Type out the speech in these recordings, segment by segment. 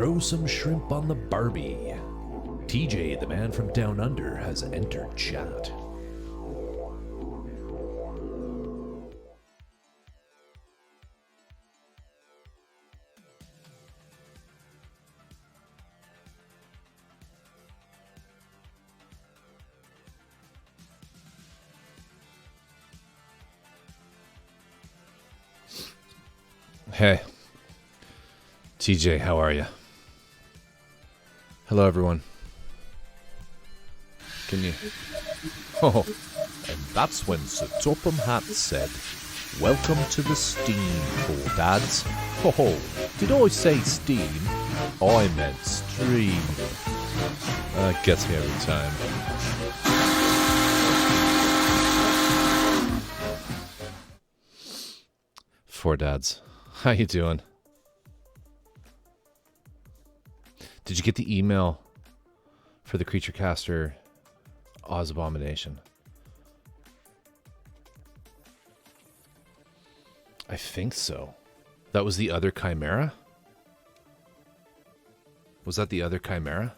throw some shrimp on the Barbie. TJ, the man from down under, has entered chat. Hey, TJ, how are you? Hello, everyone. Can you? Oh, and that's when Sir Topham Hatt said, "Welcome to the steam, poor dads." Oh, did I say steam? I meant stream. That gets me every time. Four dads. How you doing? Did you get the email for the Creature Caster Oz Abomination? I think so. That was the other Chimera? Was that the other Chimera?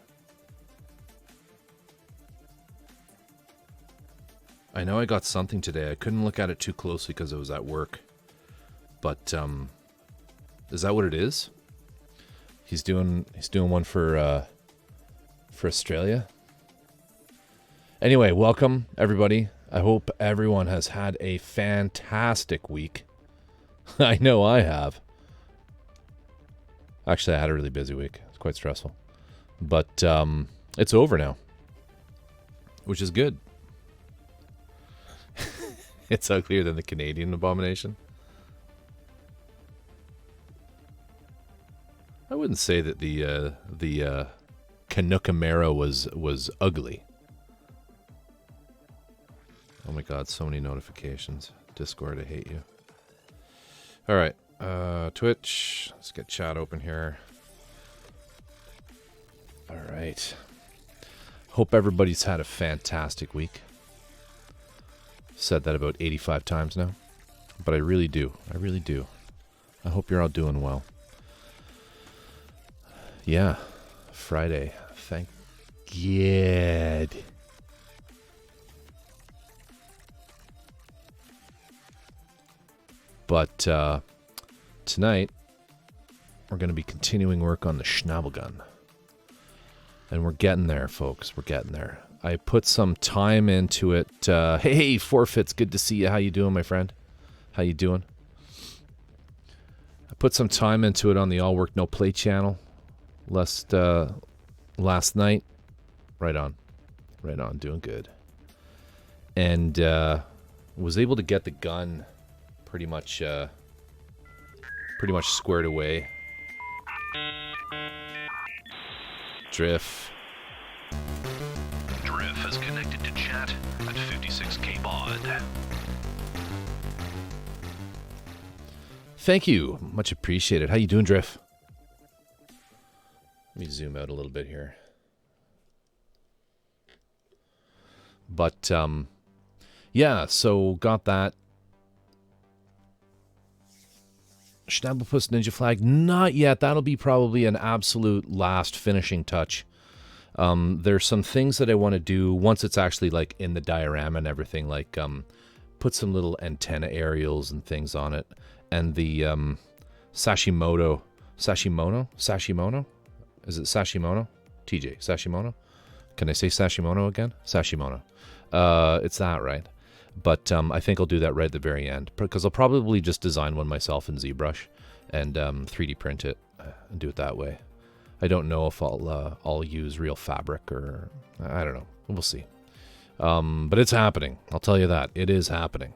I know I got something today. I couldn't look at it too closely because I was at work. But, is that what it is? He's doing one for Australia. Anyway, welcome everybody. I hope everyone has had a fantastic week. I know I have. Actually, I had a really busy week. It's quite stressful. But it's over now, which is good. It's uglier than the Canadian Abomination. I wouldn't say that the Canuckamera was ugly. Oh my god, so many notifications. Discord, I hate you. Alright, Twitch. Let's get chat open here. Alright. Hope everybody's had a fantastic week. Said that about 85 times now. But I really do. I really do. I hope you're all doing well. Yeah, Friday. Thank God. But tonight, we're going to be continuing work on the Schnabelgun. And we're getting there, folks. We're getting there. I put some time into it. Hey, Forfeits, good to see you. How you doing, my friend? How you doing? I put some time into it on the All Work No Play channel. Last night, right on, doing good, and was able to get the gun pretty much squared away. Drift is connected to chat at 56k baud. Thank you, much appreciated. How you doing, Drift? Let me zoom out a little bit here. But, yeah, so got that. Schnabelpuss Ninja Flag, not yet. That'll be probably an absolute last finishing touch. There's some things that I want to do once it's actually like in the diorama and everything, like put some little antenna aerials and things on it. And the Sashimono? Is it Sashimono? TJ, Sashimono? Can I say Sashimono again? Sashimono. It's that, right? But I think I'll do that right at the very end. Because I'll probably just design one myself in ZBrush and 3D print it and do it that way. I don't know if I'll use real fabric or... I don't know. We'll see. But it's happening. I'll tell you that. It is happening.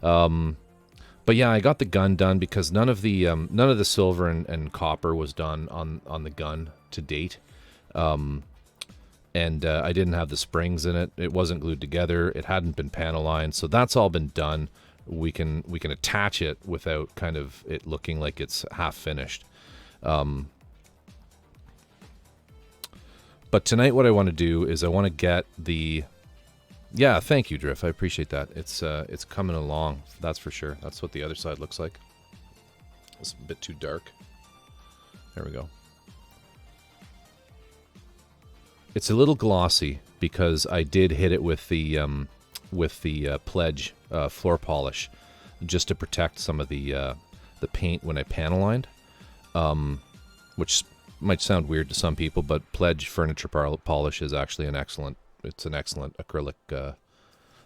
But yeah, I got the gun done because none of the silver and copper was done on the gun to date, and I didn't have the springs in it. It wasn't glued together. It hadn't been panel lined, so that's all been done. We can attach it without kind of it looking like it's half finished. But tonight, what I want to do is I want to get the... Yeah, thank you, Drift. I appreciate that. It's coming along, that's for sure. That's what the other side looks like. It's a bit too dark. There we go. It's a little glossy because I did hit it with the Pledge floor polish just to protect some of the paint when I panel lined, which might sound weird to some people, but Pledge furniture polish is actually an excellent acrylic, the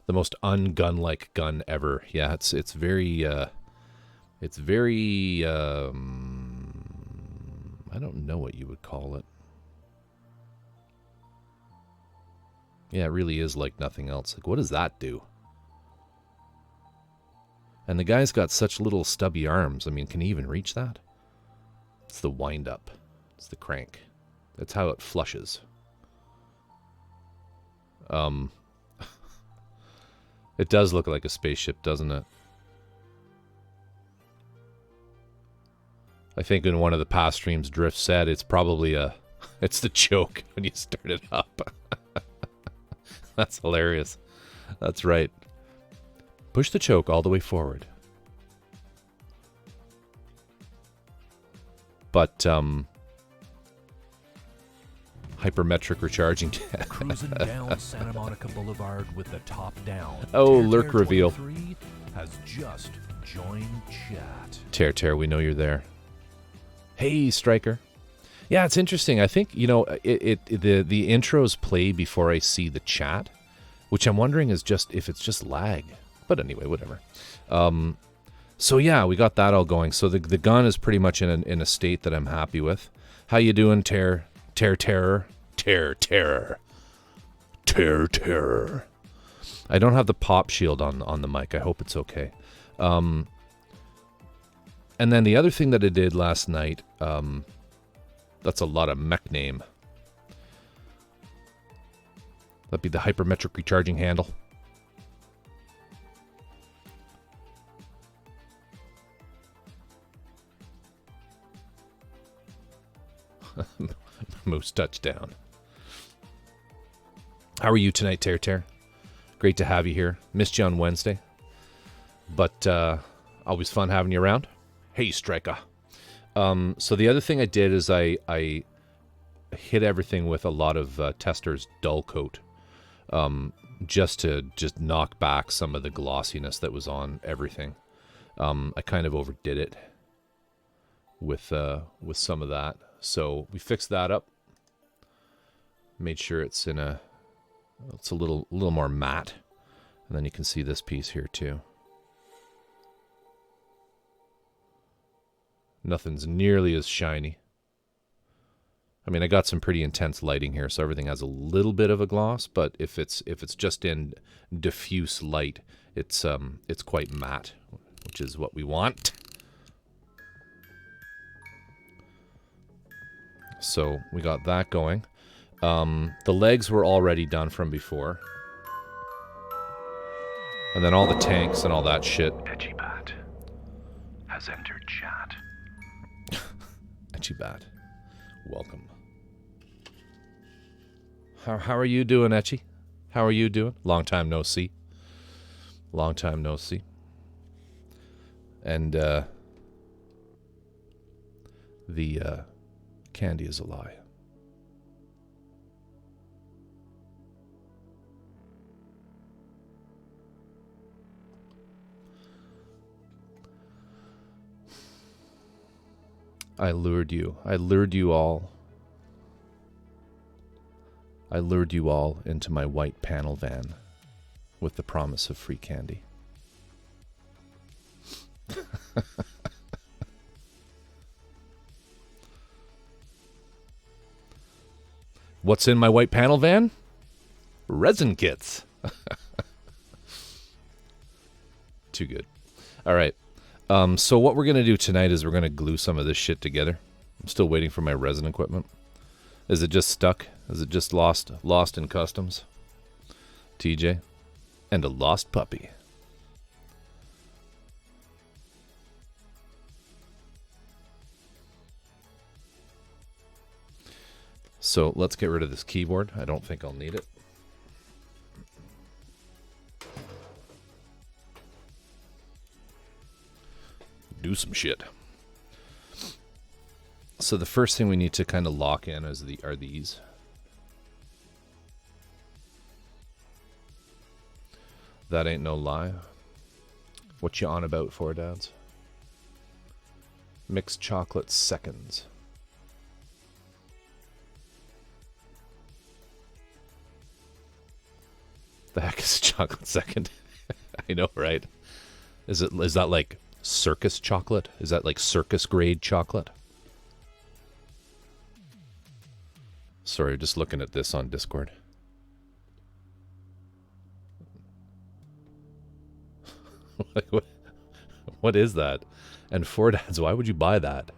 most un-gun-like gun ever. Yeah, it's very I don't know what you would call it. Yeah, it really is like nothing else. Like, what does that do? And the guy's got such little stubby arms. I mean, can he even reach that? It's the wind-up. It's the crank. That's how it flushes. It does look like a spaceship, doesn't it? I think in one of the past streams, Drift said it's probably it's the choke when you start it up. That's hilarious. That's right. Push the choke all the way forward. But, hypermetric recharging. Cruising down Santa Monica Boulevard with the top down. Oh, lurk reveal. Has just joined chat. Tear, we know you're there. Hey, Striker. Yeah, it's interesting. I think, the intros play before I see the chat, which I'm wondering is just if it's just lag. But anyway, whatever. So yeah, we got that all going. So the gun is pretty much in a state that I'm happy with. How you doing, Terror? I don't have the pop shield on the mic. I hope it's okay. And then the other thing that I did last night, that's a lot of mech name. That'd be the hypermetric recharging handle. Moose touchdown. How are you tonight, Tear? Great to have you here. Missed you on Wednesday, but always fun having you around. Hey, Striker. So the other thing I did is I hit everything with a lot of Tester's dull coat, just to knock back some of the glossiness that was on everything. I kind of overdid it with some of that. So we fixed that up. Made sure it's a little more matte. And then you can see this piece here too. Nothing's nearly as shiny. I mean, I got some pretty intense lighting here, so everything has a little bit of a gloss, but if it's just in diffuse light, it's quite matte, which is what we want. So we got that going. The legs were already done from before. And then all the tanks and all that shit. Etchibat has entered chat. Etchibat, welcome. How are you doing, Etchy? How are you doing? Long time no see. Long time no see. And the candy is a lie. I lured you. I lured you all. I lured you all into my white panel van with the promise of free candy. What's in my white panel van? Resin kits. Too good. All right. So what we're going to do tonight is we're going to glue some of this shit together. I'm still waiting for my resin equipment. Is it just stuck? Is it just lost in customs? TJ? And a lost puppy. So let's get rid of this keyboard. I don't think I'll need it. Do some shit. So the first thing we need to kind of lock in are these. That ain't no lie. What you on about for, dads? Mixed chocolate seconds. The heck is chocolate second? I know, right? Is that like circus chocolate? Is that like circus grade chocolate? Sorry, just looking at this on Discord. What is that? And for dads, why would you buy that?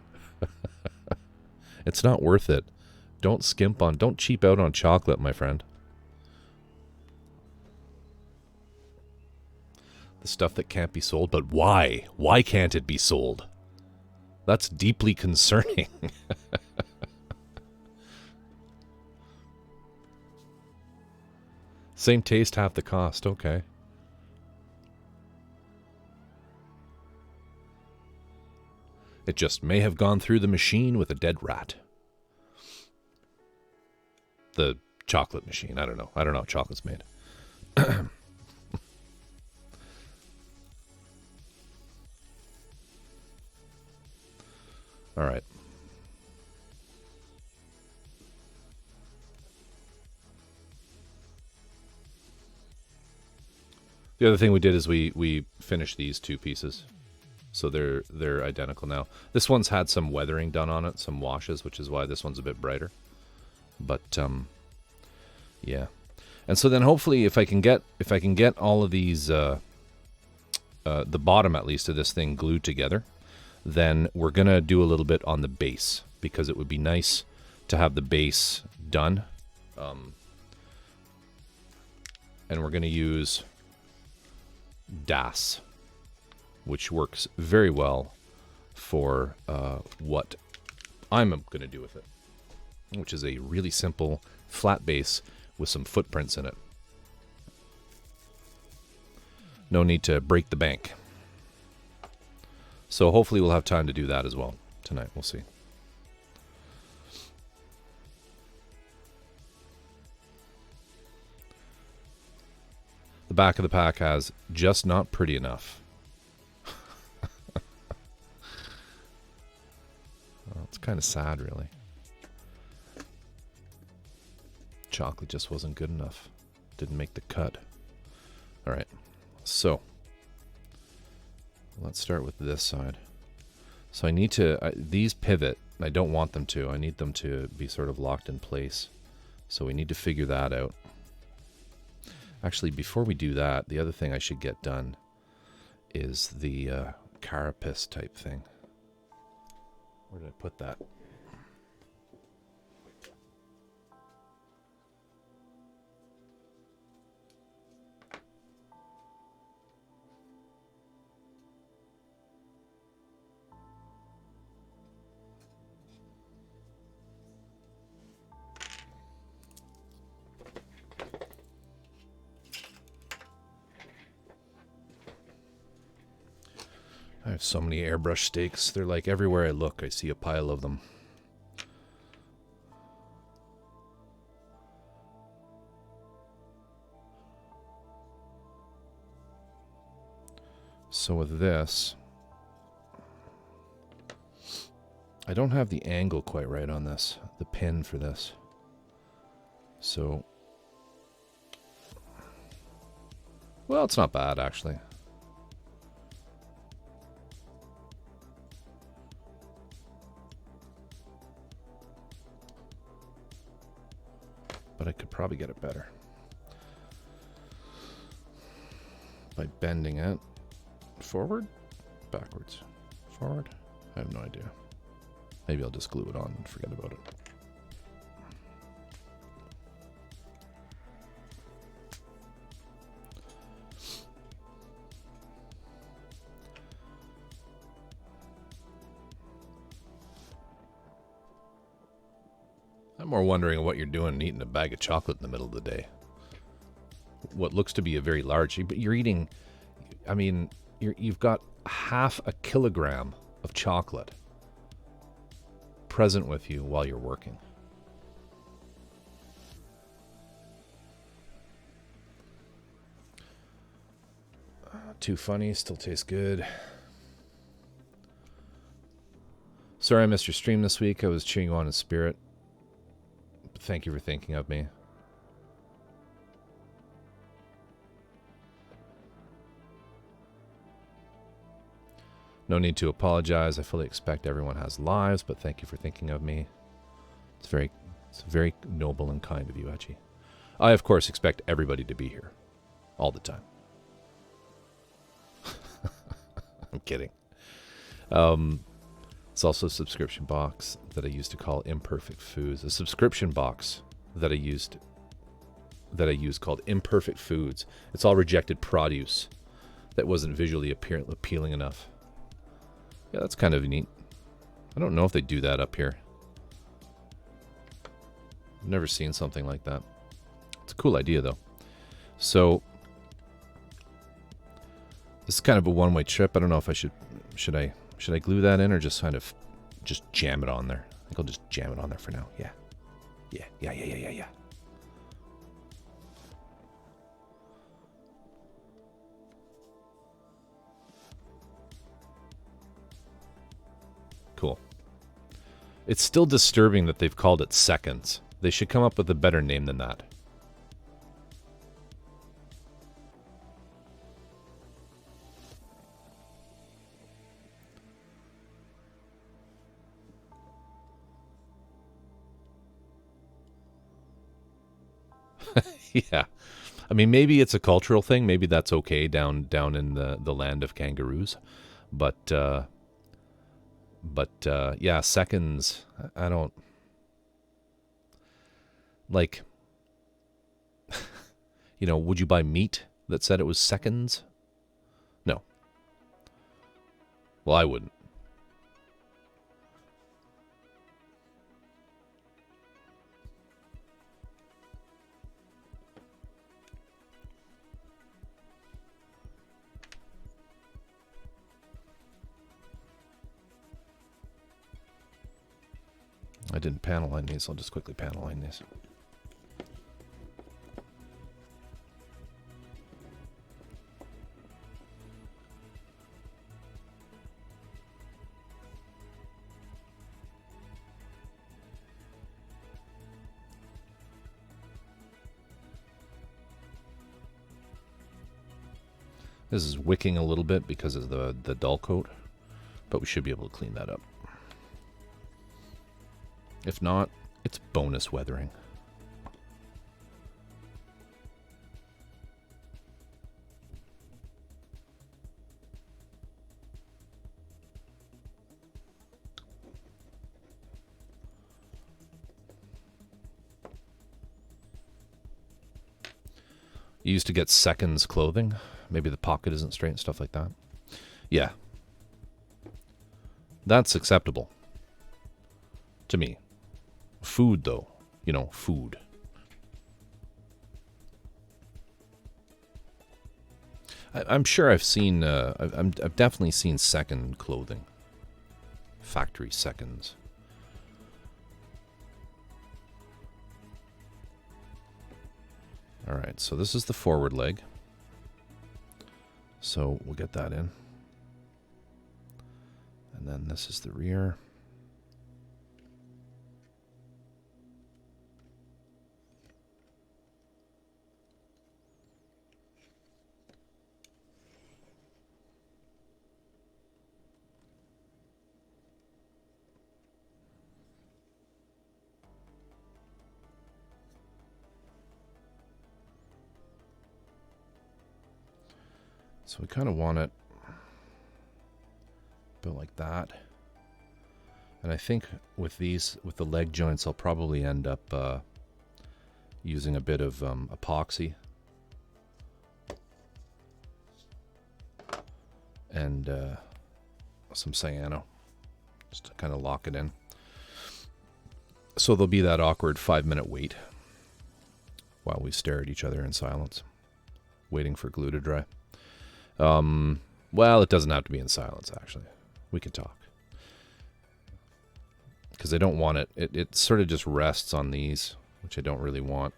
It's not worth it. Don't cheap out on chocolate, my friend. The stuff that can't be sold, but why? Why can't it be sold? That's deeply concerning. Same taste, half the cost. Okay. It just may have gone through the machine with a dead rat. The chocolate machine. I don't know. I don't know how chocolate's made. All right. The other thing we did is we finished these two pieces. So they're identical now. This one's had some weathering done on it, some washes, which is why this one's a bit brighter. But yeah. And so then hopefully if I can get all of these the bottom at least of this thing glued together, then we're going to do a little bit on the base, because it would be nice to have the base done. And we're going to use Das, which works very well for what I'm going to do with it, which is a really simple flat base with some footprints in it. No need to break the bank. So hopefully we'll have time to do that as well tonight. We'll see. The back of the pack has just not pretty enough. Well, it's kind of sad, really. Chocolate just wasn't good enough. Didn't make the cut. All right. So let's start with this side. So I need to, these pivot. I don't want them to. I need them to be sort of locked in place. So we need to figure that out. Actually, before we do that, the other thing I should get done is the carapace type thing. Where did I put that? I have so many airbrush stakes. They're like everywhere I look, I see a pile of them. So with this, I don't have the angle quite right on this, the pin for this. So, well, it's not bad actually. But I could probably get it better by bending it forward, backwards, forward. I have no idea. Maybe I'll just glue it on and forget about it. I'm more wondering what you're doing and eating a bag of chocolate in the middle of the day. What looks to be a very large, but you're eating, I mean, you've got half a kilogram of chocolate present with you while you're working. too funny. Still tastes good. Sorry I missed your stream this week. I was cheering you on in spirit. But thank you for thinking of me. No need to apologize. I fully expect everyone has lives, but thank you for thinking of me. It's very noble and kind of you, Etchy. I, of course, expect everybody to be here. All the time. I'm kidding. It's also a subscription box that I used to call Imperfect Foods. A subscription box that I used called Imperfect Foods. It's all rejected produce that wasn't visually appealing enough. Yeah, that's kind of neat. I don't know if they do that up here. I've never seen something like that. It's a cool idea, though. So, this is kind of a one-way trip. I don't know if I should I glue that in or just kind of just jam it on there? I think I'll just jam it on there for now. Yeah. Cool. It's still disturbing that they've called it seconds. They should come up with a better name than that. Yeah. I mean, maybe it's a cultural thing. Maybe that's okay down in the land of kangaroos. But yeah, seconds, I don't... Like, you know, would you buy meat that said it was seconds? No. Well, I wouldn't. I didn't panel line these, so I'll just quickly panel line these. This is wicking a little bit because of the dull coat, but we should be able to clean that up. If not, it's bonus weathering. You used to get seconds clothing. Maybe the pocket isn't straight and stuff like that. Yeah. That's acceptable. To me. Food, though. You know, food. I'm sure I've seen... I've definitely seen second clothing. Factory seconds. Alright, so this is the forward leg. So we'll get that in. And then this is the rear. So we kind of want it built like that. And I think with these, with the leg joints, I'll probably end up using a bit of epoxy. And some cyano, just to kind of lock it in. So there'll be that awkward 5-minute wait while we stare at each other in silence, waiting for glue to dry. Well, it doesn't have to be in silence, actually. We can talk. Because I don't want it. It sort of just rests on these, which I don't really want.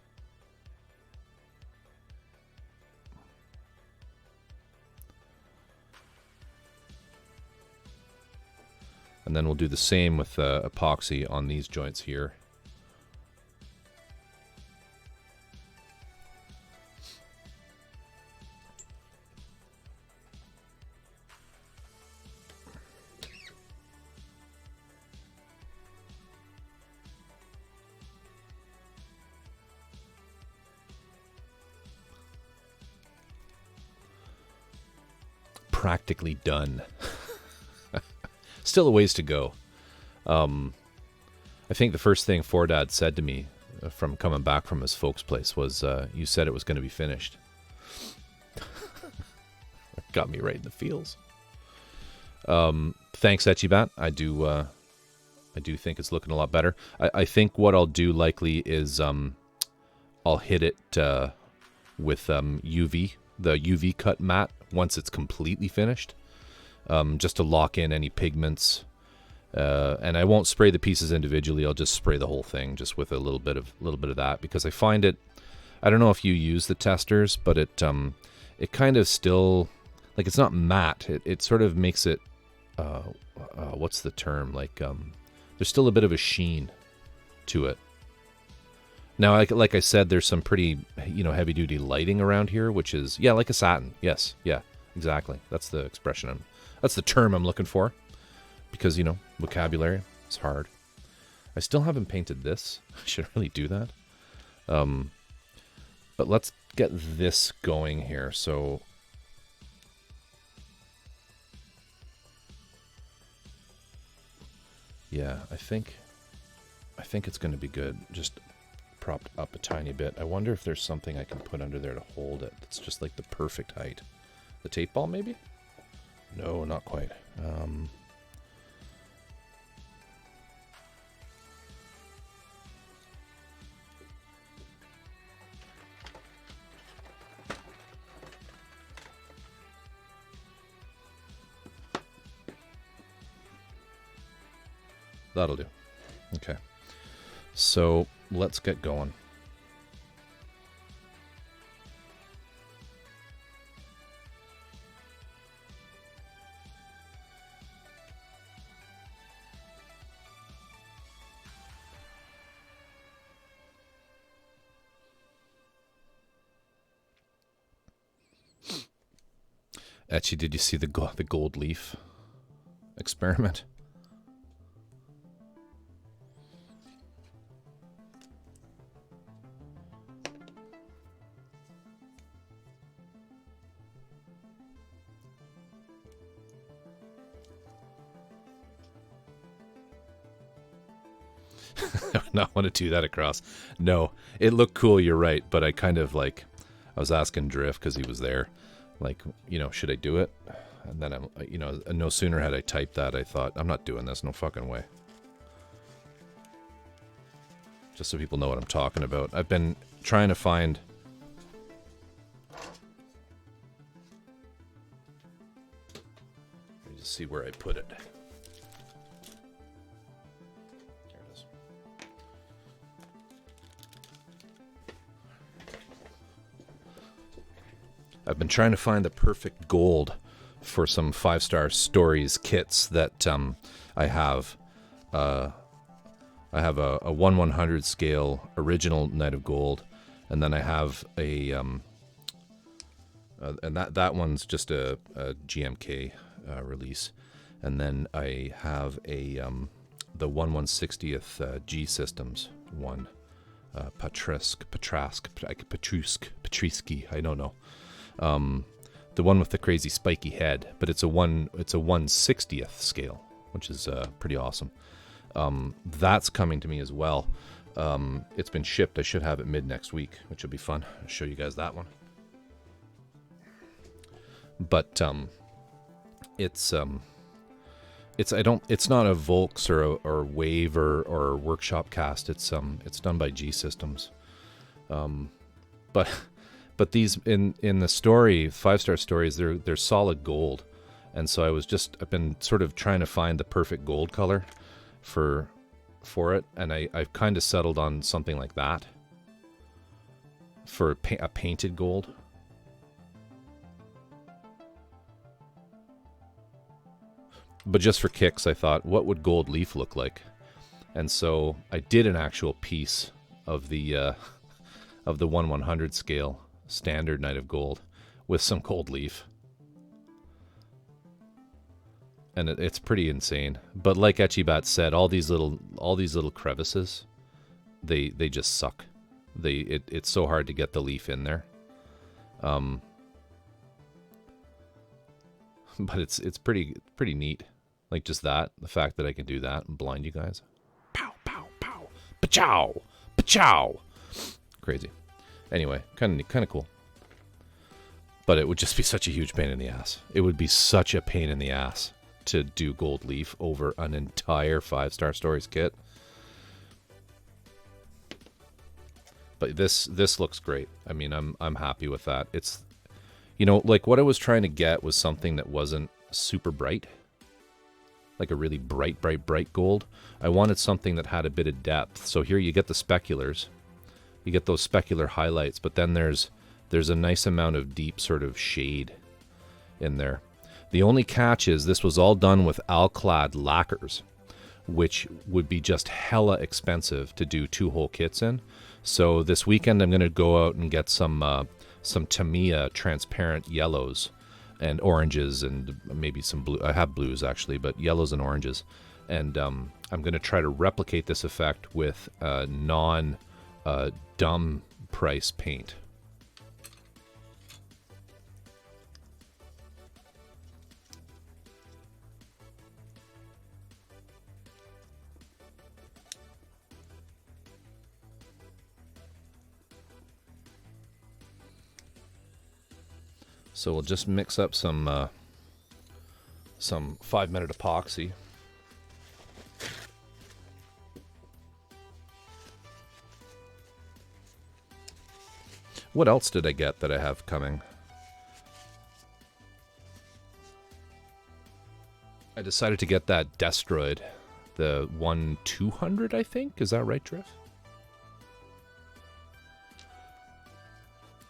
And then we'll do the same with epoxy on these joints here. Practically done. Still a ways to go. I think the first thing Fordad said to me from coming back from his folks' place was, you said it was going to be finished. Got me right in the feels. Thanks, Etchibat. I do think it's looking a lot better. I think what I'll do likely is I'll hit it with UV, the UV cut matte, once it's completely finished, just to lock in any pigments. And I won't spray the pieces individually. I'll just spray the whole thing just with a little bit of that, because I find it. I don't know if you use the testers, but it kind of still, like, it's not matte. It sort of makes it. What's the term? Like there's still a bit of a sheen to it. Now, like I said, there's some pretty, heavy duty lighting around here, which is, yeah, like a satin. Yes, yeah, exactly. That's the expression. That's the term I'm looking for, because vocabulary is hard. I still haven't painted this. I should really do that. But let's get this going here. So, yeah, I think it's going to be good. Just propped up a tiny bit. I wonder if there's something I can put under there to hold it. It's just like the perfect height. The tape ball, maybe? No, not quite. That'll do. Okay. So let's get going. Etchy, did you see the gold leaf experiment? I would not want to do that across. No, it looked cool, you're right, but I kind of I was asking Drift because he was there, should I do it? And then no sooner had I typed that, I thought, I'm not doing this, no fucking way. Just so people know what I'm talking about. I've been trying to find... Let me just see where I put it. I've been trying to find the perfect gold for some 5-star stories kits that I have. I have a 1/100 scale original Knight of Gold, and then I have a and that one's just a GMK release, and then I have a the 1/160th G Systems one, Patruski, I don't know. The one with the crazy spiky head, but it's a 1/60th scale, which is pretty awesome. That's coming to me as well. It's been shipped. I should have it mid next week, which will be fun. I'll show you guys that one. But it's not a Volks or Wave or Workshop cast. It's done by G Systems. But these in the story, 5-star stories, they're solid gold, and so I've been sort of trying to find the perfect gold color for it, and I've kind of settled on something like that for a painted gold. But just for kicks, I thought, what would gold leaf look like? And so I did an actual piece of the 1/100 scale standard Knight of Gold with some gold leaf. And it's pretty insane. But like Etchibat said, all these little crevices, they just suck. It's so hard to get the leaf in there. But it's pretty neat. Like just that, the fact that I can do that and blind you guys. Pow, pow, pow. Pachow! Pachow! Crazy. Anyway, kind of cool. But it would just be such a huge pain in the ass. It would be such a pain in the ass to do gold leaf over an entire 5-Star Stories kit. But this looks great. I mean, I'm happy with that. It's, you know, like what I was trying to get was something that wasn't super bright. Like a really bright gold. I wanted something that had a bit of depth. So here you get the speculars. You get those specular highlights, but then there's a nice amount of deep sort of shade in there. The only catch is this was all done with alclad lacquers, which would be just hella expensive to do 2 whole kits in. So this weekend I'm going to go out and get some Tamiya transparent yellows and oranges and maybe some blue. I have blues actually, but yellows and oranges. And I'm going to try to replicate this effect with non-dumb price paint. So we'll just mix up some 5-minute epoxy. What else did I get that I have coming? I decided to get that Destroid, the 1/200, I think. Is that right, Drift?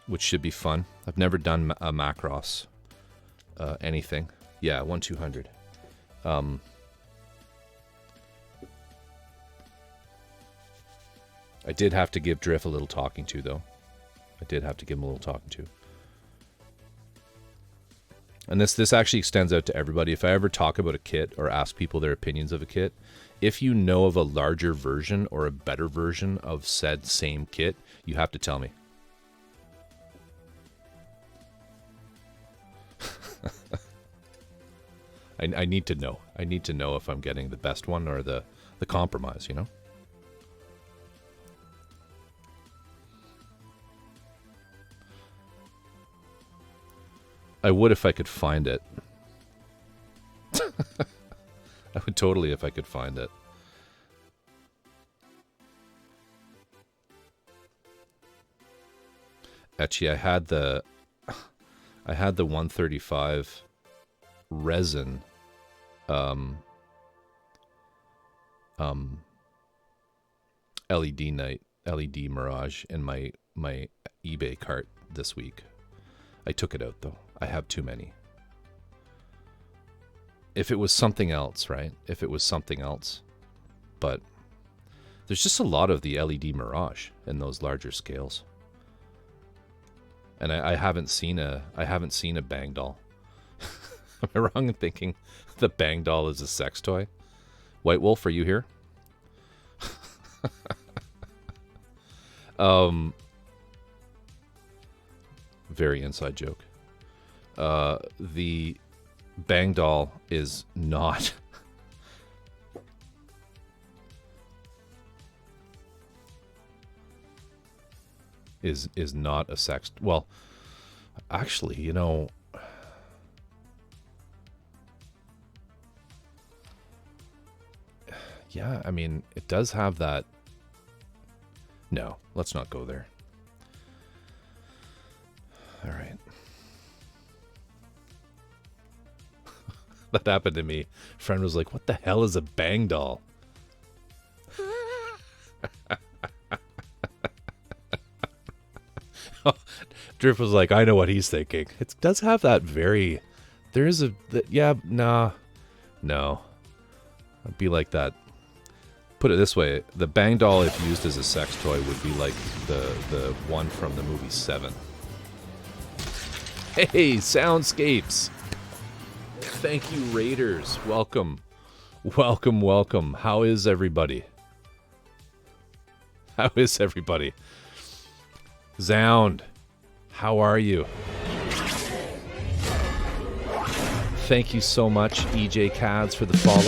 Which should be fun. I've never done a Macross anything. Yeah, 1/200. I did have to give Drift a little talking to, though. I did have to give him a little talking to. And this actually extends out to everybody. If I ever talk about a kit or ask people their opinions of a kit, if you know of a larger version or a better version of said same kit, you have to tell me. I need to know. I need to know if I'm getting the best one or the compromise, you know? I would if I could find it. I would totally if I could find it. Actually, I had the 135 resin LED Mirage in my eBay cart this week. I took it out though. I have too many. If it was something else, right? If it was something else. But there's just a lot of the LED Mirage in those larger scales. And I haven't seen a Bang doll. Am I wrong in thinking the Bang doll is a sex toy? White Wolf, are you here? Very inside joke. The Bang doll is not is not a sex. Well, actually, you know, yeah, I mean, it does have that. No, let's not go there. All right. That happened to me. Friend was like, "What the hell is a Bang doll?" Drift was like, "I know what he's thinking." It does have that very. There is a yeah, nah. No. It'd be like that. Put it this way, the Bang doll, if used as a sex toy, would be like the one from the movie Seven. Hey, Soundscapes! Thank you, Raiders. Welcome. Welcome, welcome. How is everybody? How is everybody? Zound, how are you? Thank you so much, EJ Cads, for the follow.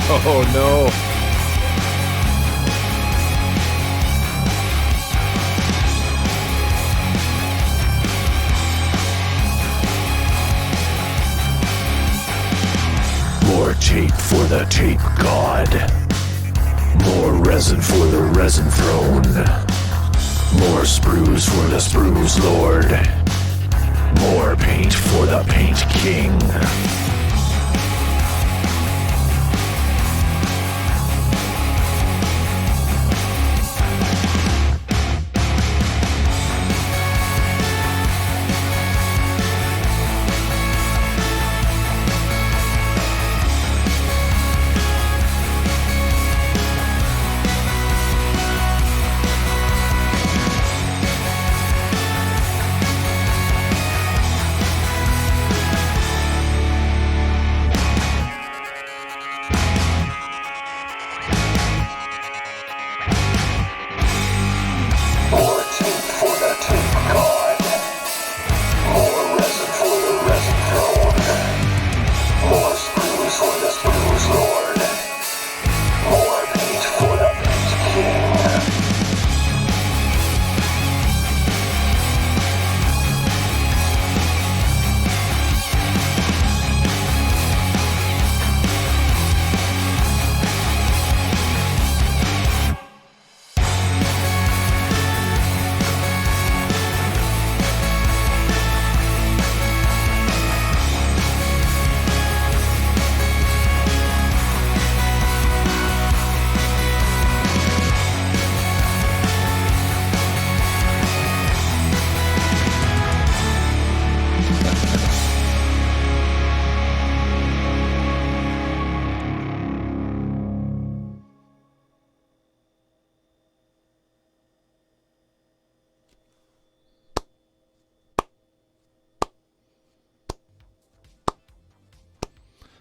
Oh no! More tape for the tape god. More resin for the resin throne. More sprues for the sprues lord. More paint for the paint king.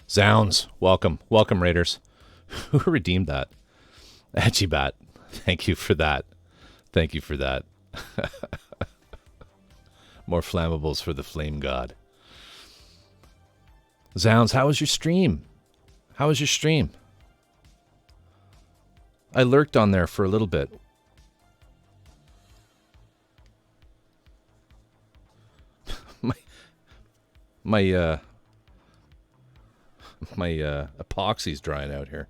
Zounds, welcome. Welcome, Raiders. Who redeemed that? Etchibat, thank you for that. Thank you for that. More flammables for the flame god. Zounds, how was your stream? How was your stream? I lurked on there for a little bit. My epoxy's drying out here.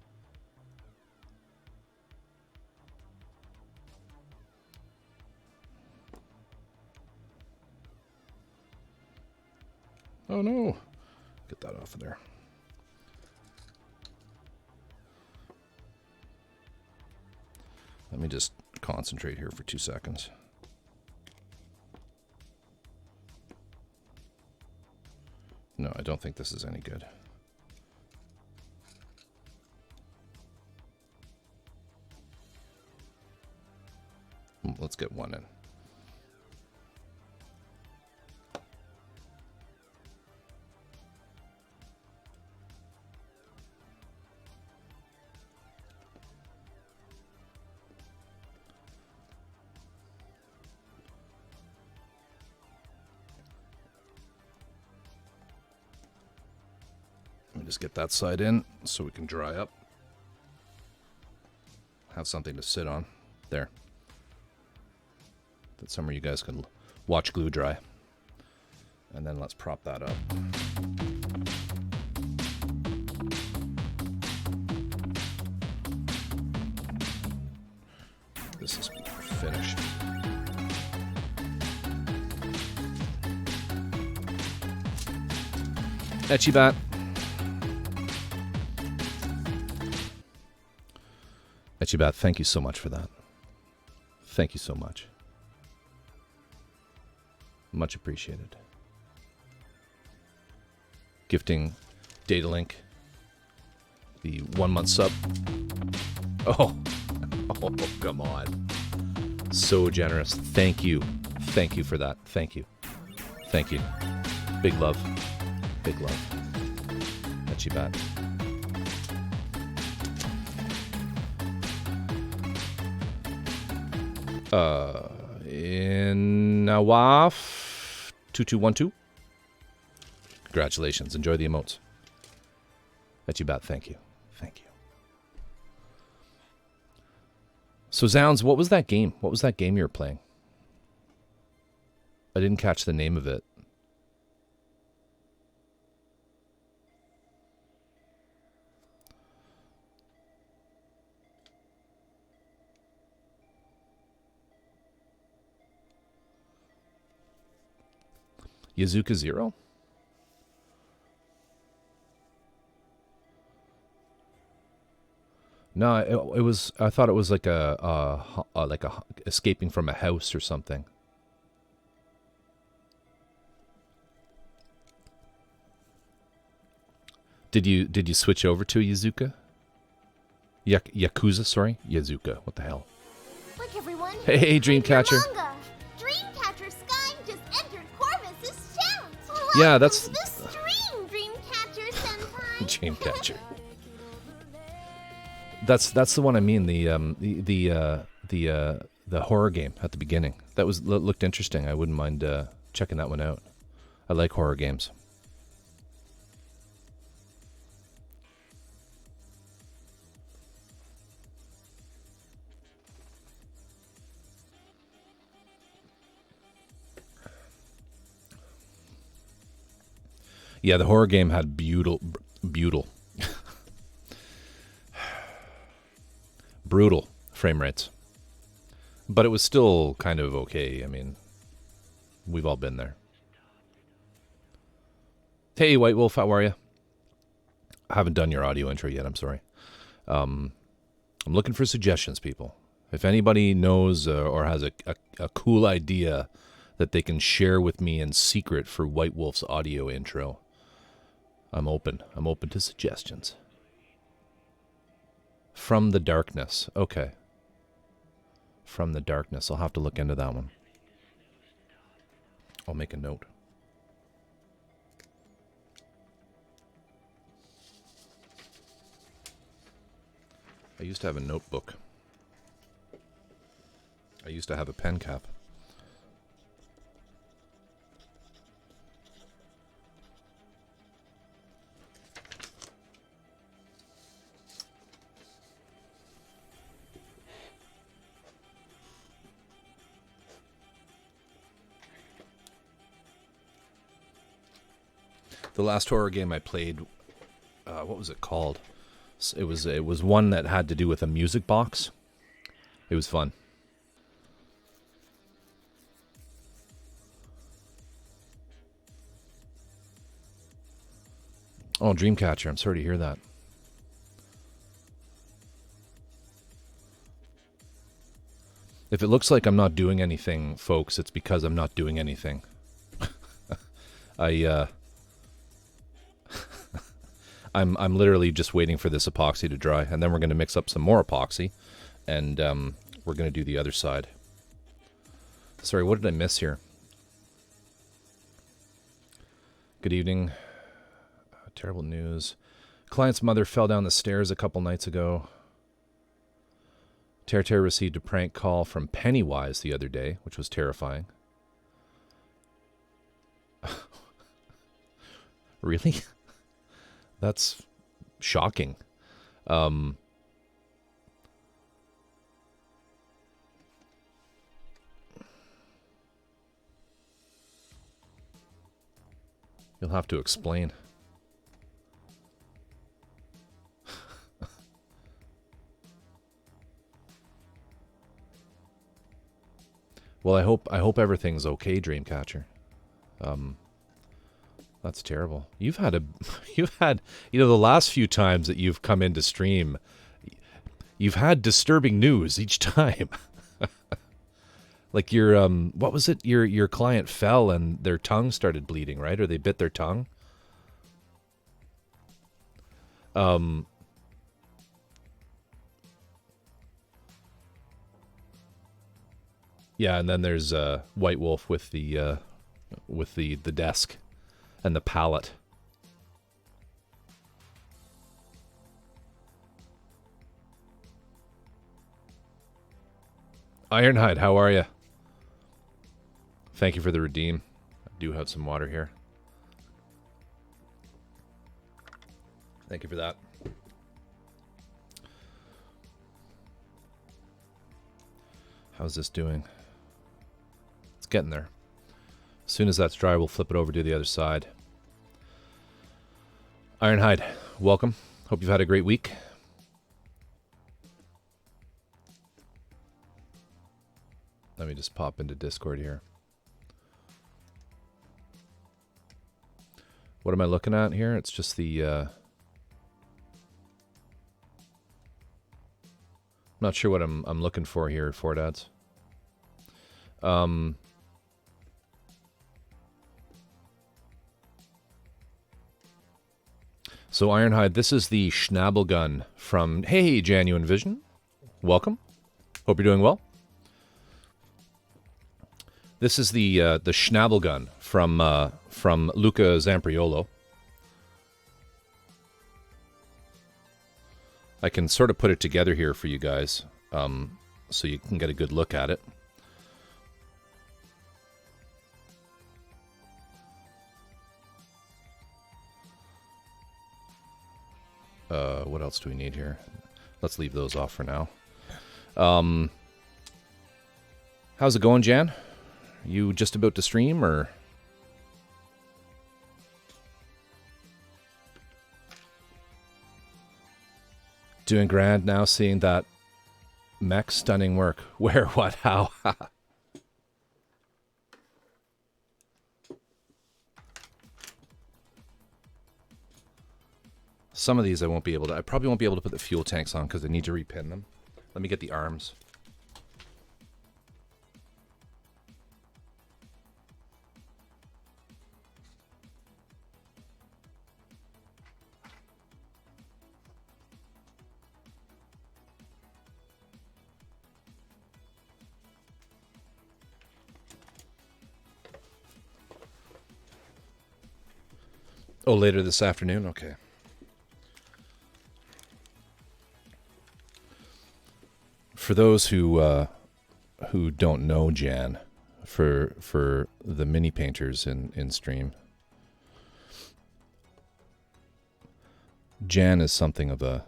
Oh no. Get that off of there. Let me just concentrate here for 2 seconds. No, I don't think this is any good. Let's get one in. Let me just get that side in so we can dry up. Have something to sit on. There. That somewhere you guys can watch glue dry. And then let's prop that up. This is finished. Etchibat. Etchibat, thank you so much for that. Thank you so much. Much appreciated. Gifting Data link. The 1 month sub. Oh. Oh, come on. So generous. Thank you. Thank you for that. Thank you. Thank you. Big love. Big love. Not you bad. In Nawaf 2212. Congratulations. Enjoy the emotes. Not you bad. Thank you. Thank you. So Zounds, what was that game? What was that game you were playing? I didn't catch the name of it. Yazuka Zero? No, it was. I thought it was like a escaping from a house or something. Did you switch over to Yazuka? Yakuza, sorry, Yazuka. What the hell? Look, everyone. Hey, Dreamcatcher. Dreamcatcher Sky just entered Corvus's chat. Yeah, that's the stream, Dreamcatcher Senpai. Dreamcatcher. That's the one I mean. The horror game at the beginning. That looked interesting. I wouldn't mind checking that one out. I like horror games. Yeah, the horror game had brutal frame rates. But it was still kind of okay. I mean, we've all been there. Hey, White Wolf, how are you? I haven't done your audio intro yet, I'm sorry. I'm looking for suggestions, people. If anybody knows or has a cool idea that they can share with me in secret for White Wolf's audio intro, I'm open. I'm open to suggestions. From the Darkness. Okay. From the Darkness. I'll have to look into that one. I'll make a note. I used to have a notebook. I used to have a pen cap. The last horror game I played, what was it called? It was one that had to do with a music box. It was fun. Oh, Dreamcatcher, I'm sorry to hear that. If it looks like I'm not doing anything, folks, it's because I'm not doing anything. I'm literally just waiting for this epoxy to dry, and then we're going to mix up some more epoxy, and we're going to do the other side. Sorry, what did I miss here? Good evening. Terrible news. Client's mother fell down the stairs a couple nights ago. Terre received a prank call from Pennywise the other day, which was terrifying. Really? That's shocking. You'll have to explain. Well, I hope everything's okay, Dreamcatcher. That's terrible. You've had, the last few times that you've come into stream, you've had disturbing news each time. Like your, what was it? Your client fell and their tongue started bleeding, right? Or they bit their tongue. Yeah, and then there's White Wolf with the desk and the pallet. Ironhide, how are you? Thank you for the redeem. I do have some water here. Thank you for that. How's this doing? It's getting there. As soon as that's dry, we'll flip it over to the other side. Ironhide, welcome. Hope you've had a great week. Let me just pop into Discord here. What am I looking at here? It's just the... not sure what I'm looking for here, Fordads. So Ironhide, this is the Schnabelgun from... Hey, Genuine Vision. Welcome. Hope you're doing well. This is the Schnabelgun from Luca Zampriolo. I can sort of put it together here for you guys, so you can get a good look at it. What else do we need here? Let's leave those off for now. How's it going, Jan? You just about to stream, or? Doing grand now, seeing that mech stunning work. Where, what, how? Some of these I won't be able to... I probably won't be able to put the fuel tanks on because I need to repin them. Let me get the arms. Oh, later this afternoon? Okay. For those who don't know Jan, for the mini painters in stream, Jan is something of a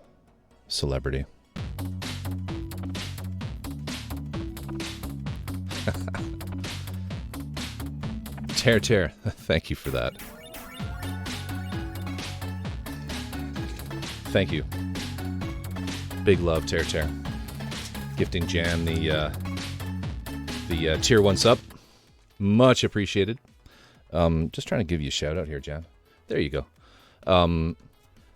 celebrity. Tear, thank you for that. Thank you. Big love, Tear. Gifting Jan the tier 1 sub. Much appreciated. Just trying to give you a shout out here, Jan. There you go.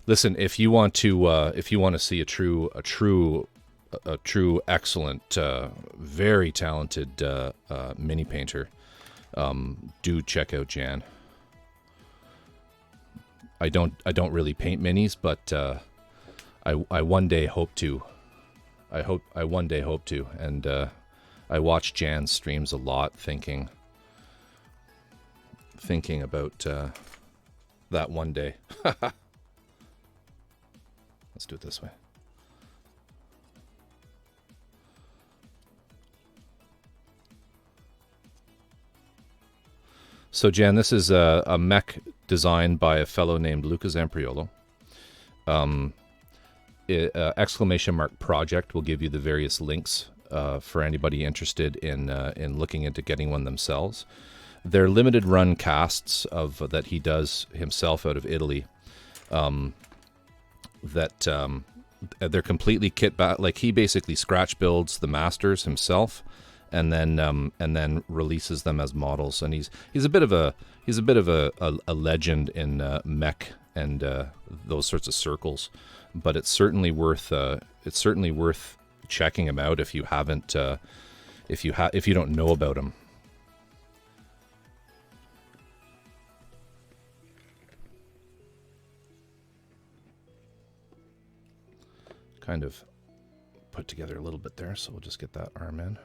Listen, if you want to see a true excellent, very talented mini painter, do check out Jan. I don't really paint minis, but I one day hope to. I one day hope to, and I watch Jan's streams a lot, thinking about that one day. Let's do it this way. So Jan, this is a mech designed by a fellow named Luca Zampriolo. Exclamation mark project will give you the various links for anybody interested in looking into getting one themselves. They're limited run casts of that he does himself out of Italy. They're completely kit like he basically scratch builds the masters himself, and then releases them as models. And he's a bit of a legend in mech and those sorts of circles. But it's certainly worth checking him out if you haven't if you don't know about him. kind of put together a little bit there, so we'll just get that arm in.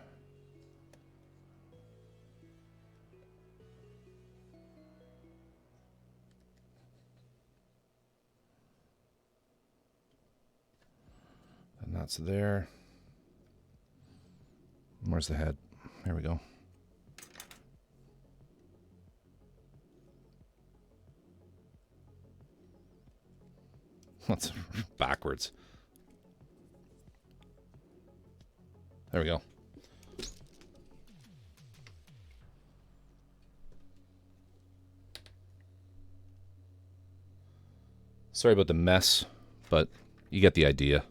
And that's there. Where's the head? There we go. That's backwards. There we go. Sorry about the mess, but you get the idea.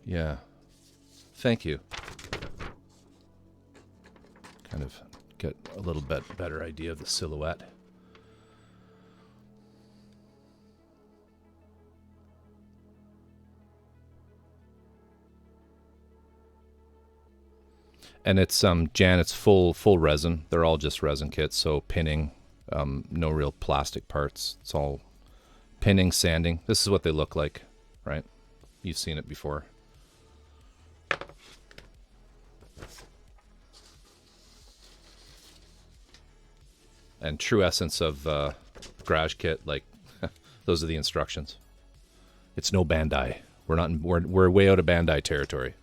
Yeah. Thank you. Kind of get a little bit better idea of the silhouette. And it's Jan, it's full resin. They're all just resin kits, so pinning, no real plastic parts. It's all pinning, sanding. This is what they look like, right? You've seen it before. And true essence of garage kit, like those are the instructions. It's no Bandai. We're way out of Bandai territory.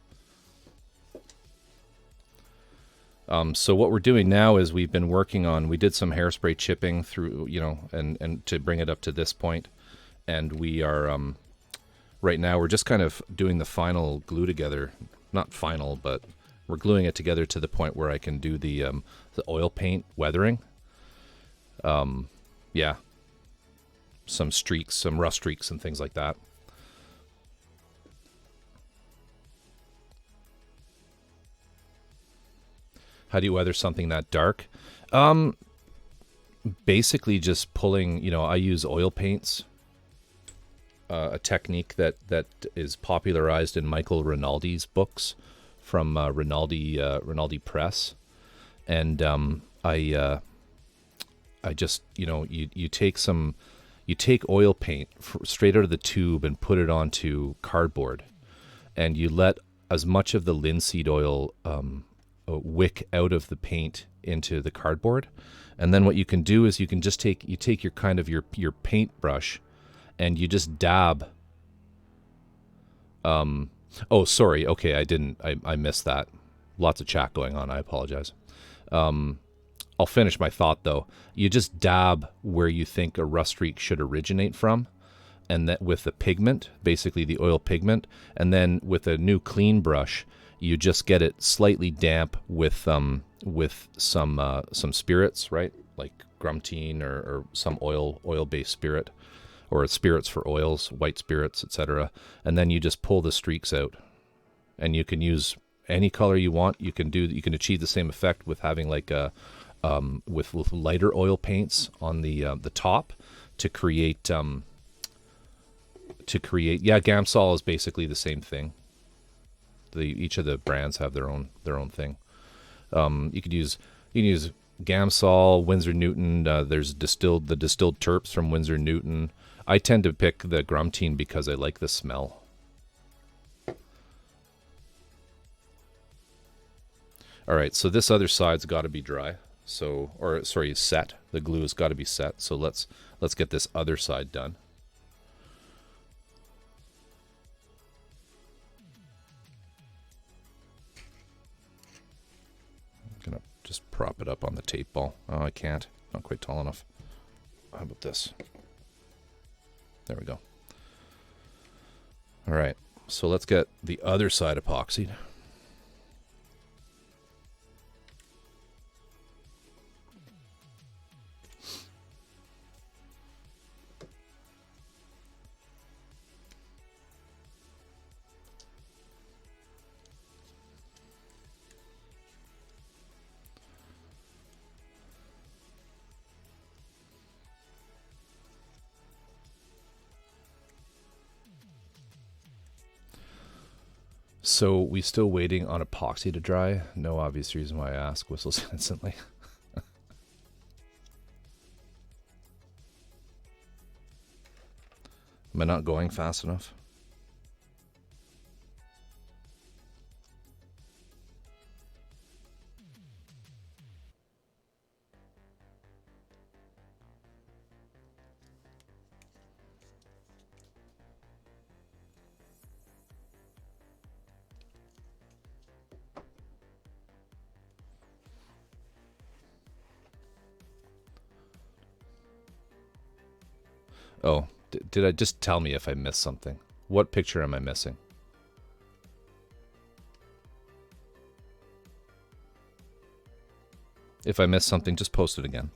So what we're doing now is we've been working on. We did some hairspray chipping through, and to bring it up to this point, and we are right now we're just kind of doing the final glue together. Not final, but we're gluing it together to the point where I can do the oil paint weathering. Yeah, some streaks, some rust streaks and things like that. How do you weather something that dark? Basically just pulling, I use oil paints, a technique that is popularized in Michael Rinaldi's books from Rinaldi Press. And I just, you take oil paint straight out of the tube and put it onto cardboard, and you let as much of the linseed oil wick out of the paint into the cardboard. And then what you can do is you can just take your kind of your paintbrush and you just dab. Oh, sorry. Okay. I missed that. Lots of chat going on. I apologize. I'll finish my thought though. You just dab where you think a rust streak should originate from, and that with the pigment, basically the oil pigment, and then with a new clean brush, you just get it slightly damp with some spirits, right? Like Grumtine or some oil-based spirit, or spirits for oils, white spirits, etc. And then you just pull the streaks out, and you can use any color you want. You can achieve the same effect with having like a with lighter oil paints on the top to create Gamsol is basically the same thing. Each of the brands have their own thing. You can use Gamsol, Winsor Newton. There's the distilled terps from Winsor Newton. I tend to pick the Grumtine because I like the smell. All right, so this other side's got to be dry. Set. The glue has got to be set. So let's get this other side done. I'm gonna just prop it up on the tape ball. Oh, I can't. Not quite tall enough. How about this? There we go. All right. So let's get the other side epoxied. So we still waiting on epoxy to dry? No obvious reason why I ask. Whistles instantly. Am I not going fast enough? Oh, did I just tell me if I missed something? What picture am I missing? If I missed something, just post it again.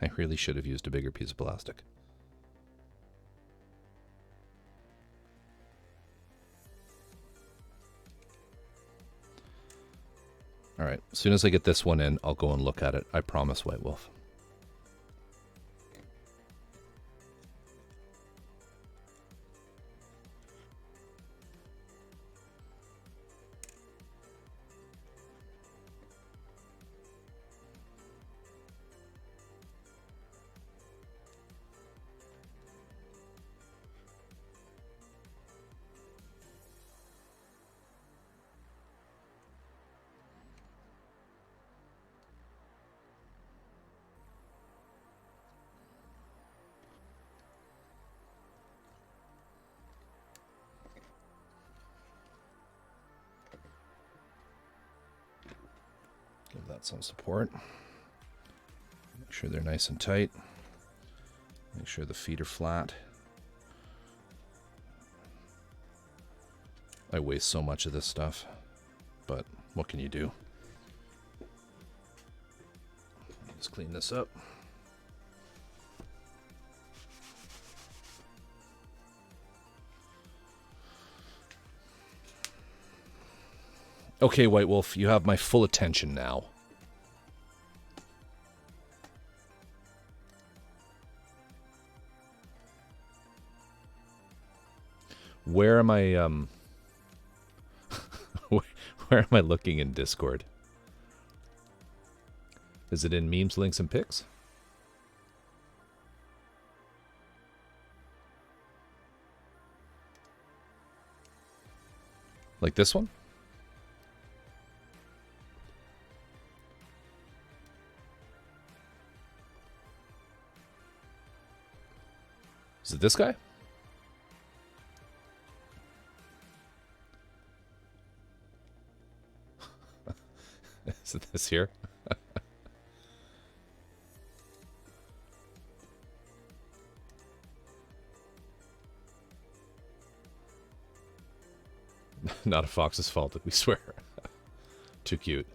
I really should have used a bigger piece of plastic. All right, as soon as I get this one in, I'll go and look at it. I promise, White Wolf. Give that some support. Make sure they're nice and tight. Make sure the feet are flat. I waste so much of this stuff, but what can you do? Just clean this up. Okay, White Wolf, you have my full attention now. Where am I, where am I looking in Discord? Is it in memes, links, and pics? Like this one? Is it this guy? Is it this here? Not a fox's fault, we swear. Too cute.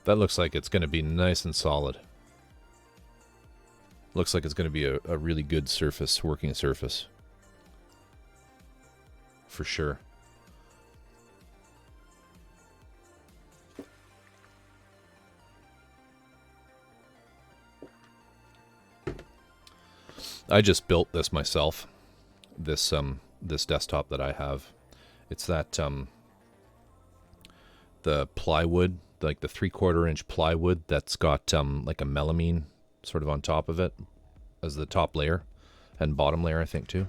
That looks like it's going to be nice and solid. Looks like it's going to be a really good surface, working surface. For sure. I just built this myself. This desktop that I have. It's that the plywood, like the 3/4 inch plywood that's got like a melamine sort of on top of it as the top layer and bottom layer, I think, too.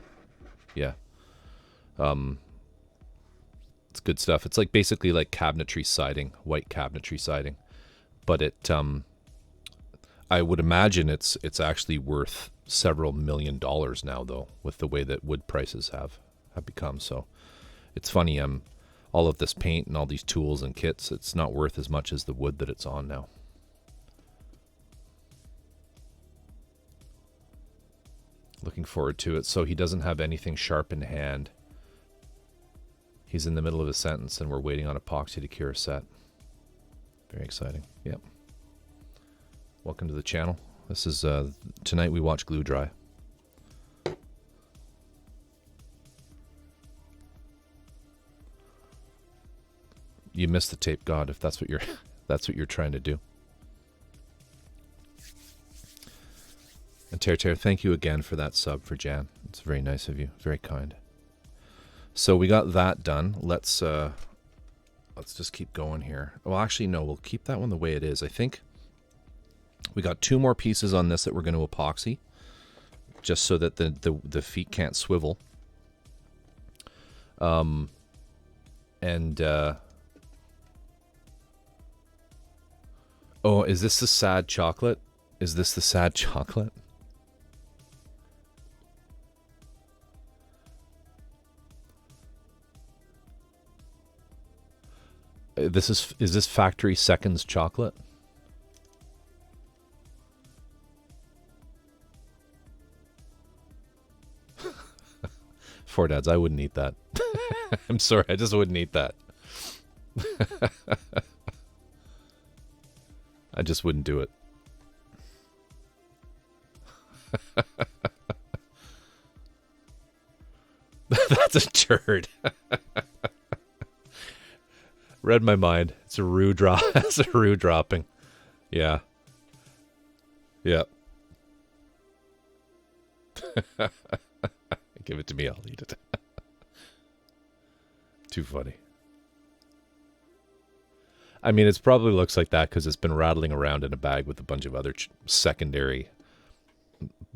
Yeah. It's good stuff. It's like basically like cabinetry siding, white cabinetry siding. But it I would imagine it's actually worth several $1 million now, though, with the way that wood prices have become. So it's funny, all of this paint and all these tools and kits, it's not worth as much as the wood that it's on now. Looking forward to it. So he doesn't have anything sharp in hand. He's in the middle of a sentence and we're waiting on epoxy to cure a set. Very exciting. Yep. Welcome to the channel. This is, tonight we watch glue dry. You missed the tape god if that's what you're that's what you're trying to do. And Ter, thank you again for that sub for Jan. It's very nice of you. Very kind. So we got that done. Let's just keep going here. Well, actually, no. We'll keep that one the way it is. I think we got 2 more pieces on this that we're going to epoxy, just so that the feet can't swivel. Oh, is this the sad chocolate? Is this the sad chocolate? Is this Factory Seconds chocolate? Four Dads, I wouldn't eat that. I'm sorry, I just wouldn't eat that. I just wouldn't do it. That's a turd. Read my mind. It's a rue drop. It's a rue dropping. Yeah. Yep. Give it to me. I'll eat it. Too funny. I mean, it probably looks like that because it's been rattling around in a bag with a bunch of other secondary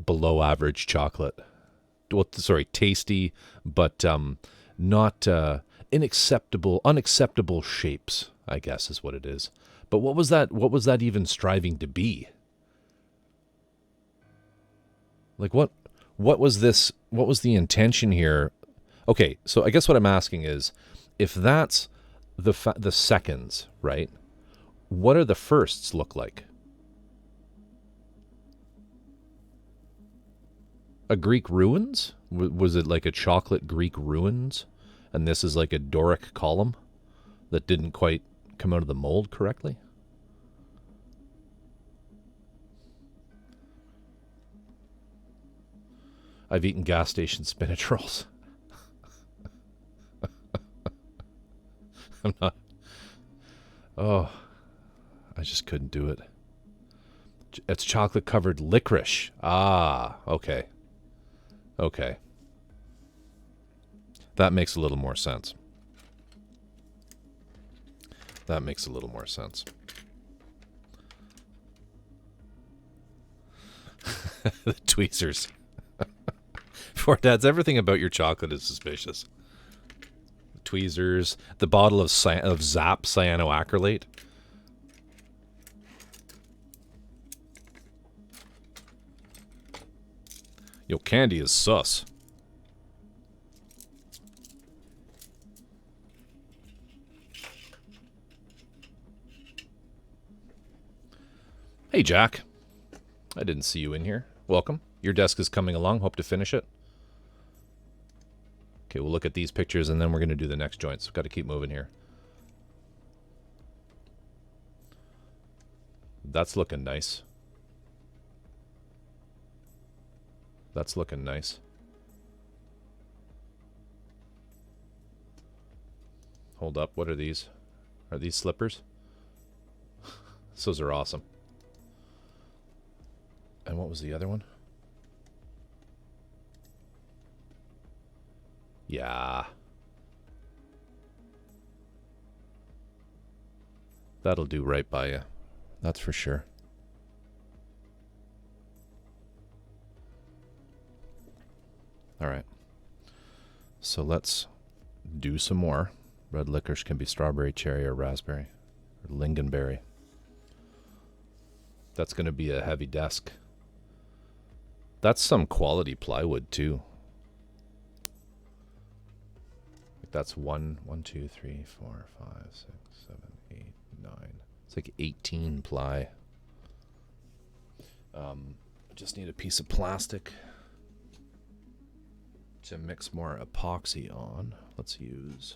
below average chocolate. Well, sorry, tasty, but not unacceptable shapes, I guess is what it is. But what was that even striving to be? Like what was this? What was the intention here? Okay, so I guess what I'm asking is, if that's the seconds, right? What are the firsts look like? A Greek ruins? Was it like a chocolate Greek ruins? And this is like a Doric column that didn't quite come out of the mold correctly? I've eaten gas station spinach rolls. I'm not... Oh, I just couldn't do it. It's chocolate-covered licorice. Ah, okay. Okay. That makes a little more sense. That makes a little more sense. The tweezers. Four Dads, everything about your chocolate is suspicious. Tweezers, the bottle of Zap cyanoacrylate. Yo, candy is sus. Hey, Jack. I didn't see you in here. Welcome. Your desk is coming along. Hope to finish it. Okay, we'll look at these pictures and then we're going to do the next joints. We've got to keep moving here. That's looking nice. That's looking nice. Hold up. What are these? Are these slippers? Those are awesome. And what was the other one? Yeah. That'll do right by you. That's for sure. All right. So let's do some more. Red licorice can be strawberry, cherry, or raspberry, or lingonberry. That's going to be a heavy desk. That's some quality plywood too. That's 1, 2, 3, 4, 5, 6, 7, 8, 9. It's like 18 ply. Just need a piece of plastic to mix more epoxy on. Let's use...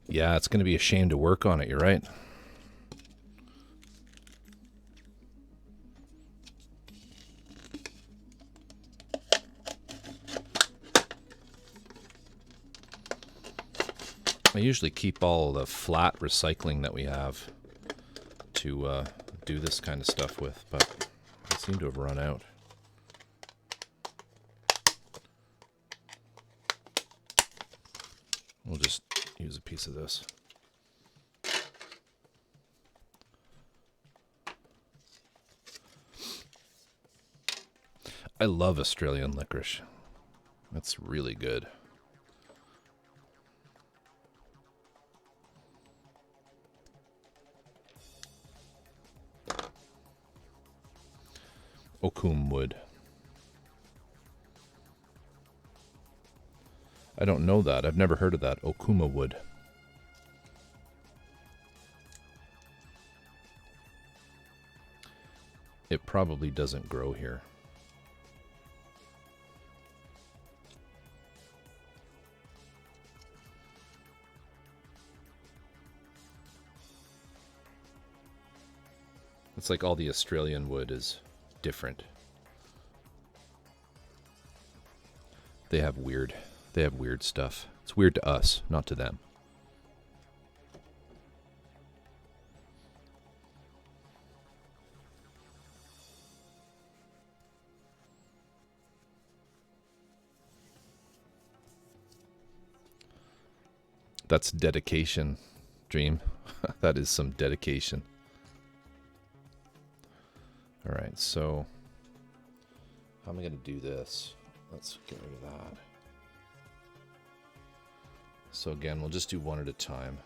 Yeah, it's going to be a shame to work on it, you're right. I usually keep all the flat recycling that we have to do this kind of stuff with, but I seem to have run out. We'll just use a piece of this. I love Australian licorice. That's really good. Oakum wood. I don't know that. I've never heard of that. Okuma wood. It probably doesn't grow here. It's like all the Australian wood is different. They have weird stuff. It's weird to us, not to them. That's dedication, Dream. That is some dedication. All right, so how am I going to do this? Let's get rid of that. So again, we'll just do one at a time.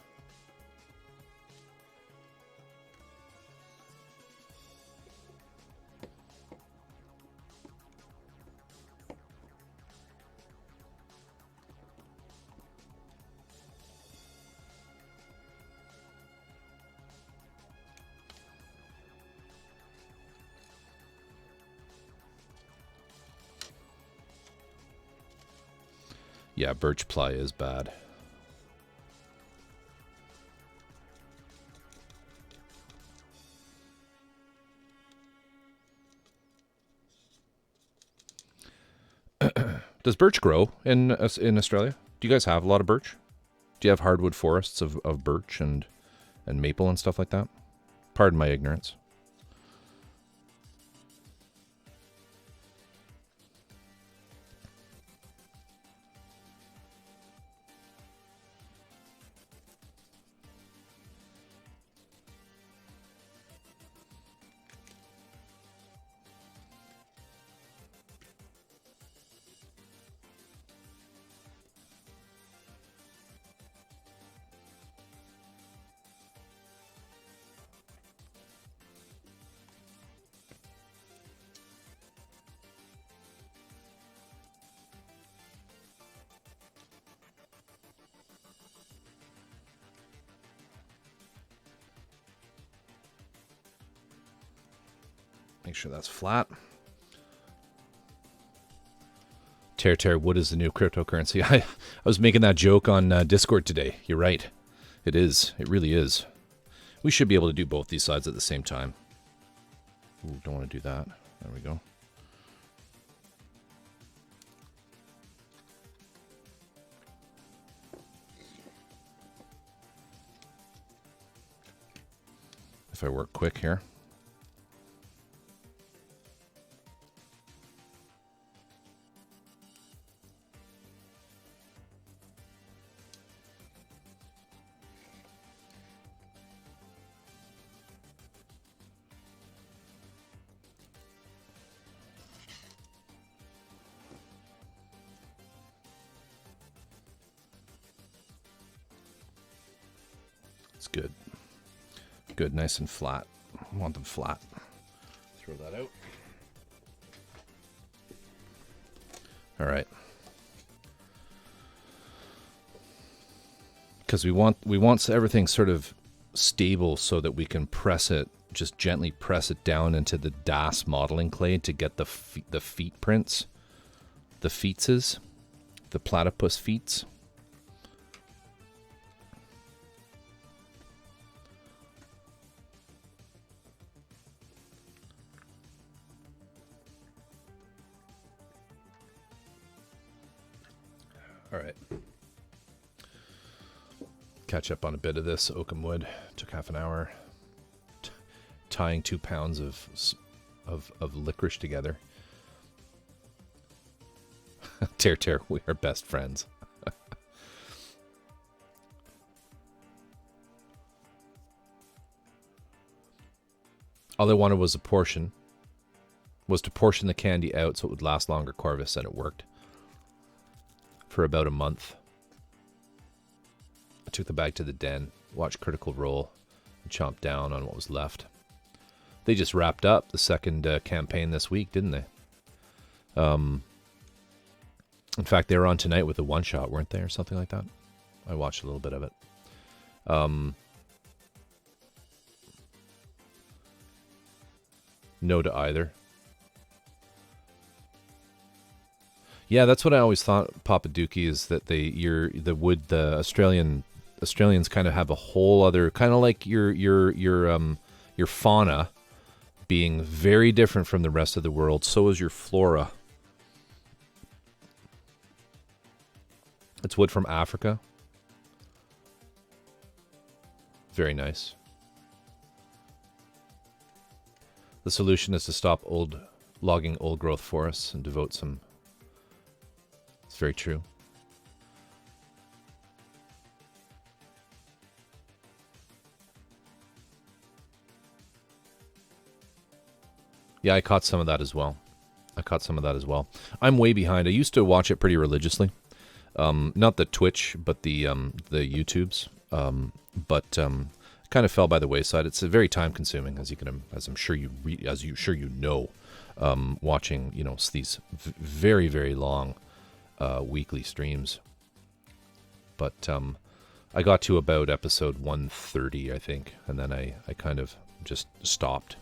Yeah, birch ply is bad. Does birch grow in Australia? Do you guys have a lot of birch? Do you have hardwood forests of birch and maple and stuff like that? Pardon my ignorance. Make sure that's flat. Tear wood is the new cryptocurrency. I was making that joke on Discord today. You're right. It is. It really is. We should be able to do both these sides at the same time. Ooh, don't want to do that. There we go. If I work quick here. It's good. Good, nice and flat. I want them flat. Throw that out. All right. Because we want everything sort of stable so that we can press it, just gently press it down into the DAS modeling clay to get the feet prints, the feetses, the platypus feets. All right. Catch up on a bit of this oakum wood. Took half an hour. Tying 2 pounds of licorice together. Tear, we are best friends. All I wanted was to portion the candy out so it would last longer, Corvus, and it worked. For about a month. I took the bag to the den, watched Critical Role, and chomped down on what was left. They just wrapped up the second campaign this week, didn't they? In fact, they were on tonight with a one-shot, weren't they, or something like that? I watched a little bit of it. No to either. Yeah, that's what I always thought, Papa Dookie, is that the Australians kind of have a whole other, kind of like your fauna being very different from the rest of the world. So is your flora. It's wood from Africa. Very nice. The solution is to stop logging old growth forests and devote some. It's very true. Yeah, I caught some of that as well. I'm way behind. I used to watch it pretty religiously. Not the Twitch, but the YouTubes. Kind of fell by the wayside. It's very time consuming, as I'm sure you know, watching these very, very long weekly streams. But I got to about episode 130, I think, and then I kind of just stopped.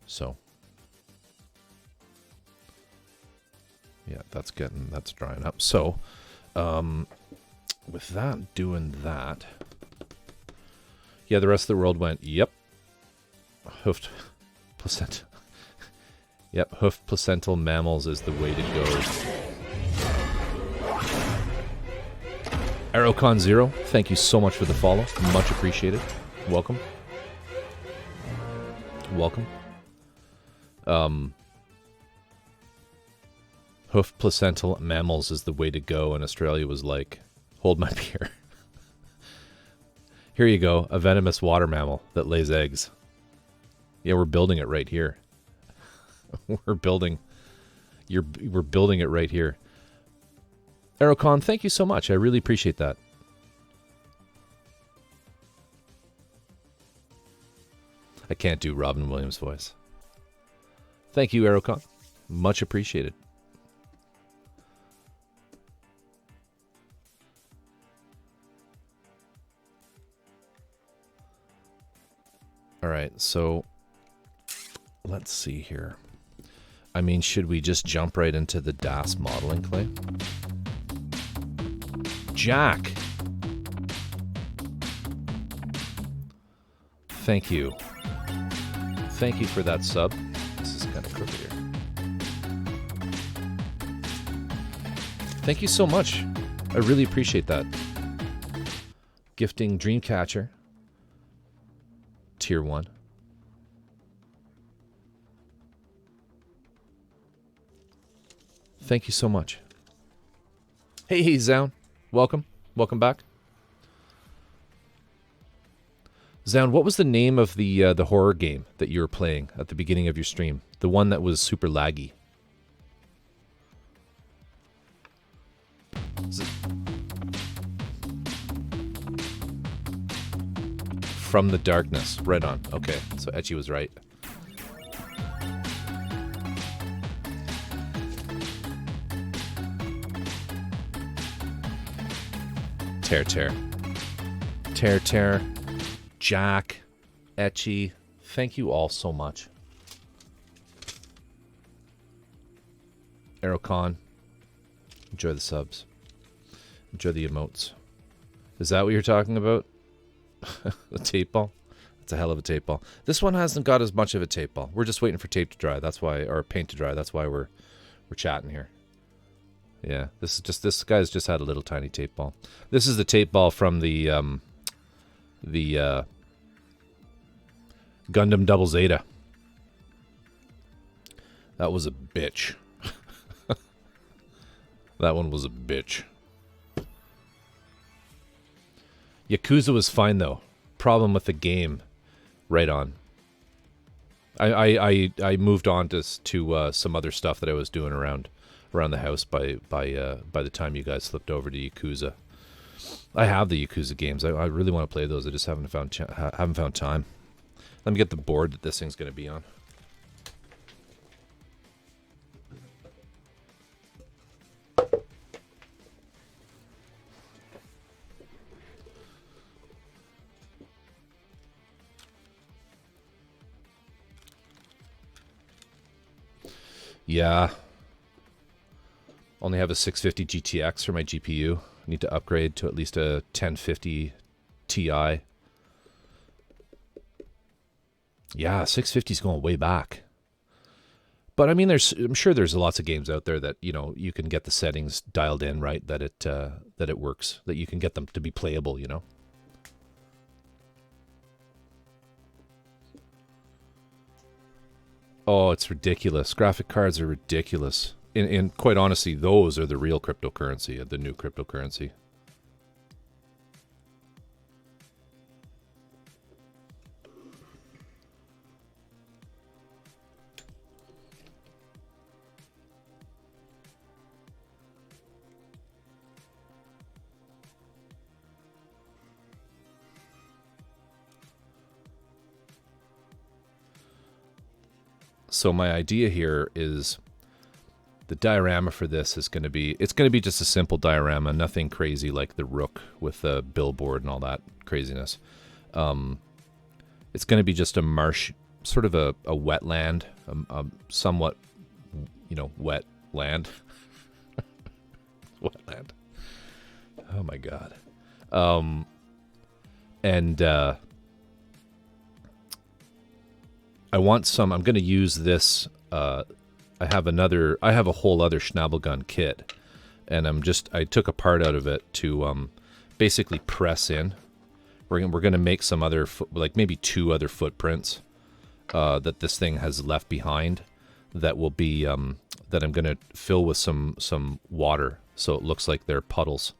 So yeah, that's drying up. So with that doing that, yeah, the rest of the world went, yep, hoofed placenta. Yep, hoofed placental mammals is the way to go. AeroCon0, thank you so much for the follow. Much appreciated. Welcome. Hoofed placental mammals is the way to go, and Australia was like, hold my beer. Here you go, a venomous water mammal that lays eggs. Yeah, we're building it right here. We're building it right here. AeroCon, thank you so much. I really appreciate that. I can't do Robin Williams' voice. Thank you, AeroCon. Much appreciated. All right, so let's see here. I mean, should we just jump right into the DAS modeling clay? Jack! Thank you. Thank you for that sub. This is kind of crooked here. Thank you so much. I really appreciate that. Gifting Dreamcatcher. Tier 1. Thank you so much. Hey, Zound. Welcome. Welcome back. Zound, what was the name of the horror game that you were playing at the beginning of your stream? The one that was super laggy. From the Darkness. Right on. Okay, so Etchy was right. Tear. Jack, Etchy, thank you all so much. Aerocon, enjoy the subs. Enjoy the emotes. Is that what you're talking about? The tape ball? That's a hell of a tape ball. This one hasn't got as much of a tape ball. We're just waiting for tape to dry. That's why, or paint to dry. That's why we're chatting here. Yeah, this guy's just had a little tiny tape ball. This is the tape ball from the Gundam Double Zeta. That was a bitch. That one was a bitch. Yakuza was fine though. Problem with the game. Right on. I moved on to some other stuff that I was doing around the house by the time you guys flipped over to Yakuza. I have the Yakuza games. I really want to play those. I just haven't found time. Let me get the board that this thing's going to be on. Yeah. Only have a 650 GTX for my GPU. Need to upgrade to at least a 1050 Ti. Yeah, 650 is going way back. But I mean, I'm sure there's lots of games out there that you can get the settings dialed in right, that it works, that you can get them to be playable. Oh, it's ridiculous. Graphic cards are ridiculous. And quite honestly, those are the real cryptocurrency, the new cryptocurrency. So my idea here is the diorama for this is going to be, it's going to be just a simple diorama, nothing crazy like the Rook with the billboard and all that craziness. It's going to be just a marsh, sort of a wetland, a somewhat, wet land. Wetland. Oh my God. I want some, I'm going to use this, I have a whole other Schnabelgun kit, and I took a part out of it to basically press in. We're going to make some other, like maybe 2 other footprints that this thing has left behind that will be, that I'm going to fill with some water so it looks like they're puddles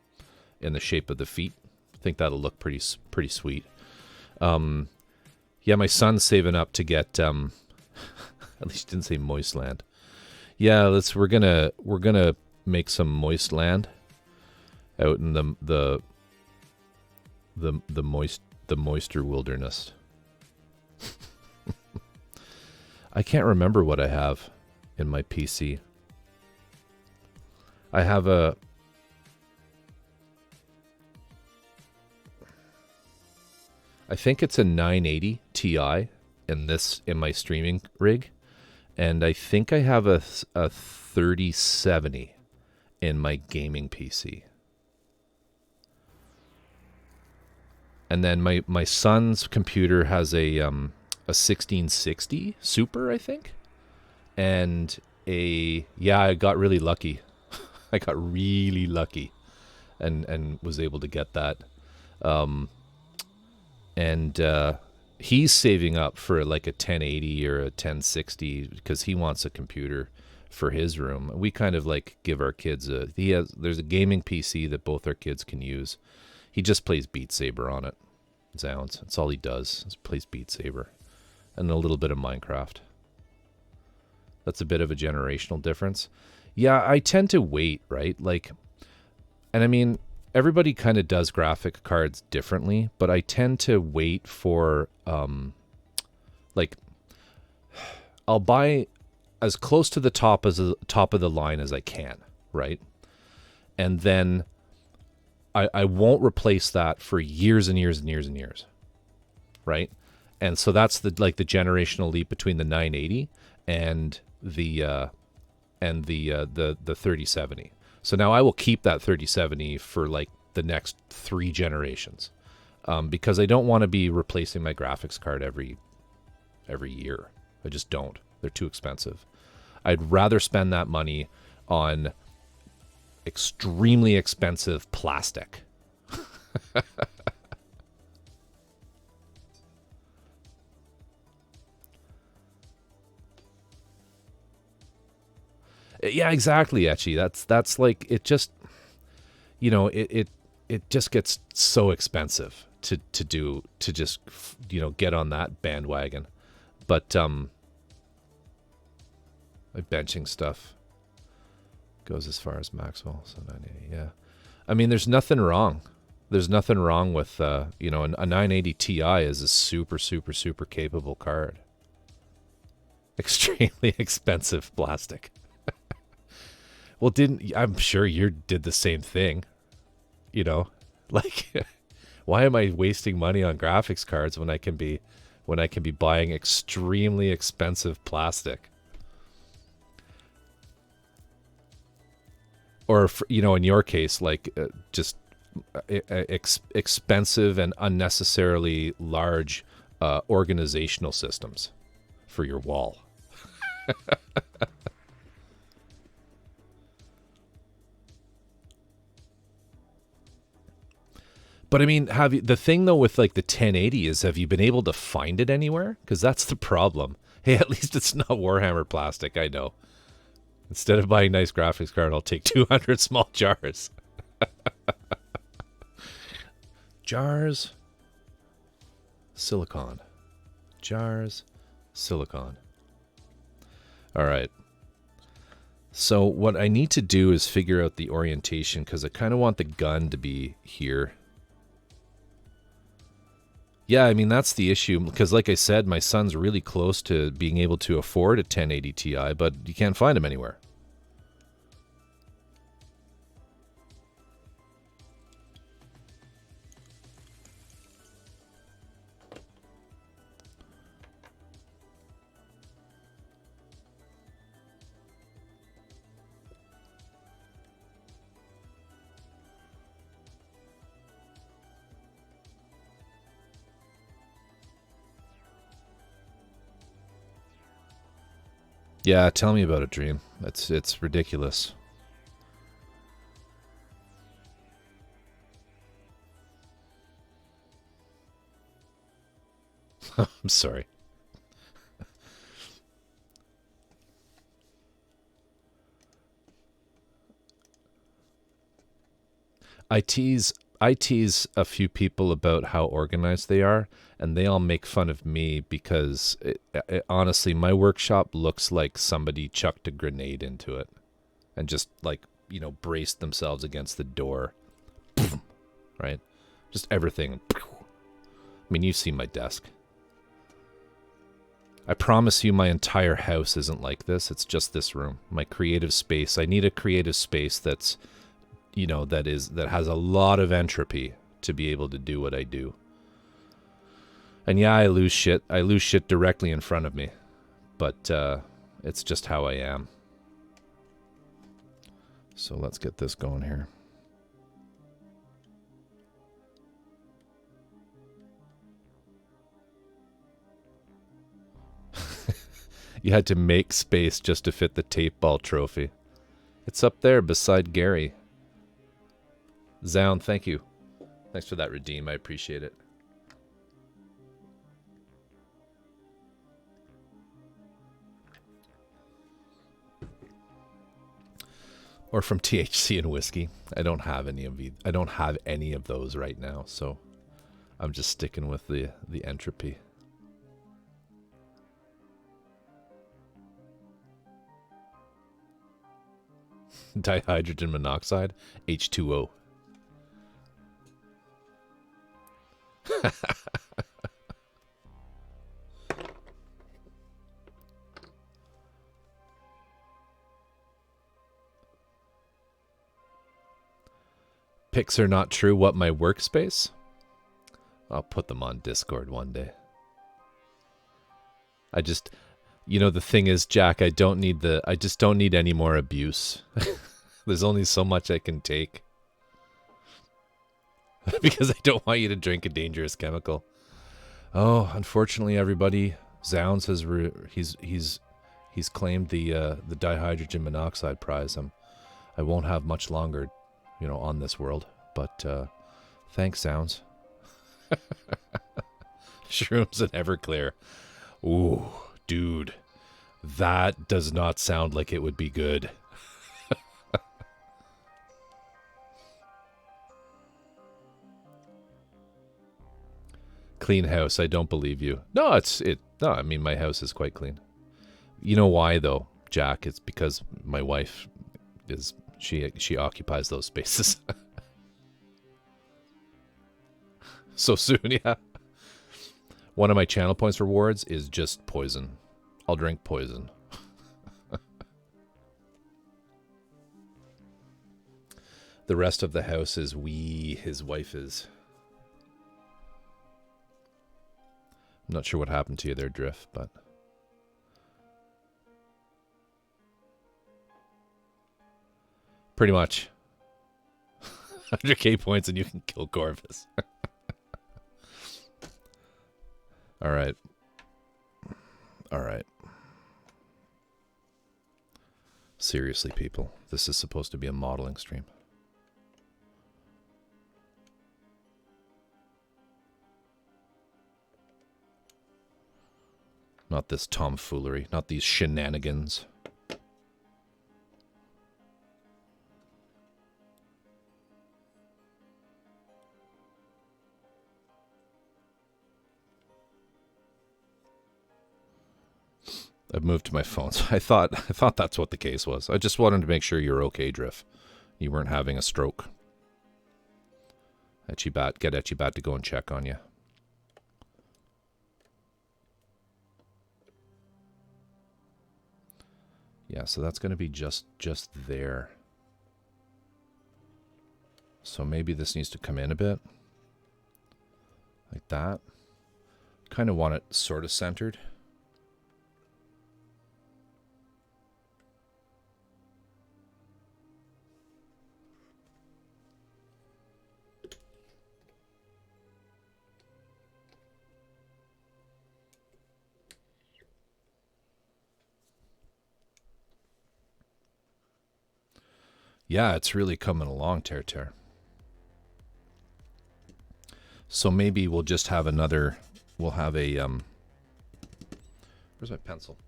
in the shape of the feet. I think that'll look pretty sweet. Yeah, my son's saving up to get, at least didn't say moist land. Yeah, we're gonna make some moist land out in the moisture wilderness. I can't remember what I have in my PC. I have I think it's a 980 Ti in my streaming rig, and I think I have a 3070 in my gaming PC. And then my son's computer has a 1660 Super, I think. And I got really lucky. I got really lucky and was able to get that. He's saving up for like a 1080 or a 1060 because he wants a computer for his room. We kind of like give our kids there's a gaming PC that both our kids can use. He just plays Beat Saber on it. Sounds. That's all he does. Is plays Beat Saber and a little bit of Minecraft. That's a bit of a generational difference. Yeah, I tend to wait, right? Like, and I mean, everybody kind of does graphic cards differently, but I tend to wait for, like, I'll buy as close to the top of the line as I can, right? And then I won't replace that for years and years and years and years, right? And so that's the generational leap between the 980 and the 3070. So now I will keep that 3070 for like the next 3 generations, because I don't want to be replacing my graphics card every year. I just don't. They're too expensive. I'd rather spend that money on extremely expensive plastic. Yeah, exactly, Etchy. That's like, it just, it just gets so expensive to just, get on that bandwagon. But my benching stuff goes as far as Maxwell, so 980. Yeah, I mean, there's nothing wrong. There's nothing wrong with a 980 Ti is a super super super capable card. Extremely expensive plastic. Well, I'm sure you did the same thing, like, why am I wasting money on graphics cards when I can be buying extremely expensive plastic? Or, in your case, like, just expensive and unnecessarily large organizational systems for your wall. But I mean, the thing though with like the 1080 is, have you been able to find it anywhere? Because that's the problem. Hey, at least it's not Warhammer plastic, I know. Instead of buying a nice graphics card, I'll take 200 small jars. Jars. Silicon. Jars. Silicon. All right. So what I need to do is figure out the orientation, because I kind of want the gun to be here. Yeah, I mean, that's the issue, because like I said, my son's really close to being able to afford a 1080 Ti, but you can't find him anywhere. Yeah, tell me about it, Dream. It's ridiculous. I'm sorry. I tease a few people about how organized they are, and they all make fun of me because honestly, my workshop looks like somebody chucked a grenade into it and just like, braced themselves against the door. Right? Just everything. I mean, you've seen my desk. I promise you my entire house isn't like this. It's just this room. My creative space. I need a creative space that's, that has a lot of entropy to be able to do what I do. And yeah, I lose shit. I lose shit directly in front of me. But it's just how I am. So let's get this going here. You had to make space just to fit the tape ball trophy. It's up there beside Gary. Zound, thank you. Thanks for that redeem. I appreciate it. Or from THC and whiskey. I don't have any of those right now, so I'm just sticking with the entropy. Dihydrogen monoxide, H2O. Pics are not true. What, my workspace? I'll put them on Discord one day. I just, the thing is, Jack, I just don't need any more abuse. There's only so much I can take. Because I don't want you to drink a dangerous chemical. Oh, unfortunately, everybody, Zounds has he's claimed the dihydrogen monoxide prize. I won't have much longer, on this world. But thanks, Zounds. Shrooms and Everclear. Ooh, dude, that does not sound like it would be good. Clean house. I don't believe you. No, no, I mean, my house is quite clean. You know why though, Jack? It's because my wife she occupies those spaces. So soon, yeah. One of my channel points rewards is just poison. I'll drink poison. The rest of the house is his wife is. I'm not sure what happened to you there, Drift, but... Pretty much. 100k points and you can kill Corvus. Alright. Alright. Seriously, people. This is supposed to be a modeling stream. Not this tomfoolery. Not these shenanigans. I've moved to my phone. So I thought that's what the case was. I just wanted to make sure you're okay, Drift. You weren't having a stroke. Etchybat, get Etchybat to go and check on you. Yeah, so that's going to be just there. So maybe this needs to come in a bit. Like that. Kind of want it sort of centered. Yeah, it's really coming along, Ter. So maybe we'll just have another, we'll have a, where's my pencil?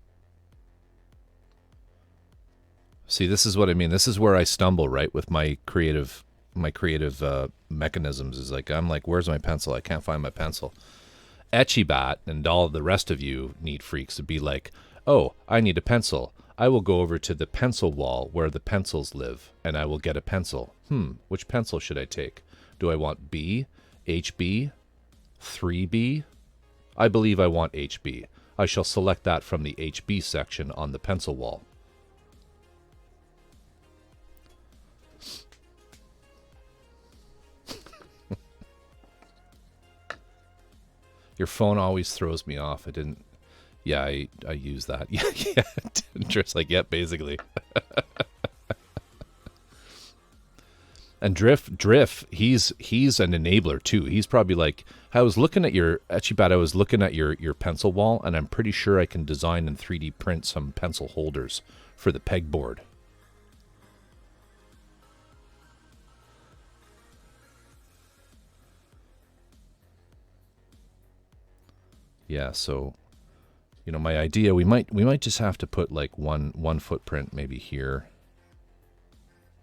See, this is what I mean. This is where I stumble, right, with my creative mechanisms. Is like, I'm like, where's my pencil? I can't find my pencil. Etchybat and all the rest of you neat freaks to be like, oh, I need a pencil. I will go over to the pencil wall where the pencils live, and I will get a pencil. Which pencil should I take? Do I want B, HB, 3B? I believe I want HB. I shall select that from the HB section on the pencil wall. Your phone always throws me off. I didn't... Yeah, I use that. Yeah. Just like, yeah, basically. And Drift, he's an enabler too. He's probably like, I was looking at your pencil wall, and I'm pretty sure I can design and 3D print some pencil holders for the pegboard. Yeah, so, you know, my idea, we might just have to put like one footprint maybe here.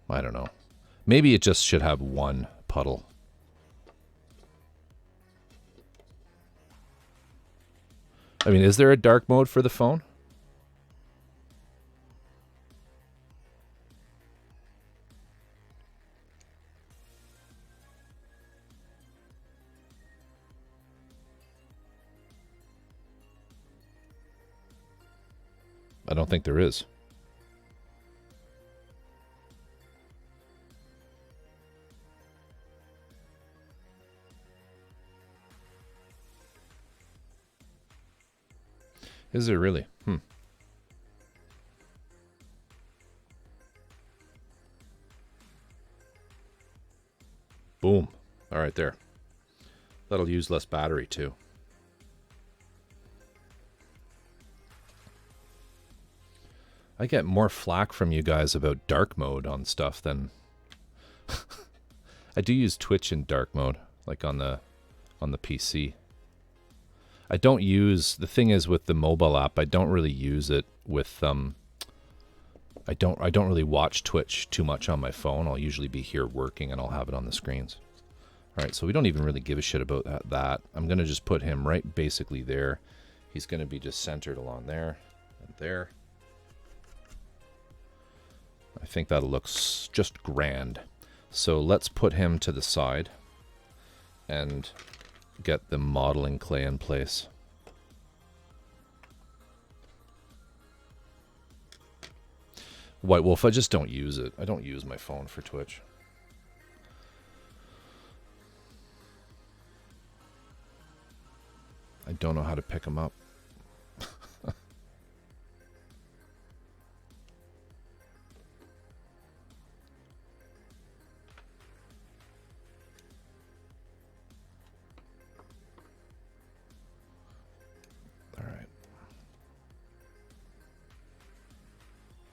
I don't know. Maybe it just should have one puddle. I mean, is there a dark mode for the phone? I don't think there is. Is there really? Boom. All right, there. That'll use less battery too. I get more flack from you guys about dark mode on stuff than I do use Twitch in dark mode, like on the PC. I don't use, the thing is with the mobile app, I don't really use it with I don't really watch Twitch too much on my phone. I'll usually be here working and I'll have it on the screens. All right, so we don't even really give a shit about that. I'm going to just put him right basically there. He's going to be just centered along there and there. I think that looks just grand. So let's put him to the side and get the modeling clay in place. White Wolf, I just don't use it. I don't use my phone for Twitch. I don't know how to pick him up.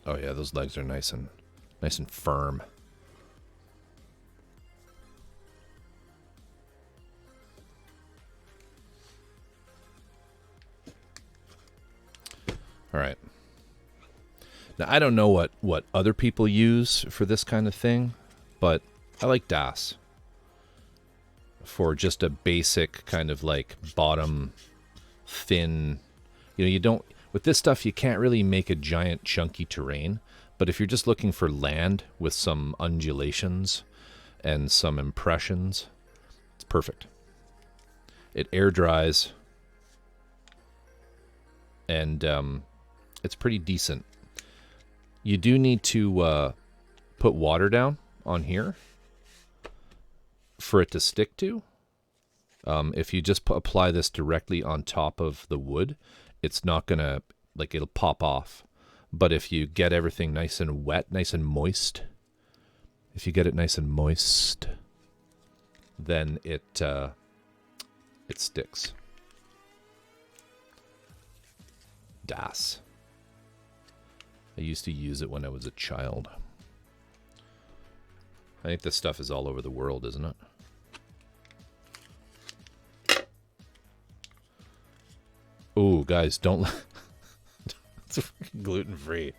Oh yeah, those legs are nice and firm. All right. Now I don't know what other people use for this kind of thing, but I like DAS for just a basic kind of like bottom thin. You know, you don't. With this stuff, you can't really make a giant chunky terrain, but if you're just looking for land with some undulations and some impressions, it's perfect. It air dries, and it's pretty decent. You do need to put water down on here for it to stick to. If you just apply this directly on top of the wood, it's not gonna, like, it'll pop off. But if you get everything nice and wet, nice and moist, if you get it nice and moist, then it sticks. DAS. I used to use it when I was a child. I think this stuff is all over the world, isn't it? Ooh, guys, don't. It's gluten-free.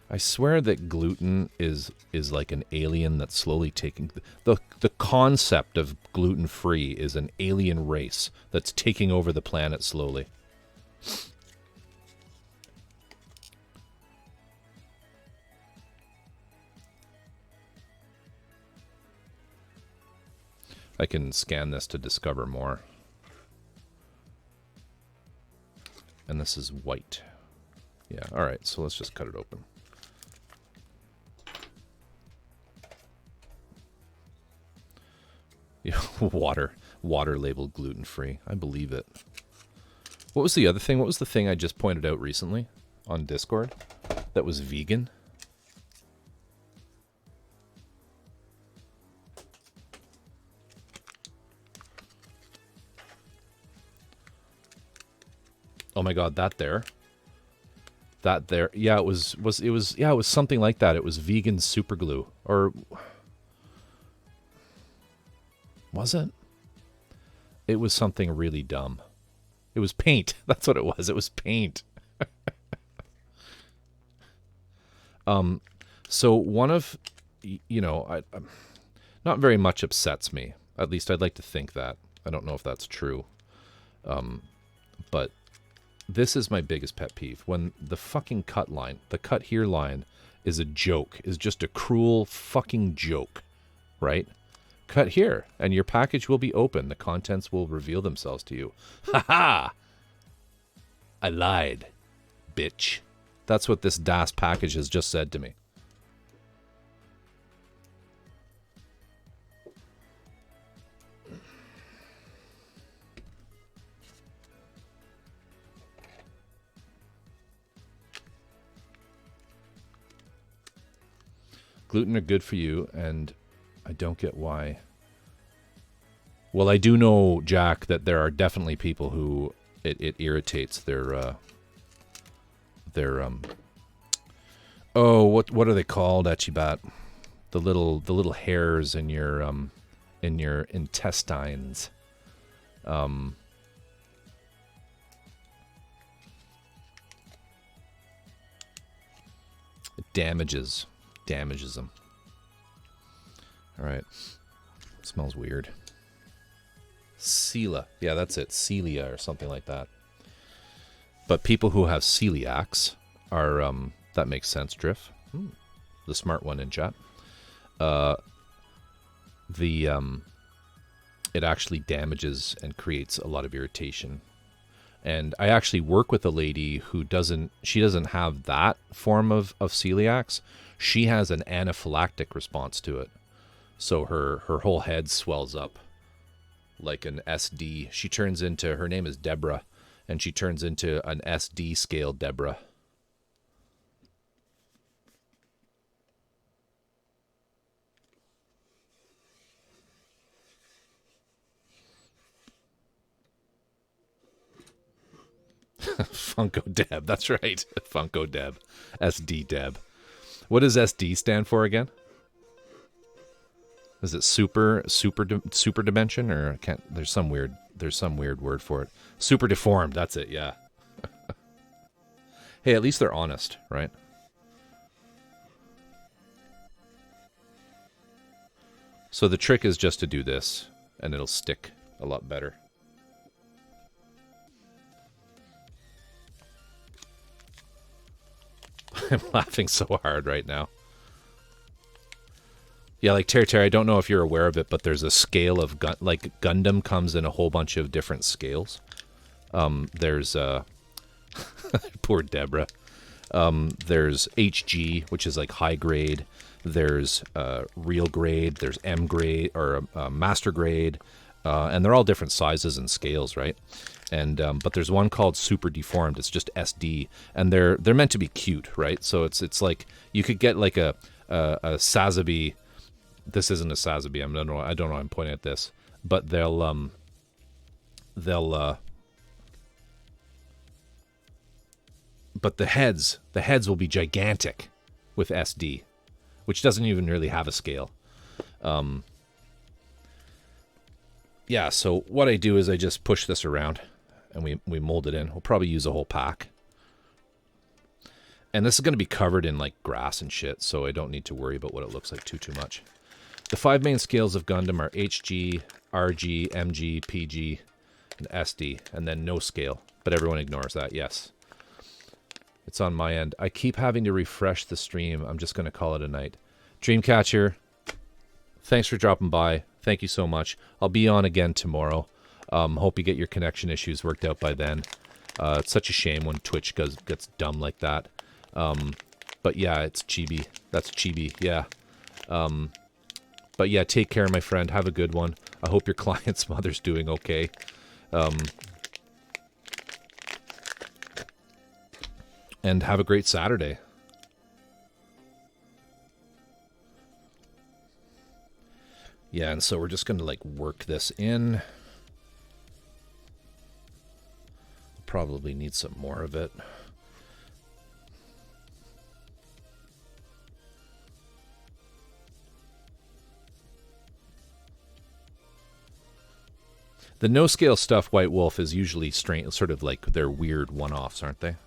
I swear that gluten is like an alien that's slowly taking the concept of gluten-free is an alien race that's taking over the planet slowly. I can scan this to discover more. And this is white. Yeah, all right, so let's just cut it open. Yeah, water labeled gluten-free. I believe it. What was the other thing? What was the thing I just pointed out recently on Discord that was vegan? Oh my god, that there. Yeah, it was something like that. It was vegan super glue. Or was it? It was something really dumb. It was paint. That's what it was. It was paint. So one of, you know, not very much upsets me. At least I'd like to think that. I don't know if that's true. But this is my biggest pet peeve. When the fucking cut line, the cut here line is a joke, is just a cruel fucking joke, right? Cut here, and your package will be open. The contents will reveal themselves to you. Ha ha! I lied, bitch. That's what this DAS package has just said to me. Gluten are good for you, and I don't get why. Well, I do know, Jack, that there are definitely people who it irritates their oh, what are they called, Echibat? The little hairs in your intestines. It damages them. All right. Smells weird. Cela. Yeah, that's it. Celia or something like that. But people who have celiacs are, that makes sense, Drift. The smart one in chat. It actually damages and creates a lot of irritation. And I actually work with a lady who doesn't have that form of celiacs. She has an anaphylactic response to it. So her whole head swells up like an SD. She turns into, her name is Deborah, and she turns into an SD scale Deborah. Funko Deb, that's right. Funko Deb. SD Deb. What does SD stand for again? Is it super dimension, or I can't? There's some weird word for it. Super deformed. That's it. Yeah. Hey, at least they're honest, right? So the trick is just to do this, and it'll stick a lot better. I'm laughing so hard right now. Yeah, like Terry, I don't know if you're aware of it, but there's a scale of like Gundam comes in a whole bunch of different scales. There's poor Deborah. There's HG, which is like high grade. There's real grade. There's M grade or master grade, and they're all different sizes and scales, right? And but there's one called super deformed. It's just SD, and they're meant to be cute, right? So it's like you could get like a Sazabi. This isn't a Sazabi. I don't know. I'm pointing at this, but they'll but the heads will be gigantic with SD, which doesn't even really have a scale. Yeah. So what I do is I just push this around, and we mold it in. We'll probably use a whole pack. And this is going to be covered in like grass and shit, so I don't need to worry about what it looks like too much. The 5 main scales of Gundam are HG, RG, MG, PG, and SD, and then no scale. But everyone ignores that, yes. It's on my end. I keep having to refresh the stream. I'm just going to call it a night. Dreamcatcher, thanks for dropping by. Thank you so much. I'll be on again tomorrow. Hope you get your connection issues worked out by then. It's such a shame when Twitch gets dumb like that. But yeah, it's chibi. That's chibi, yeah. But yeah, take care, my friend. Have a good one. I hope your client's mother's doing okay. And have a great Saturday. Yeah, and so we're just going to like work this in. Probably need some more of it. The no-scale stuff, White Wolf, is usually strange, sort of like they're weird one-offs, aren't they?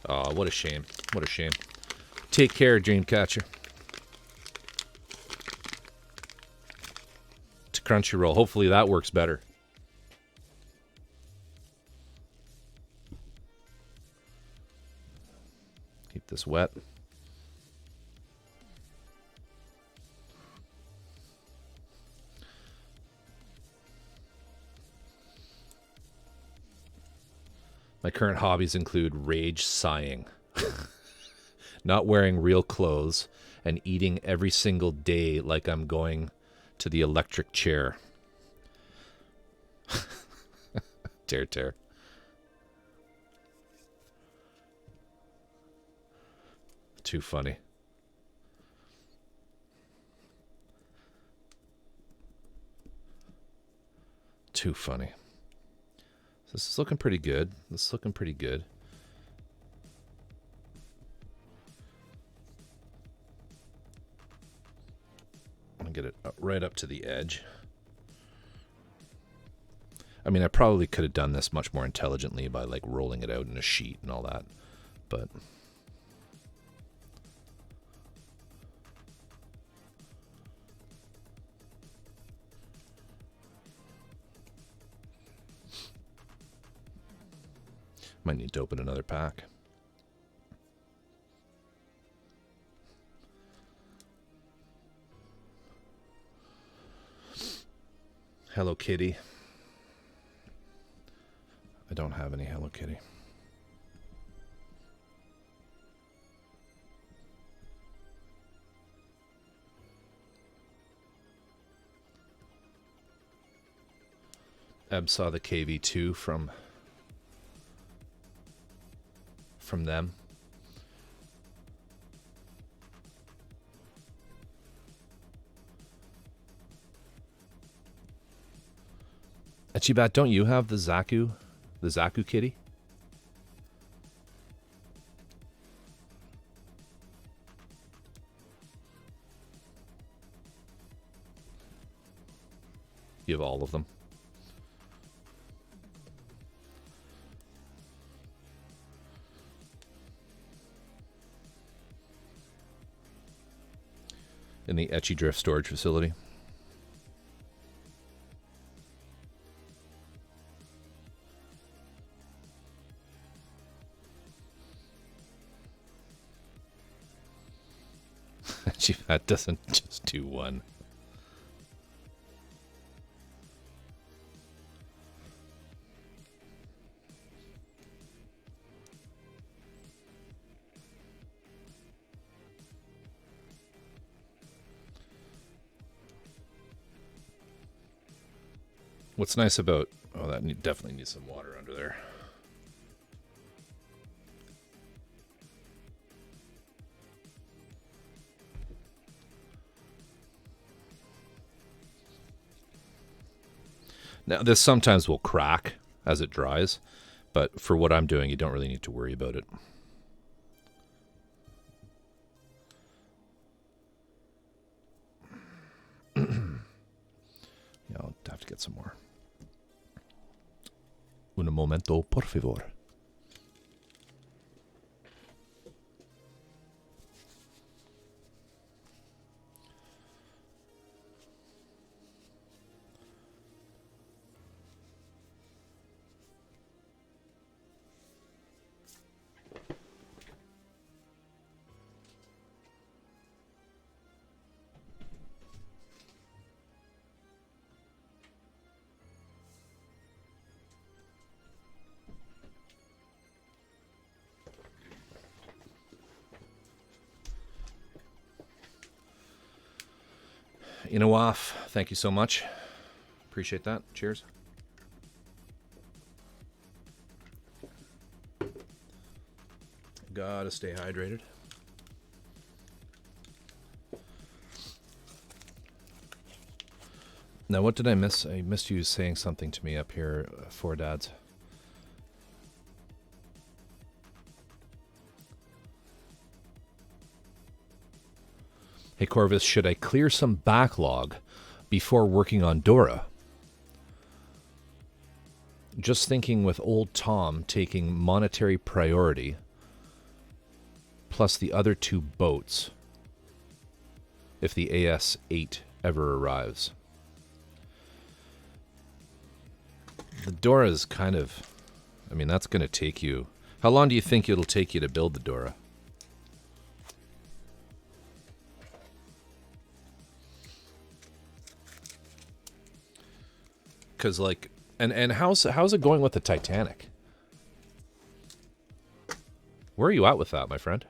Oh, what a shame. What a shame. Take care, Dreamcatcher. To Crunchyroll. Hopefully that works better. Keep this wet. My current hobbies include rage sighing, not wearing real clothes, and eating every single day like I'm going to the electric chair. Tear. Too funny. Too funny. This is looking pretty good. This is looking pretty good. I'm going to get it right up to the edge. I mean, I probably could have done this much more intelligently by like rolling it out in a sheet and all that, but might need to open another pack. Hello Kitty. I don't have any Hello Kitty. Eb saw the KV2 from them. Achibat, don't you have the Zaku kitty? You have all of them. In the Etchy Drift storage facility. That doesn't just do one. What's nice about... Oh, that definitely needs some water under there. Now, this sometimes will crack as it dries, but for what I'm doing, you don't really need to worry about it. Yeah, I'll have to get some more. Un momento, por favor. Inawaf, thank you so much. Appreciate that. Cheers. Gotta stay hydrated. Now, what did I miss? I missed you saying something to me up here, Four Dads. Hey, Corvus, should I clear some backlog before working on Dora? Just thinking with old Tom taking monetary priority, plus the other 2 boats, if the AS-8 ever arrives. The Dora is kind of... I mean, that's going to take you... How long do you think it'll take you to build the Dora? Because, like... And how's it going with the Titanic? Where are you at with that, my friend?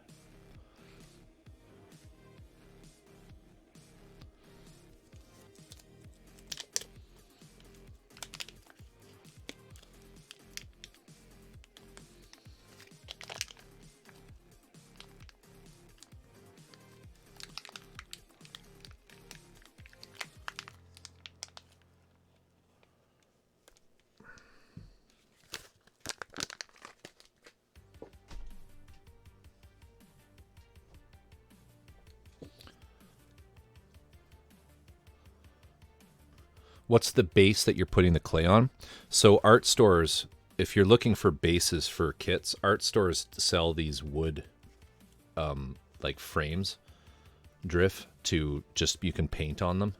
What's the base that you're putting the clay on? So art stores, if you're looking for bases for kits, art stores sell these wood, like frames, drift to just, you can paint on them.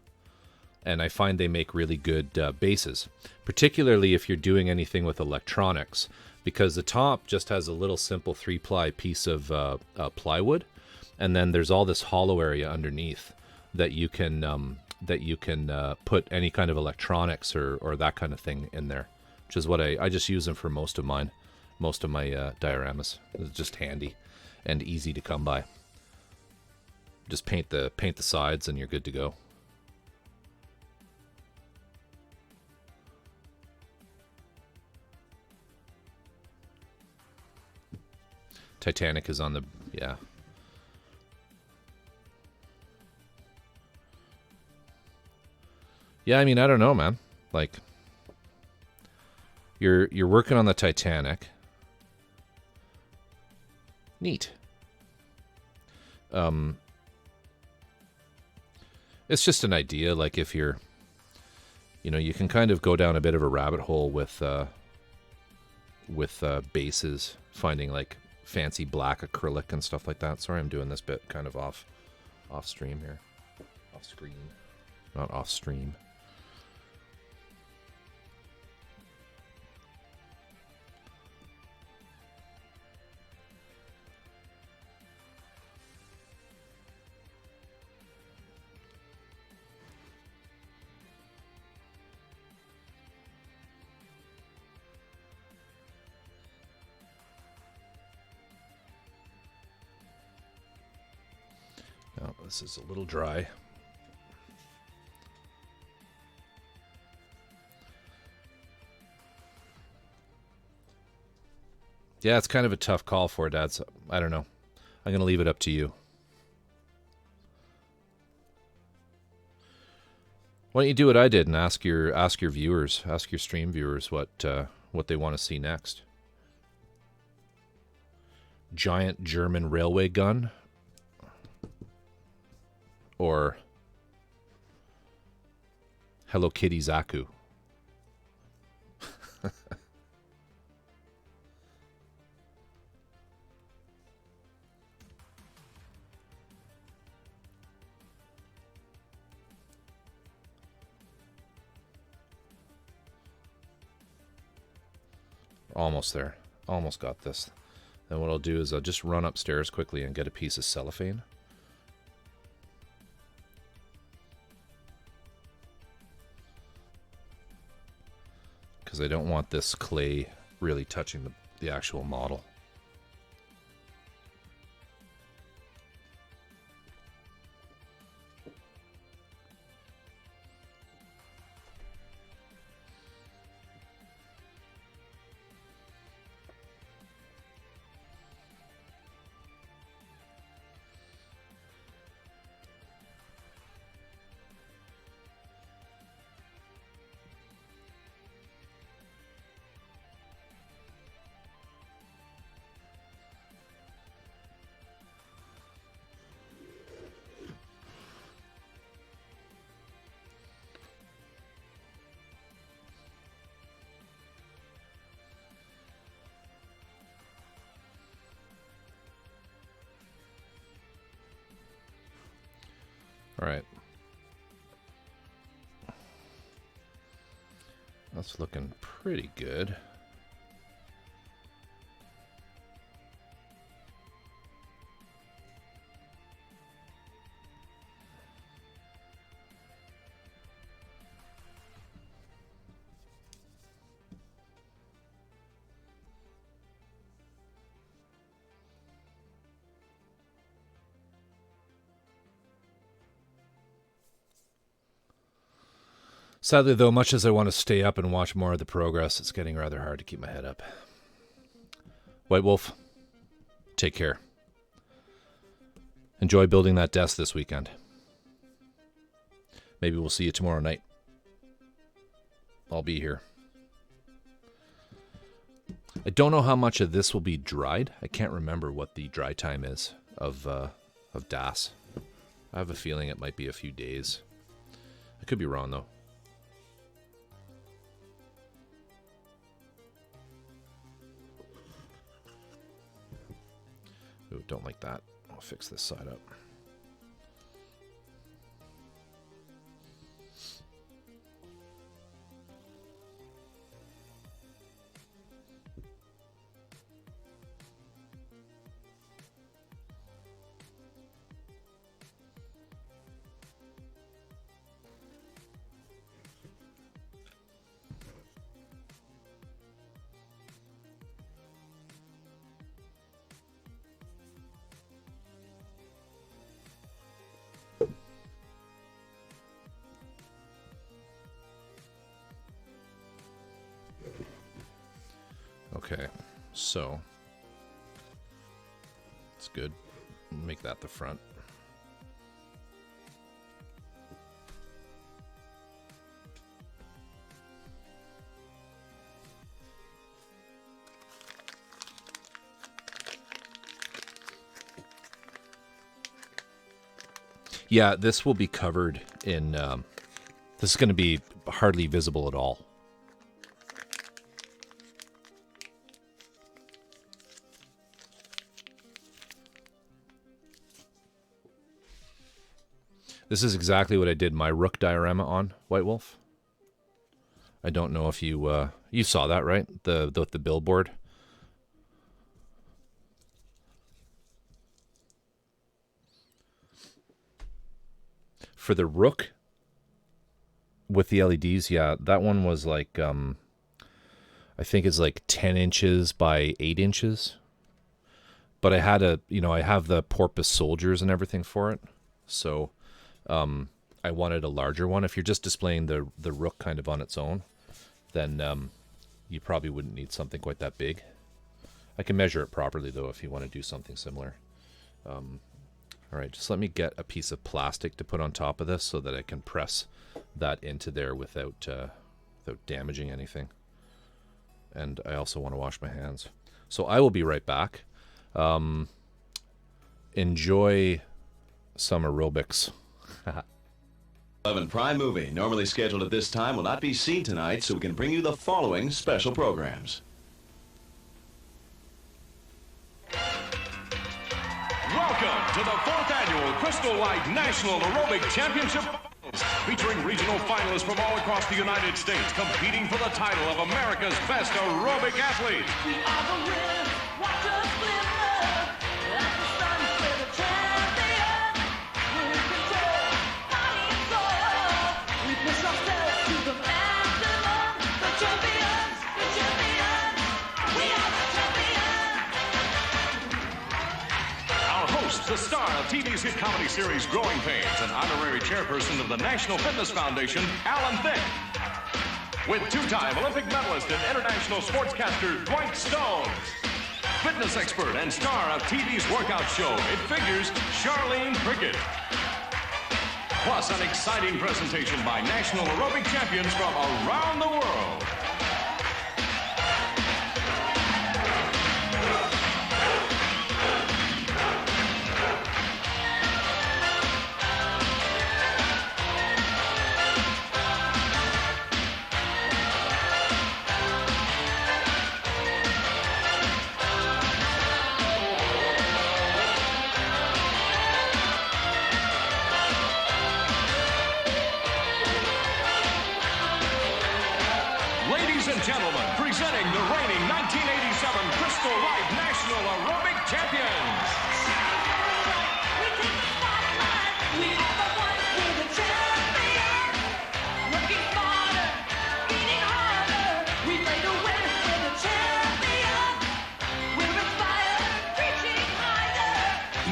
And I find they make really good bases, particularly if you're doing anything with electronics, because the top just has a little simple 3-ply piece of plywood, and then there's all this hollow area underneath that you can put any kind of electronics or that kind of thing in there, which is what I just use them for most of my dioramas. It's just handy and easy to come by. Just paint the sides and you're good to go. Titanic is on the, yeah. Yeah, I mean, I don't know, man. Like, you're working on the Titanic. Neat. It's just an idea. Like, if you're, you can kind of go down a bit of a rabbit hole with bases, finding like fancy black acrylic and stuff like that. Sorry, I'm doing this bit kind of off stream here, off screen, not off stream. Now, this is a little dry. Yeah, it's kind of a tough call for Dad. So I don't know. I'm going to leave it up to you. Why don't you do what I did and ask your viewers, ask your stream viewers what they want to see next. Giant German railway gun, or Hello Kitty Zaku. Almost there. Almost got this. Then what I'll do is I'll just run upstairs quickly and get a piece of cellophane. Because I don't want this clay really touching the actual model. All right. That's looking pretty good. Sadly, though, much as I want to stay up and watch more of the progress, it's getting rather hard to keep my head up. White Wolf, take care. Enjoy building that desk this weekend. Maybe we'll see you tomorrow night. I'll be here. I don't know how much of this will be dried. I can't remember what the dry time is of DAS. I have a feeling it might be a few days. I could be wrong, though. Ooh, don't like that. I'll fix this side up. Okay, so it's good. Make that the front. Yeah, this will be covered in, this is going to be hardly visible at all. This is exactly what I did my Rook diorama on, White Wolf. I don't know if you you saw that, right? The billboard. For the Rook with the LEDs, yeah, that one was like I think it's like 10 inches by 8 inches. But I had I have the porpoise soldiers and everything for it. So I wanted a larger one. If you're just displaying the Rook kind of on its own, then you probably wouldn't need something quite that big. I can measure it properly, though, if you want to do something similar. All right, just let me get a piece of plastic to put on top of this so that I can press that into there without damaging anything. And I also want to wash my hands. So I will be right back. Enjoy some aerobics. 11 Prime movie, normally scheduled at this time, will not be seen tonight, so we can bring you the following special programs. Welcome to the 4th Annual Crystal Light National Aerobic Championship, featuring regional finalists from all across the United States competing for the title of America's Best Aerobic Athlete. We are the winners, watch us glimmer, like the sun for the champion. We're in control, body and soul. We push ourselves to the maximum. The champions, we are the champions. Our host, the star of TV's hit comedy series Growing Pains, and honorary chairperson of the National Fitness Foundation, Alan Thicke. With two-time Olympic medalist and international sportscaster Dwight Stones. Fitness expert and star of TV's workout show, It Figures, Charlene Prickett. Plus an exciting presentation by national aerobic champions from around the world.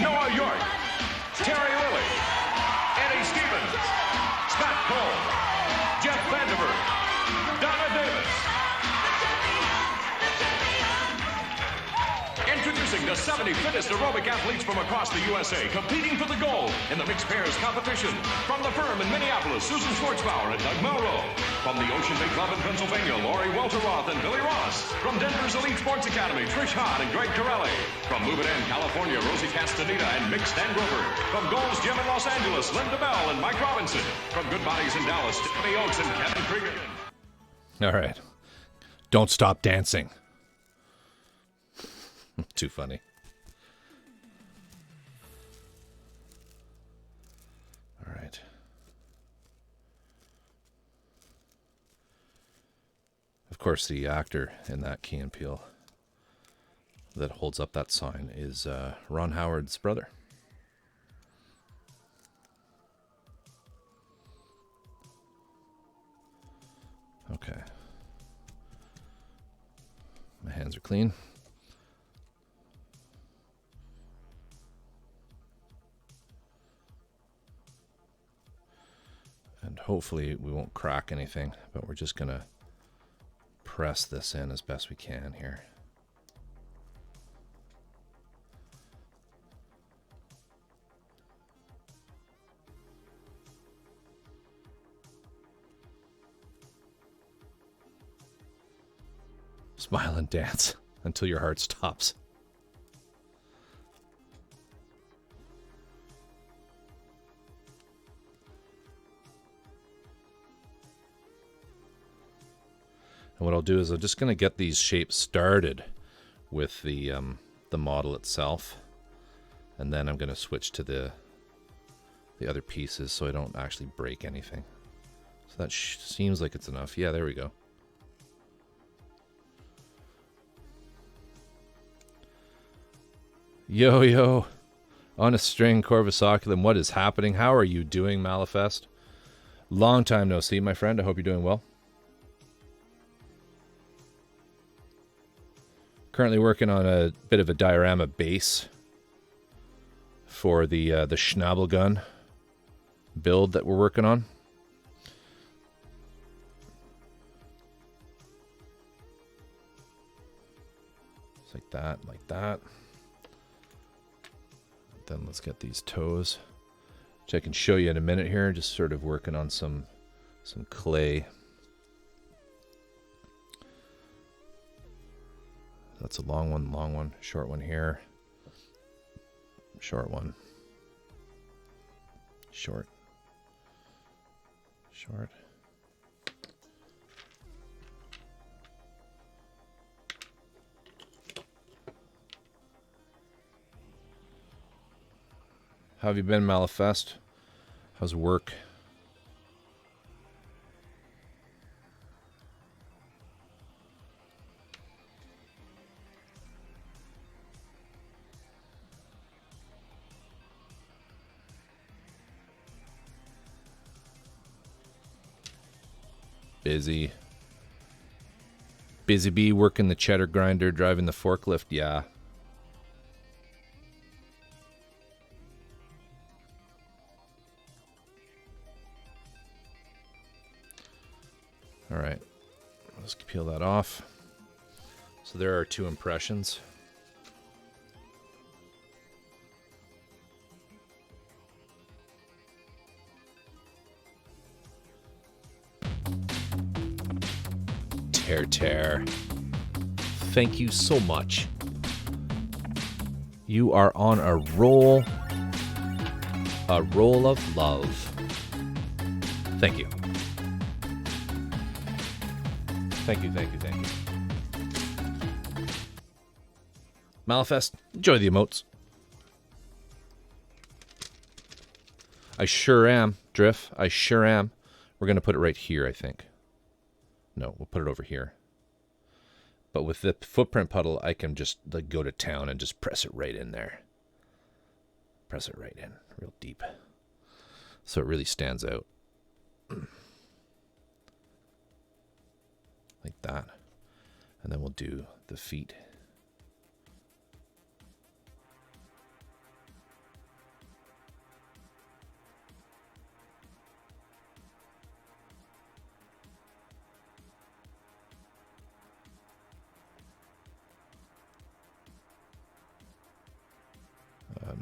Noah York, Terry Lilly, Eddie Stevens, Scott Cole, Jeff Vanderberg, Donna Davis. Introducing the 70 fittest aerobic athletes from across the USA competing for the gold in the mixed pairs competition. From the firm in Minneapolis, Susan Schwartzbauer and Doug Melrose. From the Ocean Bay Club in Pennsylvania, Lori Welteroth and Billy Ross. From Denver's Elite Sports Academy, Trish Hahn and Greg Torelli. From Mouvedan, California, Rosie Castaneda and Mick Stan Grover. From Gold's Gym in Los Angeles, Linda Bell and Mike Robinson. From Good Bodies in Dallas, Tiffany Oaks and Kevin Krieger. All right. Don't stop dancing. Too funny. All right. Of course, the actor in that Key and Peele that holds up that sign is Ron Howard's brother. Okay. My hands are clean. And hopefully we won't crack anything, but we're just gonna press this in as best we can here. Smile and dance until your heart stops. And what I'll do is I'm just going to get these shapes started with the model itself, and then I'm going to switch to the other pieces so I don't actually break anything. So that seems like it's enough. Yeah, there we go. Yo, on a string, Corvusaculum. What is happening? How are you doing, Malifest? Long time no see, my friend. I hope you're doing well. Currently working on a bit of a diorama base for the Schnabelgun build that we're working on. It's like that, like that. Then let's get these toes, which I can show you in a minute here. Just sort of working on some clay. That's a long one, short one here. Short one. Short. Short. How have you been, Malifest? How's work? Busy. Busy bee working the cheddar grinder, driving the forklift, yeah. All right, let's peel that off. So there are two impressions. Tear. Thank you so much. You are on a roll of love. Thank you. Thank you. Malifest, enjoy the emotes. I sure am, Drift. I sure am. We're going to put it right here, I think. No, we'll put it over here. But with the footprint puddle, I can just like go to town and just press it right in there. Press it right in, real deep. So it really stands out. Like that. And then we'll do the feet.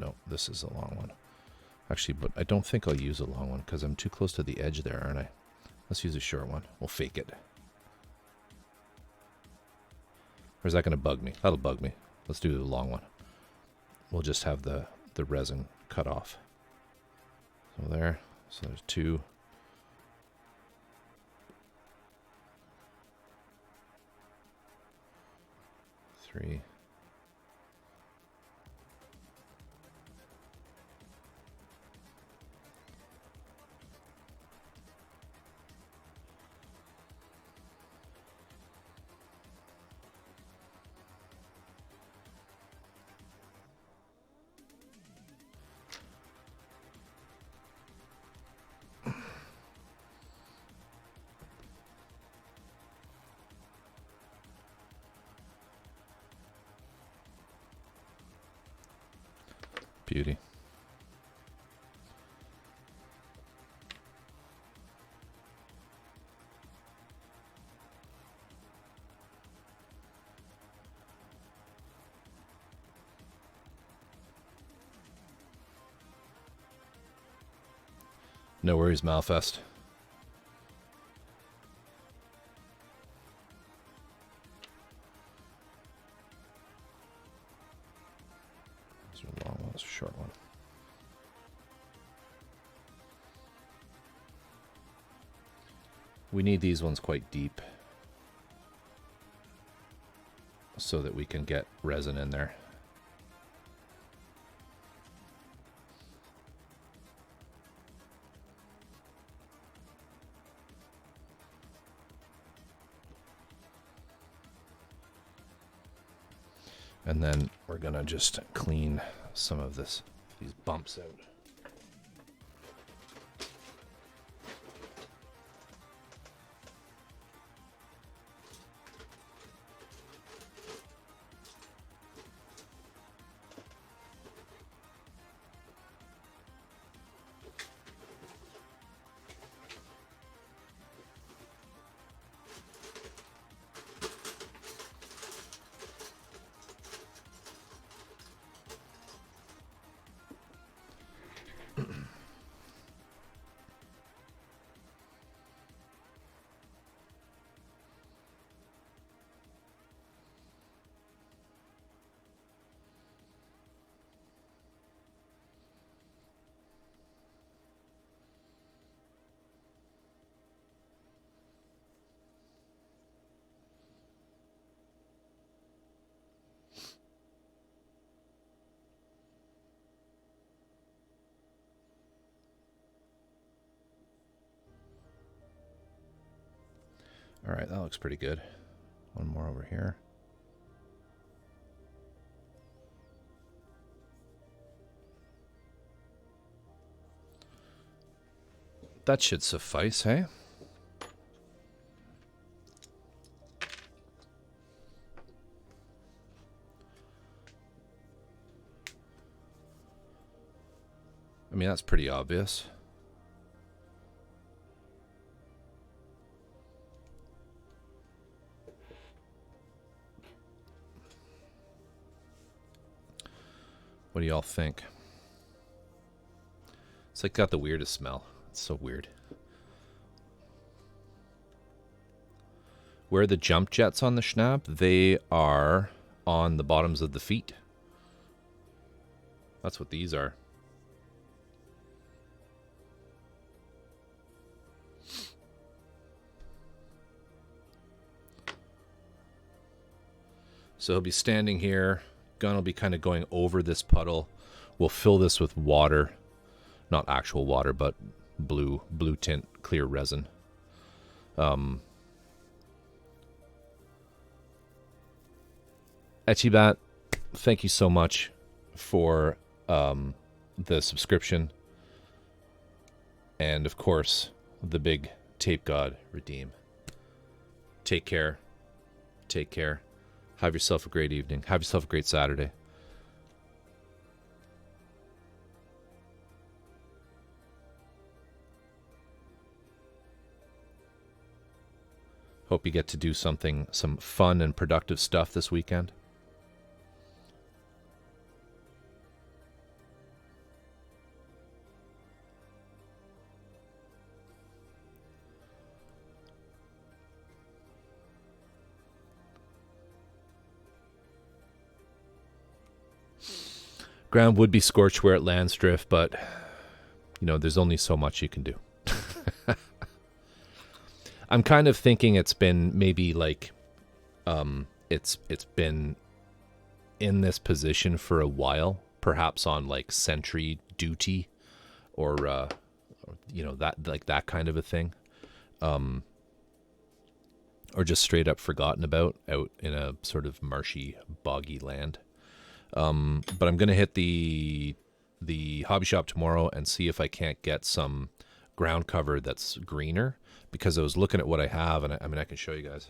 no, this is a long one. Actually, but I don't think I'll use a long one because I'm too close to the edge there, aren't I? Let's use a short one. We'll fake it. Or is that going to bug me? That'll bug me. Let's do the long one. We'll just have the resin cut off. So there. So there's 2. 3. Beauty. No worries, Malfest. Those are long ones, short one. We need these ones quite deep so that we can get resin in there. And then we're gonna just clean some of these bumps out. All right, that looks pretty good. One more over here. That should suffice, hey? I mean, that's pretty obvious. What do y'all think? It's like got the weirdest smell. It's so weird. Where are the jump jets on the Schnab? They are on the bottoms of the feet. That's what these are. So he'll be standing here. Gun will be kind of going over this puddle. We'll fill this with water. Not actual water, but blue tint clear resin. Echibat, thank you so much for the subscription. And of course, the big tape god redeem. Take care. Take care. Have yourself a great evening. Have yourself a great Saturday. Hope you get to do some fun and productive stuff this weekend. Ground would be scorched where it lands, Drift, but, you know, there's only so much you can do. I'm kind of thinking it's been maybe like, it's been in this position for a while, perhaps on like sentry duty or you know, that kind of a thing. Or just straight up forgotten about out in a sort of marshy, boggy land. But I'm going to hit the hobby shop tomorrow and see if I can't get some ground cover that's greener, because I was looking at what I have, and I can show you guys.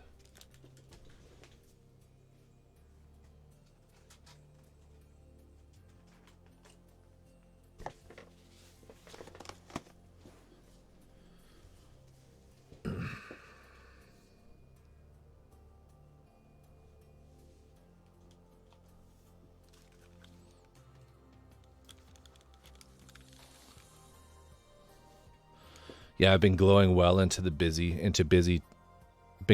Yeah, I've been glowing well been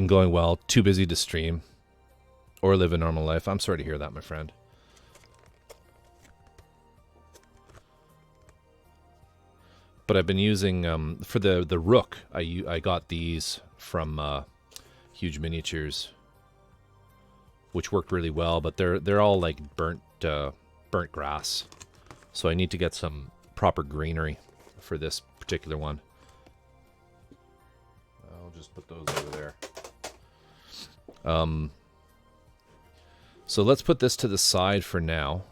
glowing well, too busy to stream or live a normal life. I'm sorry to hear that, my friend. But I've been using, for the rook, I got these from Huge Miniatures, which worked really well, but they're all like burnt grass. So I need to get some proper greenery for this particular one. I'll just put those over there. So let's put this to the side for now.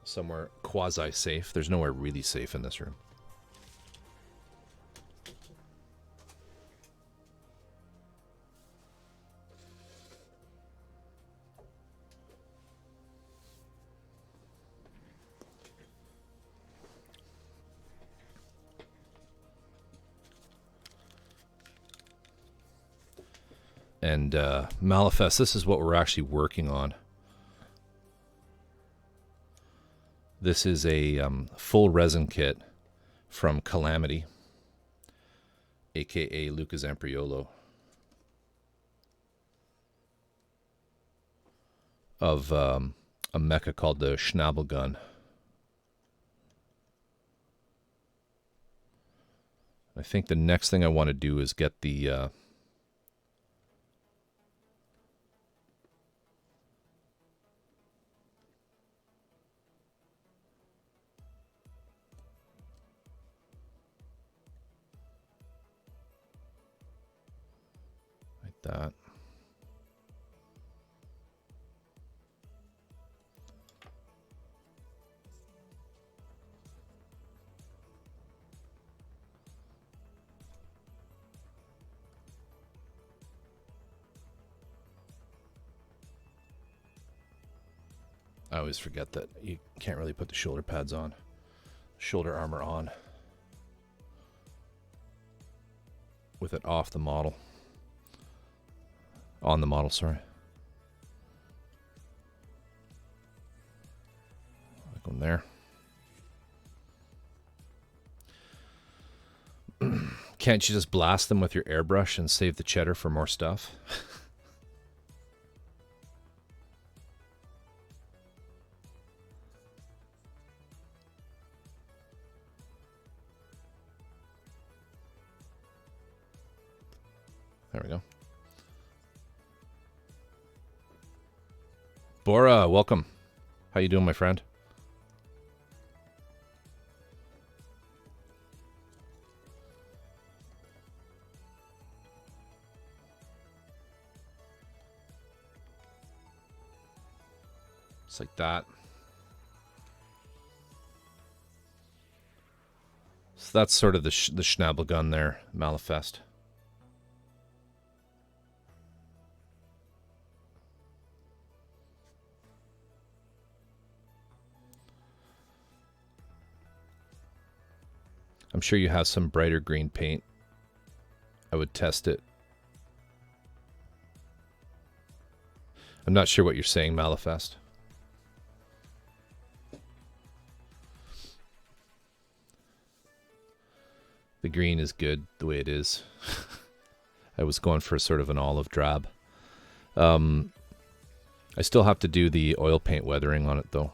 Somewhere quasi-safe. There's nowhere really safe in this room. And Malifest, this is what we're actually working on. This is a full resin kit from Kallamity, aka Lucas Ampriolo, of a mecha called the Schnabelgun. I think the next thing I want to do is get the that. I always forget that you can't really put the shoulder pads on, shoulder armor on, with it off the model. On the model, sorry. Like one there. Can't you just blast them with your airbrush and save the cheddar for more stuff? There we go. Bora, welcome. How you doing, my friend? Just like that. So that's sort of the Schnabelgun there, Malifest. I'm sure you have some brighter green paint. I would test it. I'm not sure what you're saying, Malifest. The green is good the way it is. I was going for sort of an olive drab. I still have to do the oil paint weathering on it, though.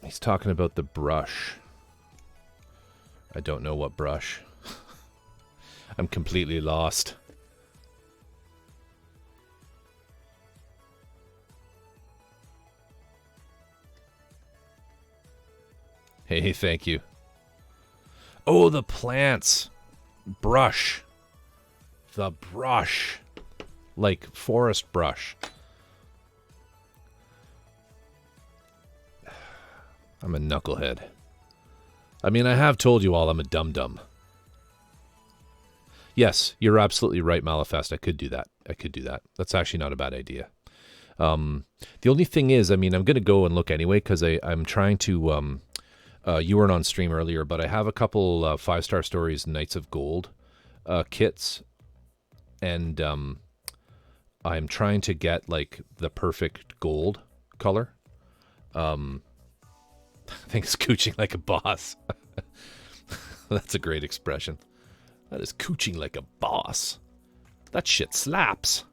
He's talking about the brush. I don't know what brush. I'm completely lost. Hey, thank you. Oh, the plants. Brush. The brush. Like forest brush. I'm a knucklehead. I mean, I have told you all I'm a dum-dum. Yes, you're absolutely right, Malifest. I could do that. That's actually not a bad idea. The only thing is, I mean, I'm going to go and look anyway because I'm trying to... you weren't on stream earlier, but I have a couple 5-star stories Knights of Gold kits. And I'm trying to get, like, the perfect gold color. I think it's cooching like a boss. That's a great expression. That is cooching like a boss. That shit slaps.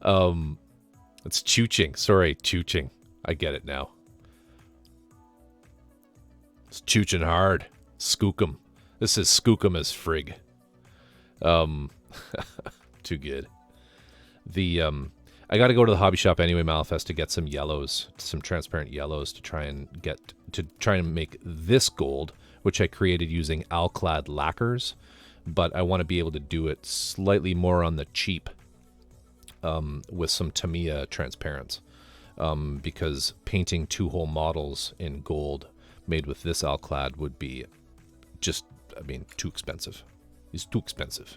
It's chooching. Sorry, chooching. I get it now. It's chooching hard. Skookum. This is skookum as frig. Too good. I got to go to the hobby shop anyway, Malifest, to get some yellows, some transparent yellows to try and make this gold, which I created using Alclad lacquers, but I want to be able to do it slightly more on the cheap with some Tamiya transparents, because painting 2 whole models in gold made with this Alclad would be just, I mean, too expensive. It's too expensive.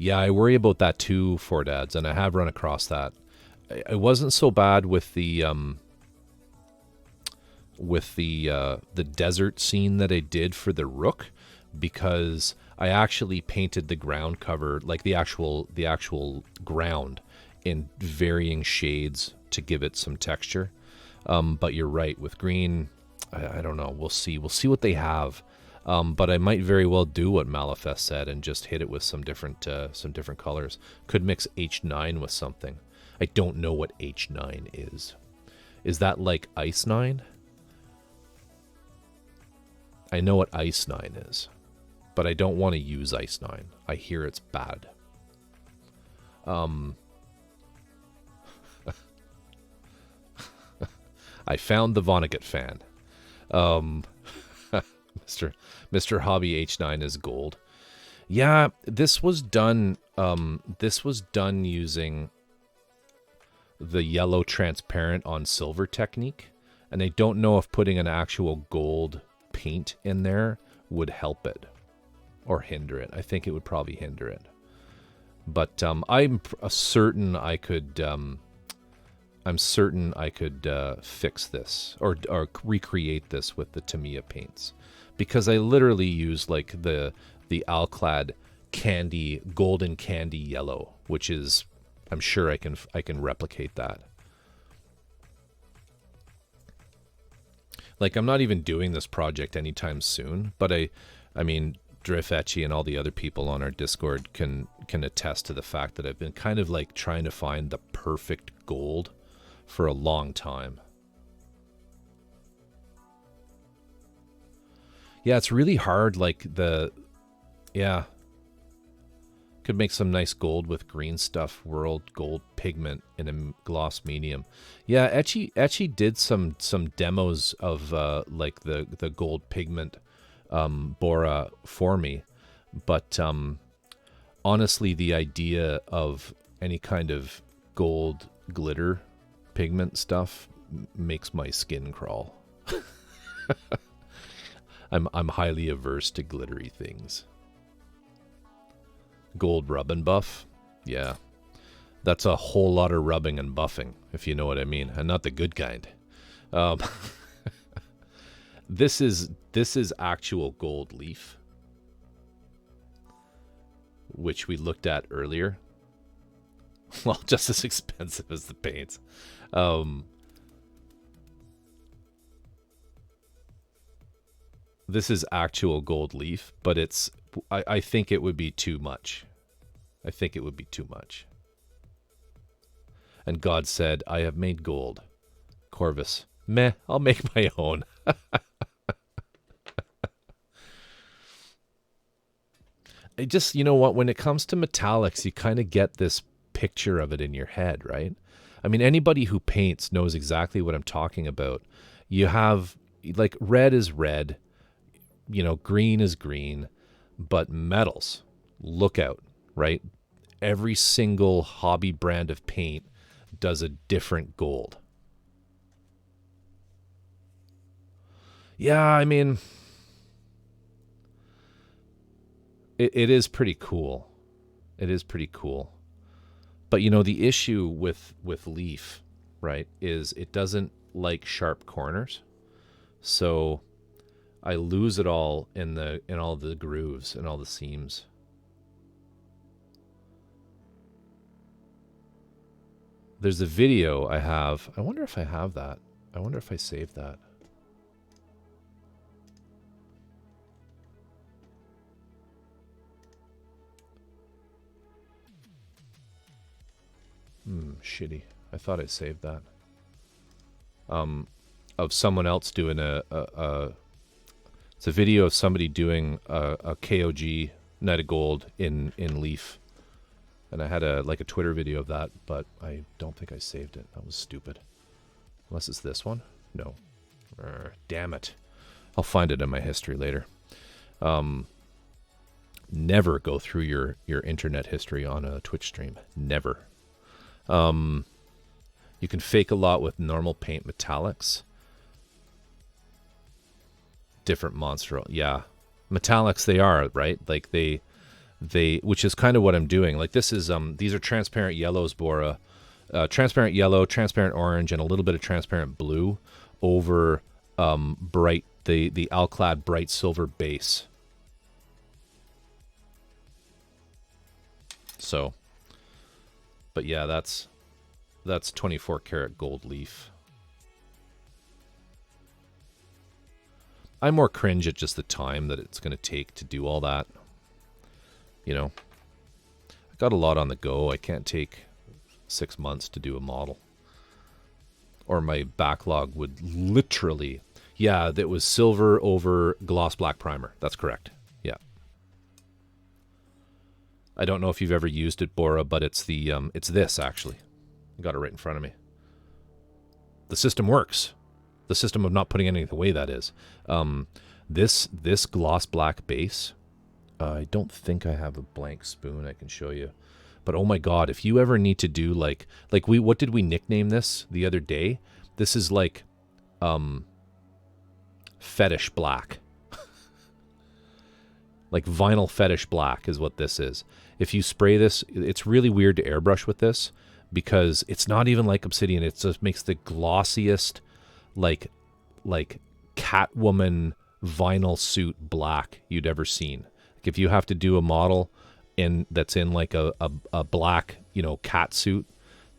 Yeah, I worry about that too, for dads, and I have run across that. I wasn't so bad with the desert scene that I did for the Rook, because I actually painted the ground cover, like the actual ground, in varying shades to give it some texture. But you're right, with green, I don't know. We'll see. We'll see what they have. But I might very well do what Malifest said and just hit it with some different colors. Could mix H9 with something. I don't know what H9 is. Is that like Ice 9? I know what Ice 9 is, but I don't want to use Ice 9. I hear it's bad. I found the Vonnegut fan. Mr. Hobby H9 is gold. Yeah, this was done using the yellow transparent on silver technique, and I don't know if putting an actual gold paint in there would help it or hinder it. I think it would probably hinder it. But I'm certain I could fix this or recreate this with the Tamiya paints, because I literally use like the Alclad candy, golden candy yellow, which is, I'm sure I can replicate that. Like, I'm not even doing this project anytime soon, but I mean, Drifetchy and all the other people on our Discord can attest to the fact that I've been kind of like trying to find the perfect gold for a long time. Yeah, it's really hard. Like could make some nice gold with green stuff, world gold pigment in a gloss medium. Yeah, Etchy did some demos of like the gold pigment Bora for me, but honestly, the idea of any kind of gold glitter pigment stuff makes my skin crawl. I'm highly averse to glittery things. Gold rub and buff, yeah, that's a whole lot of rubbing and buffing, if you know what I mean, and not the good kind. This is actual gold leaf, which we looked at earlier. Well, just as expensive as the paints. This is actual gold leaf, but I think it would be too much. I think it would be too much. And God said, I have made gold. Corvus, meh, I'll make my own. I just, you know what, when it comes to metallics, you kind of get this picture of it in your head, right? I mean, anybody who paints knows exactly what I'm talking about. You have, like, red is red, you know, green is green, but metals, look out, right? Every single hobby brand of paint does a different gold. Yeah, I mean, it is pretty cool. It is pretty cool. But, you know, the issue with leaf, right, is it doesn't like sharp corners. So I lose it all in all the grooves and all the seams. There's a video I have. I wonder if I have that. I wonder if I saved that. Shitty. I thought I saved that. Of someone else doing it's a video of somebody doing a KOG Night of Gold in Leaf. And I had a Twitter video of that, but I don't think I saved it. That was stupid. Unless it's this one? No. Damn it. I'll find it in my history later. Never go through your internet history on a Twitch stream. Never. You can fake a lot with normal paint metallics. Different monster. Yeah. Metallics they are, right? Like they which is kind of what I'm doing. Like this is these are transparent yellows, Bora. Transparent yellow, transparent orange, and a little bit of transparent blue over bright the Alclad bright silver base. So, but yeah, that's 24 karat gold leaf. I more cringe at just the time that it's going to take to do all that. You know, I got a lot on the go. I can't take 6 months to do a model. Or my backlog would literally, yeah, that was silver over gloss black primer. That's correct. Yeah. I don't know if you've ever used it, Bora, but it's it's this actually. I got it right in front of me. The system works. The system of not putting anything away, that is. This gloss black base, I don't think I have a blank spoon I can show you. But oh my god, if you ever need to do what did we nickname this the other day? This is like fetish black. Like vinyl fetish black is what this is. If you spray this, it's really weird to airbrush with this because it's not even like obsidian. It just makes the glossiest like Catwoman vinyl suit black you'd ever seen. Like if you have to do a model that's in like a black, you know, cat suit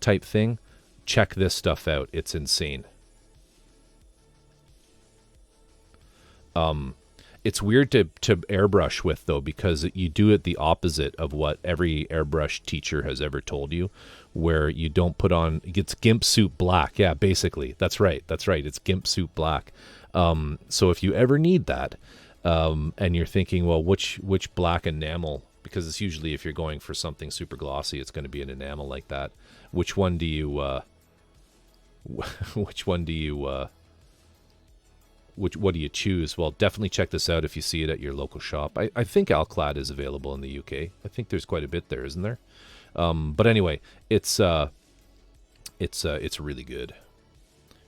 type thing, check this stuff out. It's insane. It's weird to airbrush with though, because you do it the opposite of what every airbrush teacher has ever told you, where you don't put on, it's gimp suit black. Yeah, basically. That's right. It's gimp suit black. So if you ever need that, and you're thinking, well, which black enamel, because it's usually if you're going for something super glossy, it's going to be an enamel like that. Which one do you what do you choose? Well, definitely check this out if you see it at your local shop. I think Alclad is available in the UK. I think there's quite a bit there, isn't there? But anyway, it's really good.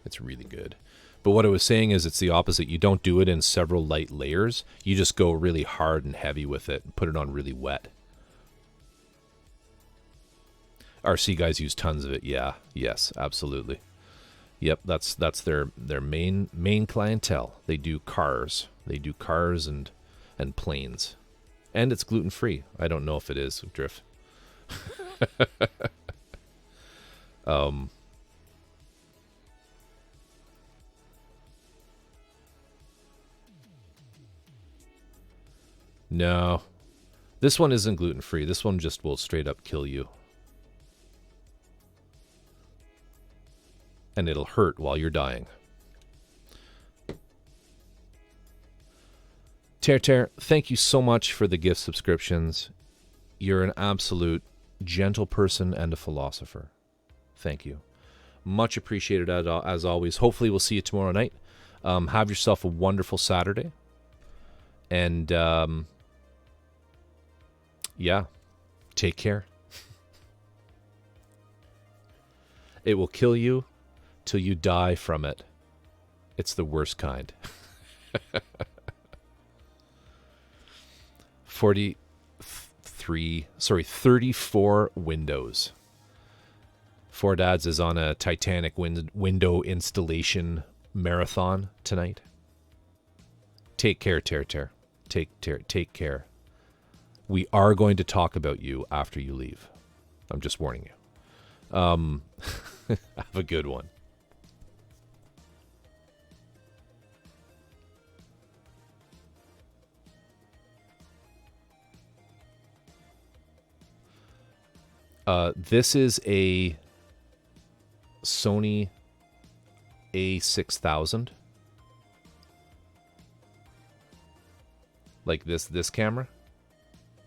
It's really good. But what I was saying is it's the opposite. You don't do it in several light layers. You just go really hard and heavy with it and put it on really wet. RC guys use tons of it. Yeah. Yes, absolutely. Yep, that's their main clientele. They do cars. They do cars and planes. And it's gluten free. I don't know if it is, Drift. No. This one isn't gluten-free. This one just will straight up kill you. And it'll hurt while you're dying. Ter, thank you so much for the gift subscriptions. You're an absolute gentle person and a philosopher. Thank you. Much appreciated as always. Hopefully we'll see you tomorrow night. Have yourself a wonderful Saturday. And, yeah, take care. It will kill you till you die from it. It's the worst kind. 34 windows. Four Dads is on a Titanic window installation marathon tonight. Take care, Ter. Take care. We are going to talk about you after you leave. I'm just warning you. Have a good one. This is a Sony A6000. Like this camera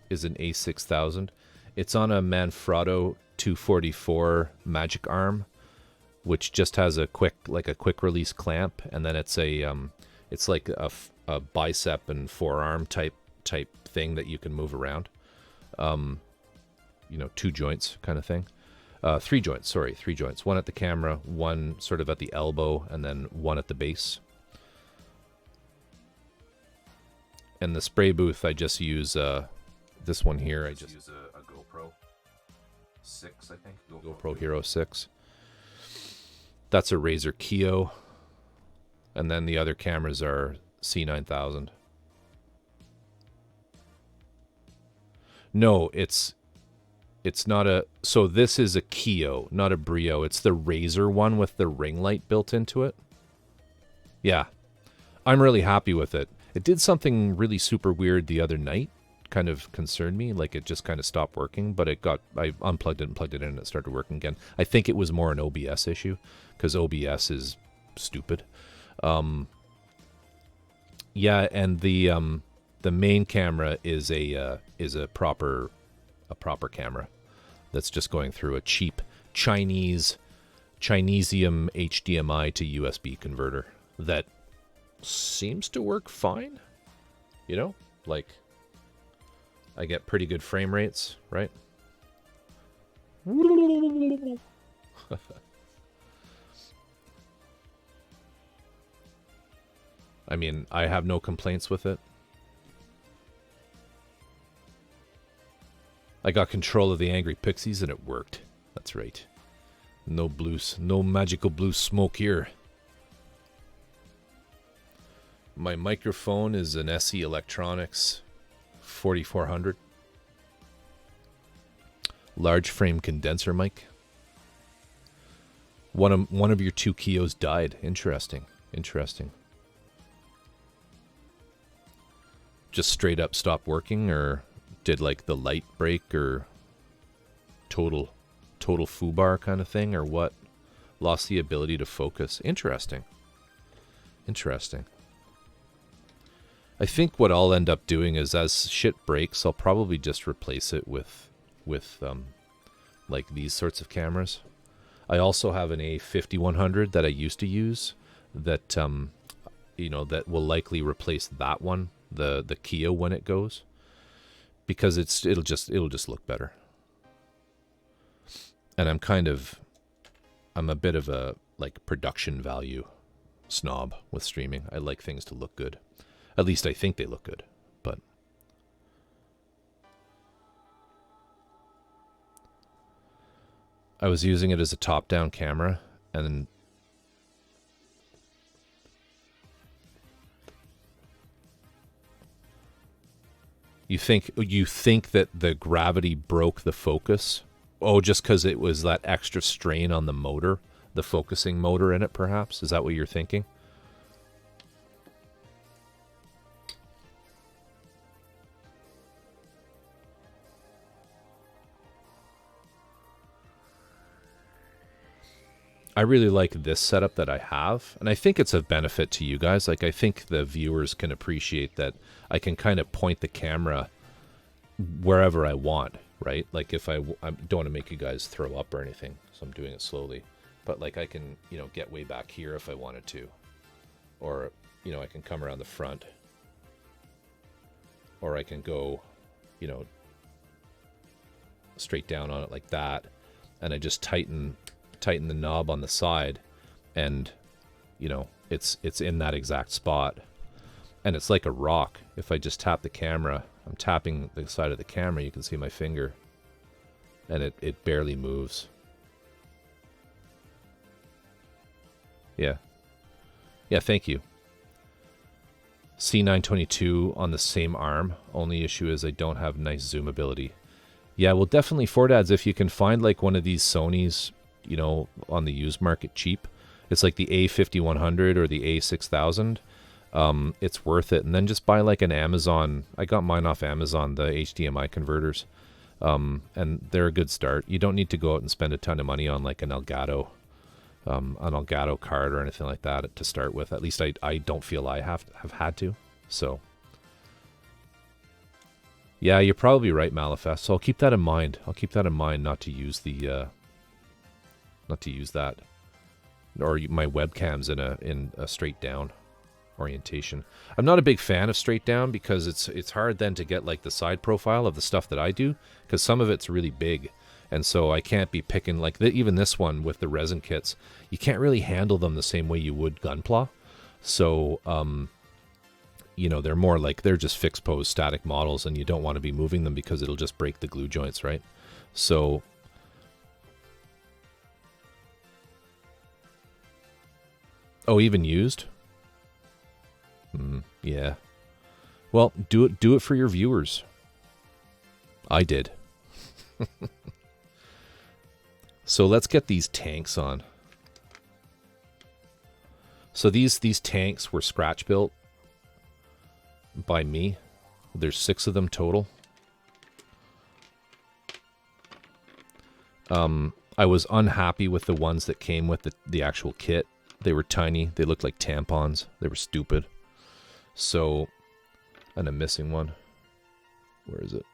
is an A6000. It's on a Manfrotto 244 Magic Arm, which just has a quick release clamp, and then it's it's like a bicep and forearm type thing that you can move around. You know, 2 joints kind of thing. 3 joints, sorry, 3 joints. One at the camera, one sort of at the elbow, and then one at the base. And the spray booth, I just use this one here. I just use a GoPro 6, I think. GoPro Hero 6. That's a Razer Kio. And then the other cameras are C9000. No, it's not a... So this is a Kio, not a Brio. It's the Razer one with the ring light built into it. Yeah. I'm really happy with it. It did something really super weird the other night. Kind of concerned me. Like, it just kind of stopped working. But I unplugged it and plugged it in and it started working again. I think it was more an OBS issue. Because OBS is stupid. Yeah, and the main camera is a proper camera that's just going through a cheap Chinesium HDMI to USB converter that seems to work fine. You know, like I get pretty good frame rates, right? I mean, I have no complaints with it. I got control of the Angry Pixies and it worked. That's right. No magical blue smoke here. My microphone is an SE Electronics 4400. Large frame condenser mic. One of your 2 Kios died. Interesting. Just straight up stopped working, or did like the light break, or total foobar kind of thing, or what? Lost the ability to focus. Interesting. I think what I'll end up doing is, as shit breaks, I'll probably just replace it with like these sorts of cameras. I also have an A5100 that I used to use that you know, that will likely replace that one, the Kio, when it goes, because it'll just look better. And I'm a bit of a like production value snob with streaming. I like things to look good. At least I think they look good, but I was using it as a top-down camera, and you think that the gravity broke the focus? Oh, just because it was that extra strain on the motor, the focusing motor in it, perhaps? Is that what you're thinking? I really like this setup that I have, and I think it's of benefit to you guys. Like, I think the viewers can appreciate that I can kind of point the camera wherever I want, right? Like, if I don't want to make you guys throw up or anything, so I'm doing it slowly. But, like, I can, you know, get way back here if I wanted to. Or, you know, I can come around the front. Or I can go, you know, straight down on it like that. And I just tighten the knob on the side, and you know, it's in that exact spot, and it's like a rock. If I just tap the camera, I'm tapping the side of the camera, you can see my finger, and it barely moves. Yeah, thank you. C922 on the same arm, only issue is I don't have nice zoom ability. Yeah, well, definitely 4Dads, if you can find like one of these Sonys, you know, on the used market cheap. It's like the A5100 or the A6000. It's worth it. And then just buy like an Amazon. I got mine off Amazon, the HDMI converters. And they're a good start. You don't need to go out and spend a ton of money on like an Elgato card or anything like that to start with. At least I don't feel I have had to. So yeah, you're probably right, Malifest. So I'll keep that in mind. Not to use the not to use that, or my webcam's in a straight down orientation. I'm not a big fan of straight down because it's hard then to get like the side profile of the stuff that I do, because some of it's really big, and so I can't be picking like even this one with the resin kits. You can't really handle them the same way you would Gunpla. So you know, they're more like they're just fixed pose static models, and you don't want to be moving them because it'll just break the glue joints, right? So oh, even used? Yeah. Well, do it for your viewers. I did. So let's get these tanks on. So these tanks were scratch built by me. There's 6 of them total. I was unhappy with the ones that came with the actual kit. They were tiny. They looked like tampons. They were stupid. So, and I'm missing one. Where is it?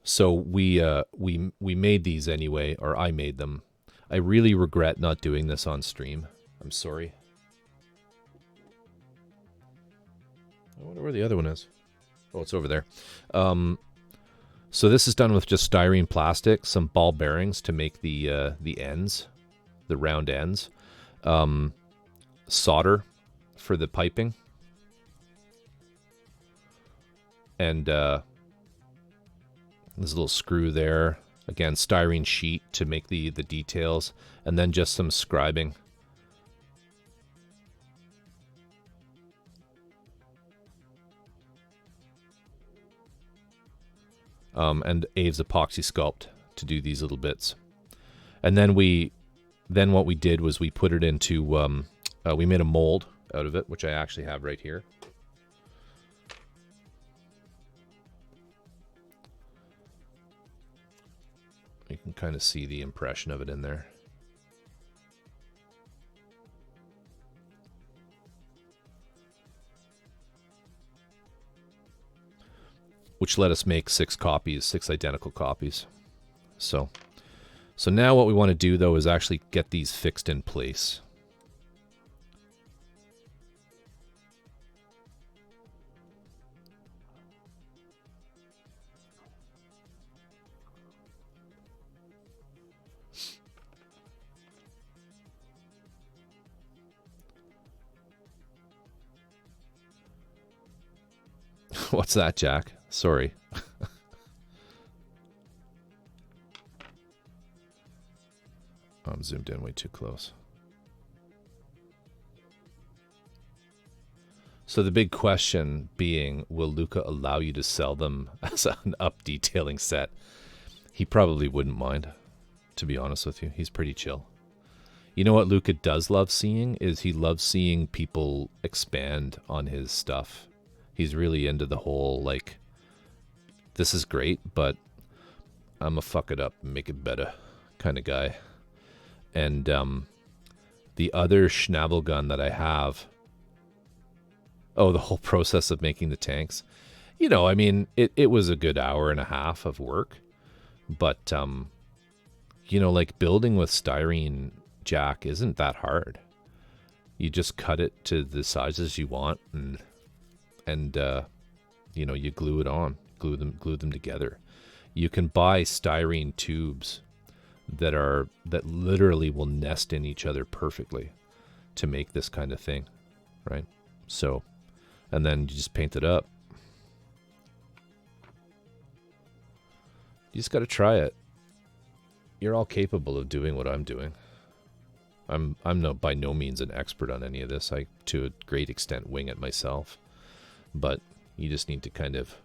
So we made these anyway, or I made them. I really regret not doing this on stream. I'm sorry. I wonder where the other one is. Oh, it's over there. So this is done with just styrene plastic, some ball bearings to make the ends, the round ends, solder for the piping, and there's a little screw there. Again, styrene sheet to make the details, and then just some scribing. And Aves epoxy sculpt to do these little bits. And then what we did was we put it into, we made a mold out of it, which I actually have right here. You can kind of see the impression of it in there. Which let us make 6 identical copies. So now what we want to do, though, is actually get these fixed in place. What's that, Jack? Sorry. I'm zoomed in way too close. So the big question being, will Luca allow you to sell them as an up detailing set? He probably wouldn't mind, to be honest with you. He's pretty chill. You know what Luca does love seeing is he loves seeing people expand on his stuff. He's really into the whole, like, this is great, but I'm a fuck it up and make it better kind of guy. And the other Schnabelgun that I have, the whole process of making the tanks, you know, I mean, it was a good hour and a half of work, but you know, like building with styrene jack isn't that hard. You just cut it to the sizes you want, and you know, you glue it on, glue them together. You can buy styrene tubes that literally will nest in each other perfectly to make this kind of thing, right? So, and then you just paint it up. You just got to try it. You're all capable of doing what I'm doing. I'm by no means an expert on any of this. I, to a great extent, wing it myself. But you just need to kind of,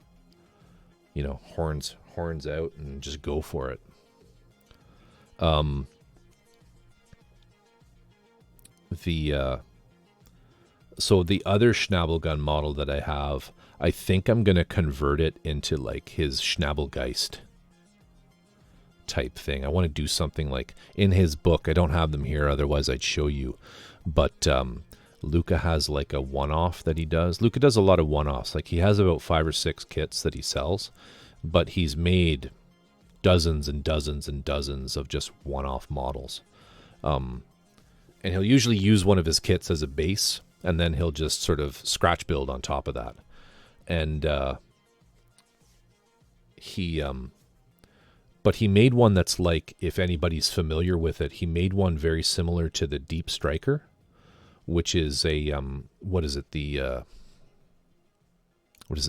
you know, horns out and just go for it. So the other Schnabelgun model that I have, I think I'm going to convert it into like his Schnabelgeist type thing. I want to do something like in his book. I don't have them here, otherwise I'd show you. But Luca has like a one-off that he does. Luca does a lot of one-offs. Like he has about 5 or 6 kits that he sells, but he's made dozens and dozens and dozens of just one-off models. And he'll usually use one of his kits as a base, and then he'll just sort of scratch build on top of that. And but he made one that's like, if anybody's familiar with it, he made one very similar to the Deep Striker, which is a what is it?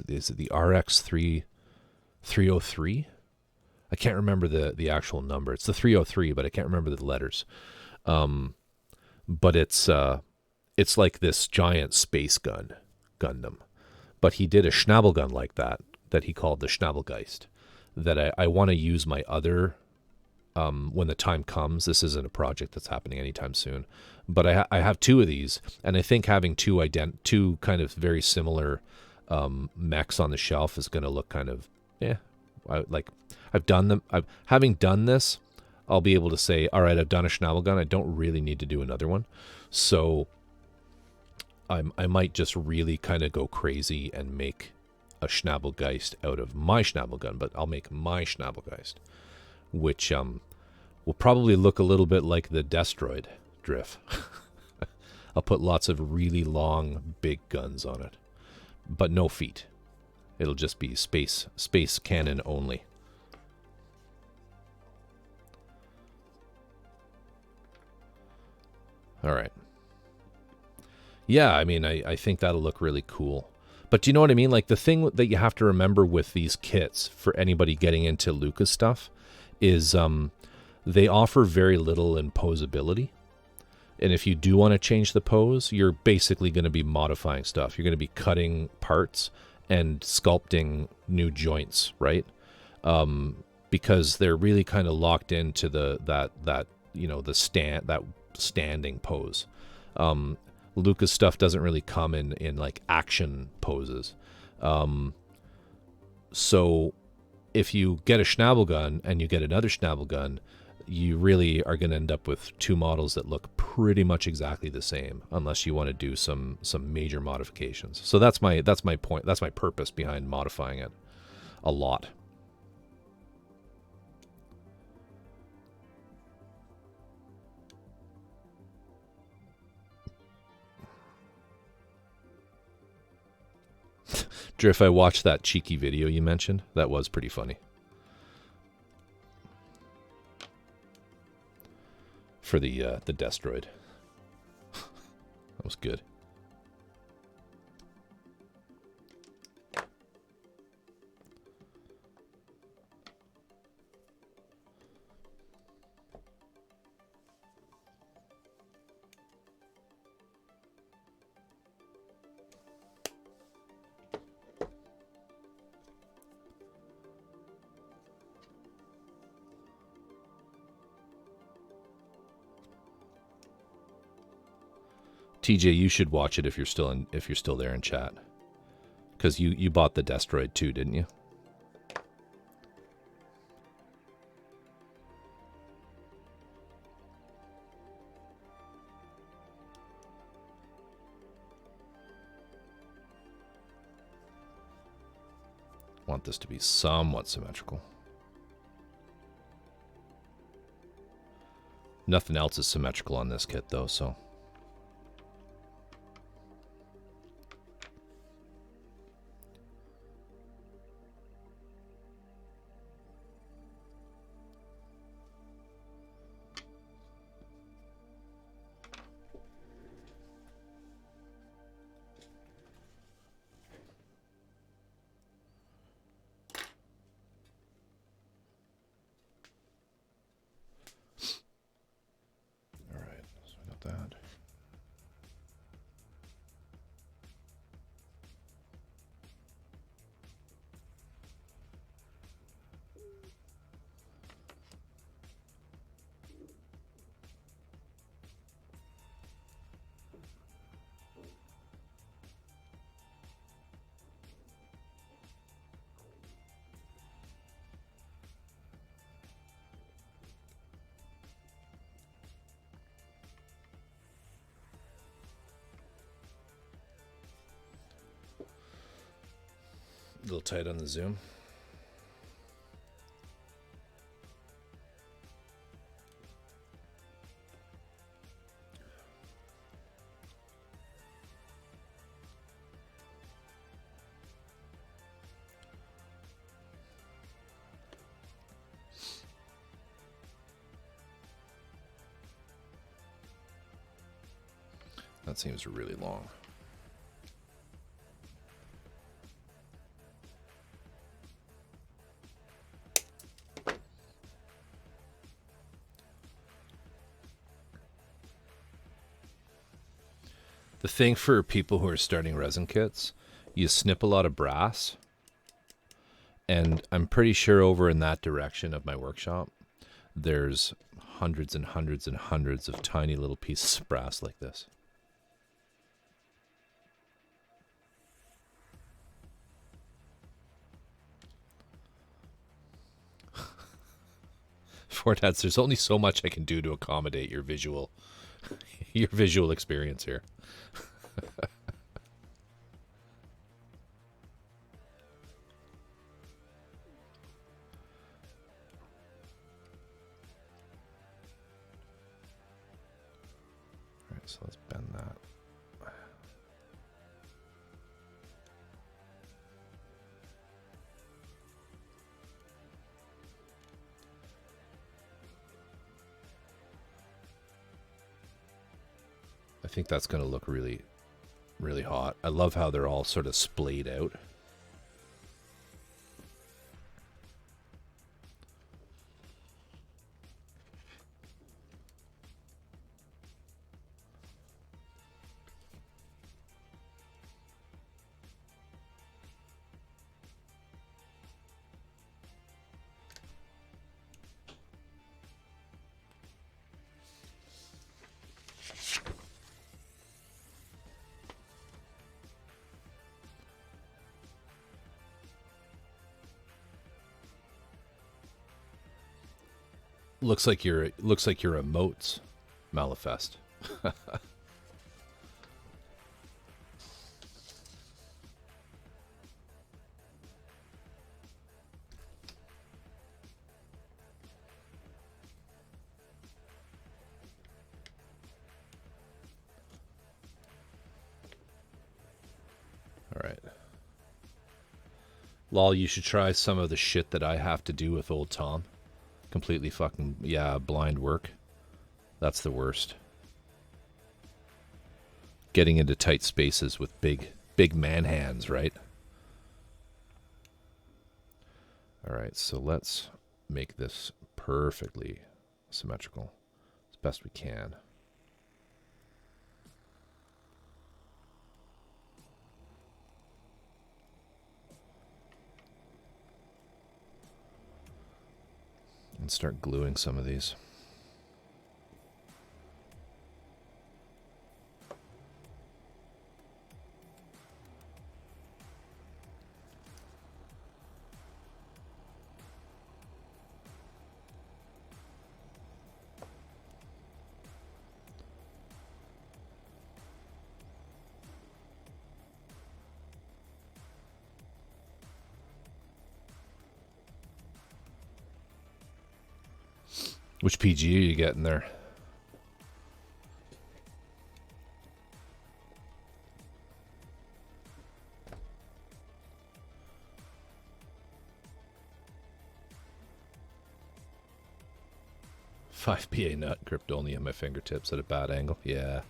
Is it the RX 303? I can't remember the actual number. It's the 303, but I can't remember the letters. But it's like this giant space Gundam. But he did a Schnabelgun like that he called the Schnabelgeist, that I want to use my other, when the time comes. This isn't a project that's happening anytime soon, but I have 2 of these, and I think having two kind of very similar mechs on the shelf is going to look kind of, I've done them. Having done this, I'll be able to say, all right, I've done a Schnabelgun. I don't really need to do another one. So I might just really kind of go crazy and make a Schnabelgeist out of my Schnabelgun, but I'll make my Schnabelgeist, which will probably look a little bit like the Destroid Drift. I'll put lots of really long, big guns on it, but no feet. It'll just be space cannon only. All right. Yeah, I mean, I think that'll look really cool. But do you know what I mean? Like, the thing that you have to remember with these kits for anybody getting into Lucas stuff is they offer very little imposability. And if you do want to change the pose, you're basically going to be modifying stuff. You're going to be cutting parts and sculpting new joints, right? Because they're really kind of locked into that standing pose. Lucas stuff doesn't really come in like action poses. So if you get a Schnabelgun and you get another Schnabelgun, you really are going to end up with 2 models that look pretty much exactly the same, unless you want to do some major modifications. So that's my point. That's my purpose behind modifying it a lot. Drift, I watched that cheeky video you mentioned. That was pretty funny. For the Destroid. That was good. TJ, you should watch it if you're still there in chat, because you bought the Destroid too, didn't you? want this to be somewhat symmetrical. Nothing else is symmetrical on this kit though, so. That. A little tight on the zoom. That seems really long. The thing for people who are starting resin kits, you snip a lot of brass, and I'm pretty sure over in that direction of my workshop, there's hundreds and hundreds and hundreds of tiny little pieces of brass like this. Fortats, there's only so much I can do to accommodate your visual experience here. All right, so let's bend that. I think that's going to look really, really hot. I love how they're all sort of splayed out. Looks like your emotes manifest. All right. Lol, you should try some of the shit that I have to do with old Tom. Completely fucking, yeah, blind work. That's the worst. Getting into tight spaces with big man hands, right? All right, so let's make this perfectly symmetrical as best we can. And start gluing some of these. Which PG are you getting there? Five PA nut gripped only at my fingertips at a bad angle. Yeah.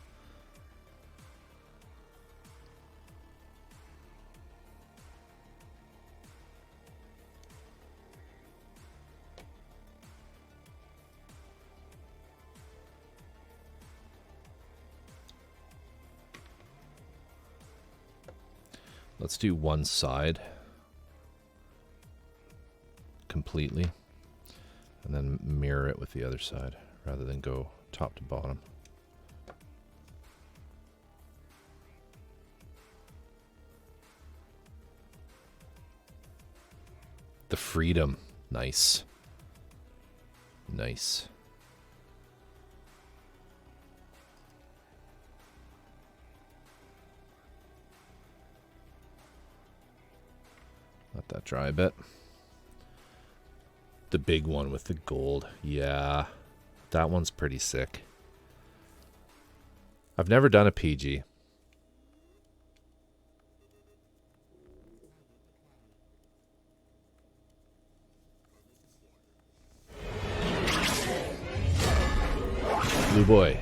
Let's do one side completely and then mirror it with the other side rather than go top to bottom. The freedom. Nice. Nice. Let that dry a bit. The big one with the gold. Yeah, that one's pretty sick. I've never done a PG. Blue Boy,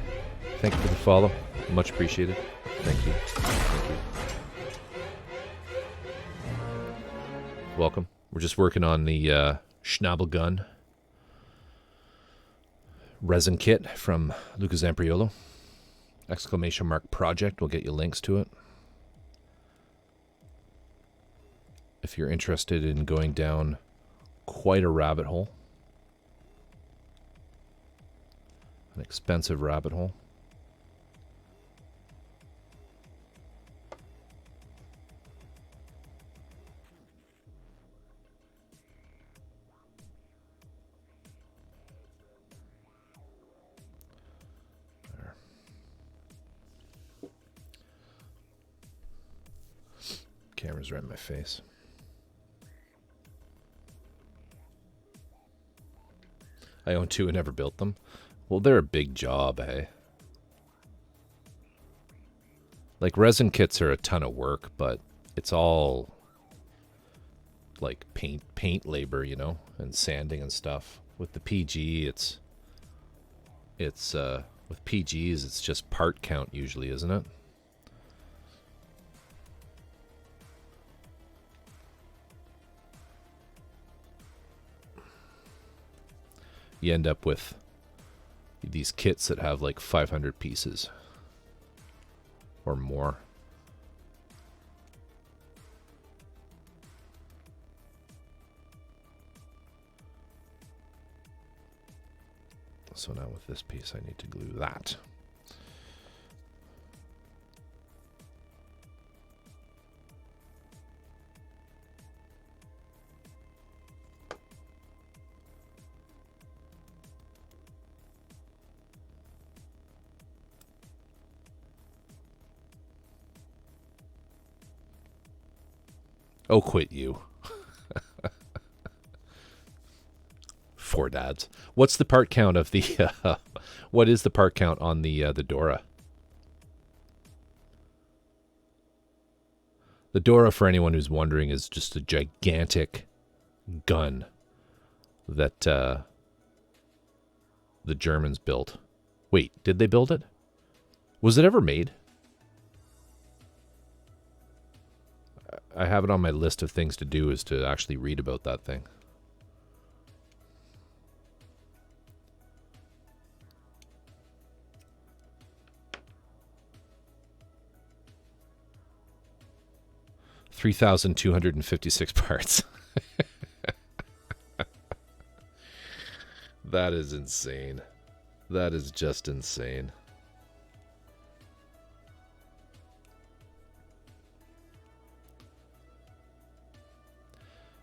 thank you for the follow. Much appreciated. Thank you. Thank you. Welcome. We're just working on the Schnabelgun resin kit from Luca Zampriolo. Exclamation mark project. We'll get you links to it. If you're interested in going down quite a rabbit hole. An expensive rabbit hole. There. Camera's right in my face. I own two and never built them. Well, they're a big job, eh? Like, resin kits are a ton of work, but it's all like paint labor, you know, and sanding and stuff. With the PG, it's with PGs, it's just part count usually, isn't it? You end up with these kits that have like 500 pieces or more. So now with this piece, I need to glue that. Oh, quit you. Four dads. What's the part count of the... what is the part count on the Dora? The Dora, for anyone who's wondering, is just a gigantic gun that the Germans built. Wait, did they build it? Was it ever made? I have it on my list of things to do is to actually read about that thing. $3,256 parts. That is insane. That is just insane.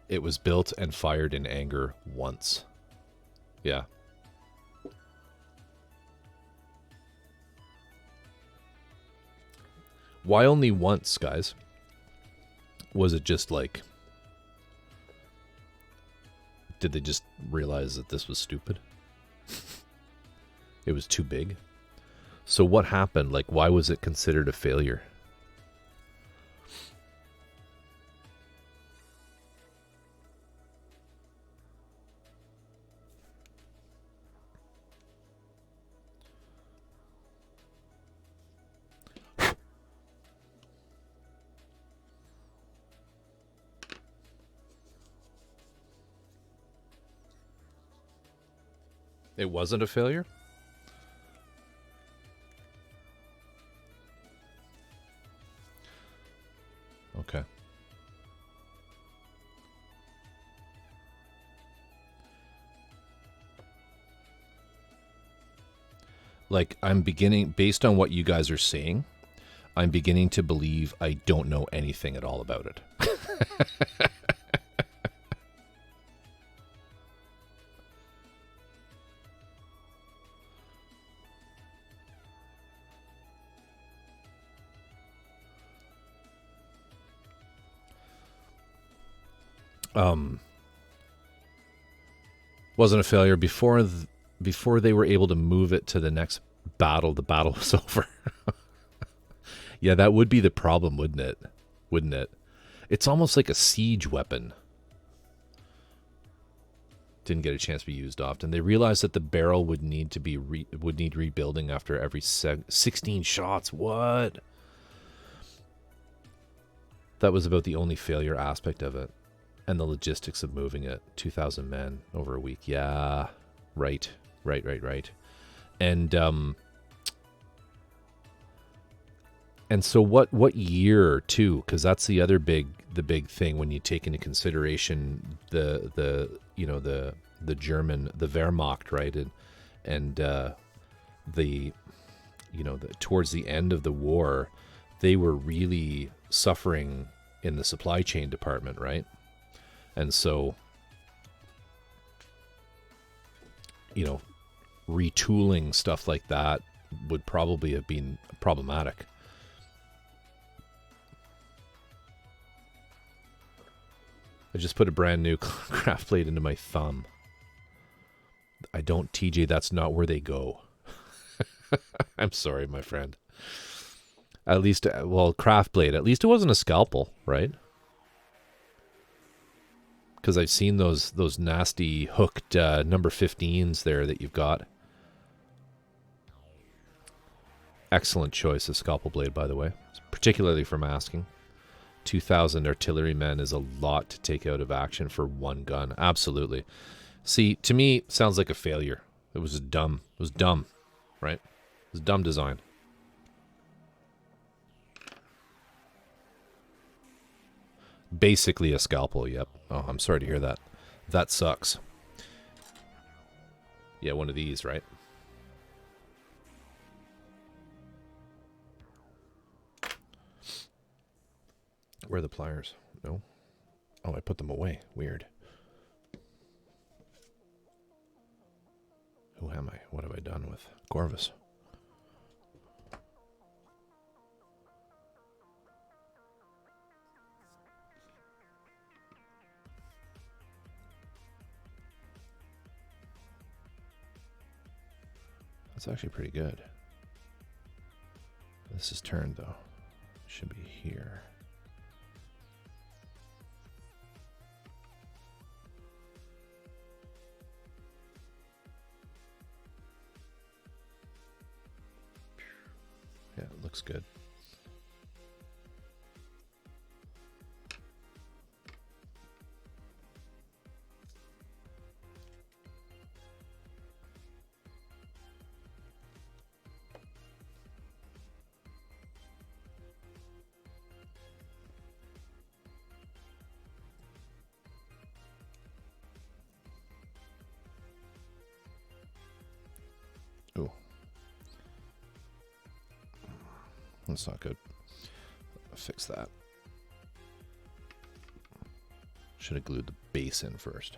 It was built and fired in anger once. Yeah. Why only once, guys? Was it just like... Did they just realize that this was stupid? It was too big. So what happened? Like, why was it considered a failure? It wasn't a failure? Okay. Like, I'm beginning, based on what you guys are saying, I'm beginning to believe I don't know anything at all about it. Wasn't a failure before they were able to move it to the next battle. The battle was over. Yeah, that would be the problem, wouldn't it? Wouldn't it? It's almost like a siege weapon. Didn't get a chance to be used often. They realized that the barrel would need to be rebuilding after every 16 shots. What? That was about the only failure aspect of it. And the logistics of moving it. 2,000 men over a week. Yeah. Right. And so what year too? Because that's the other big thing when you take into consideration the German, the Wehrmacht, right? And towards the end of the war, they were really suffering in the supply chain department, right? And so, retooling stuff like that would probably have been problematic. I just put a brand new craft plate into my thumb. I don't, TJ, that's not where they go. I'm sorry, my friend. At least, craft blade, at least it wasn't a scalpel, right? Because I've seen those nasty hooked number 15s there that you've got. Excellent choice of scalpel blade, by the way, particularly for masking. 2,000 artillerymen is a lot to take out of action for one gun. Absolutely. See, to me, sounds like a failure. It was dumb, right? It was a dumb design. Basically a scalpel, yep. Oh, I'm sorry to hear that. That sucks. Yeah, one of these, right? Where are the pliers? No? Oh, I put them away. Weird. Who am I? What have I done with Corvus? That's actually pretty good. This is turned, though. Should be here. Yeah, it looks good. Ooh. That's not good. I'll fix that. Should have glued the base in first.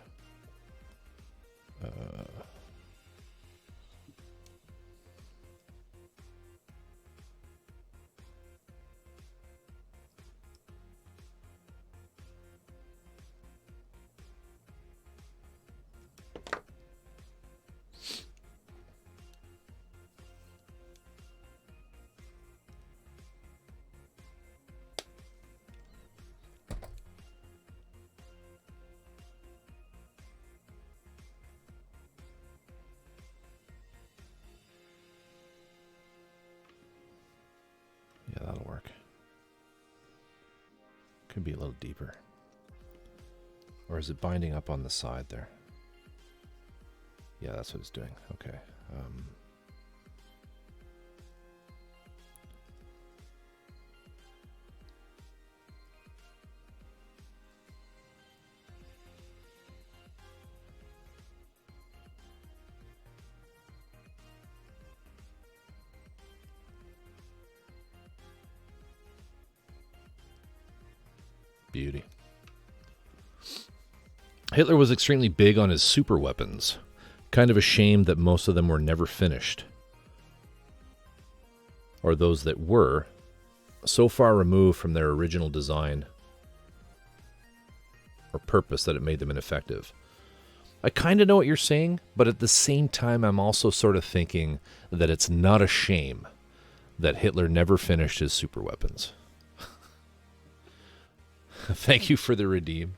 Could be a little deeper. Or is it binding up on the side there? Yeah, that's what it's doing. Okay. Beauty. Hitler was extremely big on his super weapons. Kind of a shame that most of them were never finished. Or those that were, so far removed from their original design or purpose that it made them ineffective. I kind of know what you're saying, but at the same time, I'm also sort of thinking that it's not a shame that Hitler never finished his super weapons. Thank you for the redeem.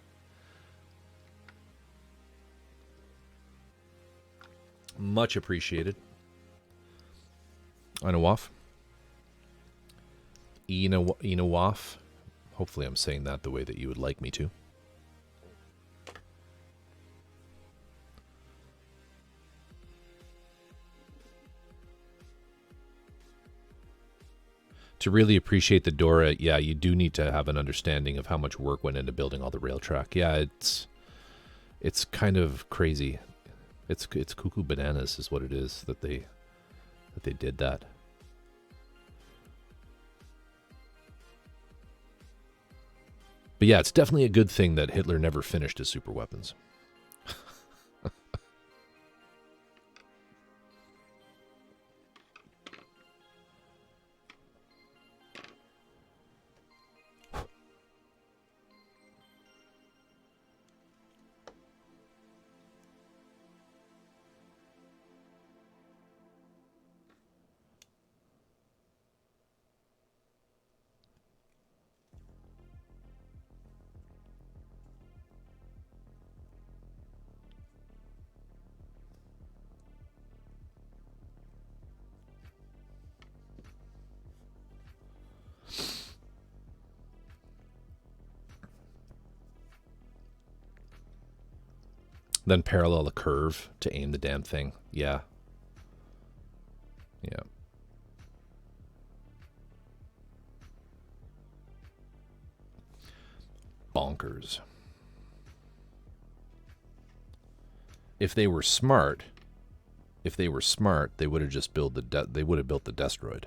Much appreciated. Inawaf. Inawaf. Hopefully I'm saying that the way that you would like me to. To really appreciate the Dora, yeah, you do need to have an understanding of how much work went into building all the rail track. Yeah, it's kind of crazy. It's cuckoo bananas is what it is that they did that. But yeah, it's definitely a good thing that Hitler never finished his super weapons. Then parallel the curve to aim the damn thing. Yeah. Yeah. Bonkers. If they were smart, they would have just built they would have built the Destroid.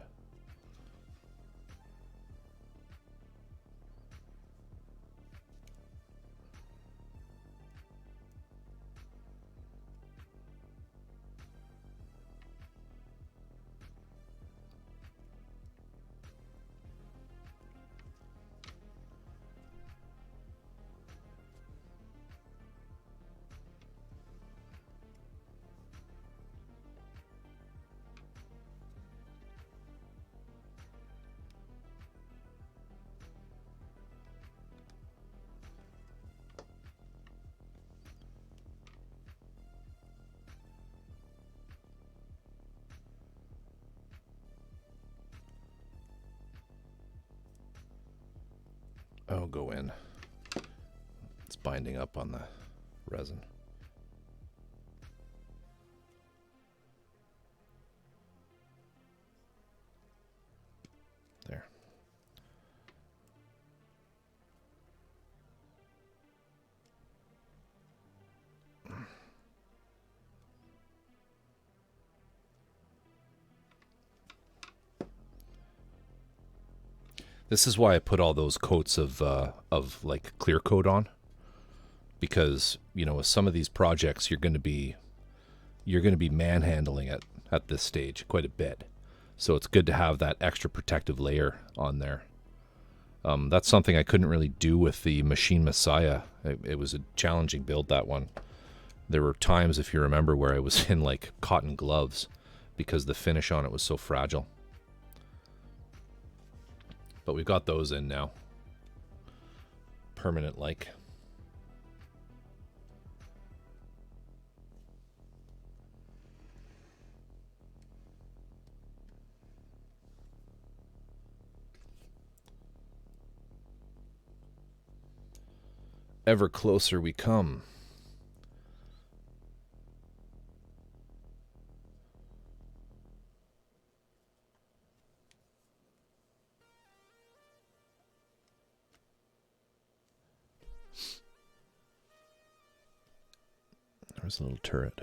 Oh, go in. It's binding up on the resin. There. This is why I put all those coats of like clear coat on, because you know with some of these projects you're going to be manhandling it at this stage quite a bit, so it's good to have that extra protective layer on there. That's something I couldn't really do with the Machine Messiah. It was a challenging build, that one. There were times, if you remember, where I was in like cotton gloves because the finish on it was so fragile. But we've got those in now. Permanent like. ever closer we come. There's a little turret.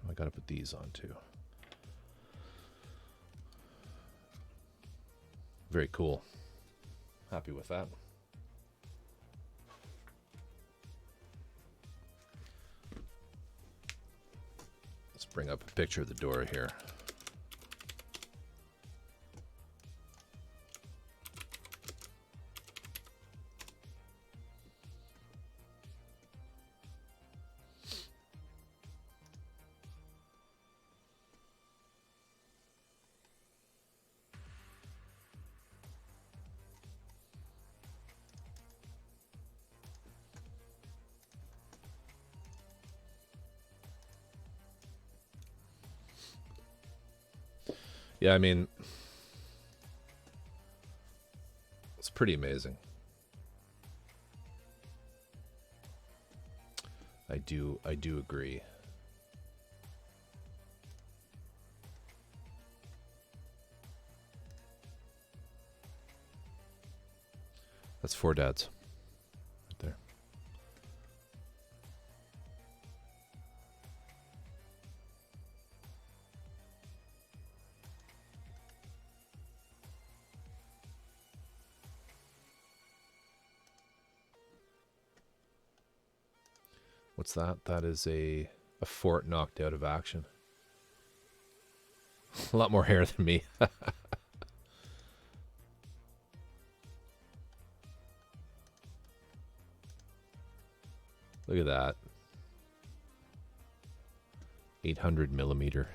I gotta put these on too. Very cool. Happy with that. Let's bring up a picture of the door here. Yeah, I mean, it's pretty amazing. I do agree. That's 4 dads right there. What's that? That is a fort knocked out of action. A lot more hair than me. Look at that. 800 millimeter.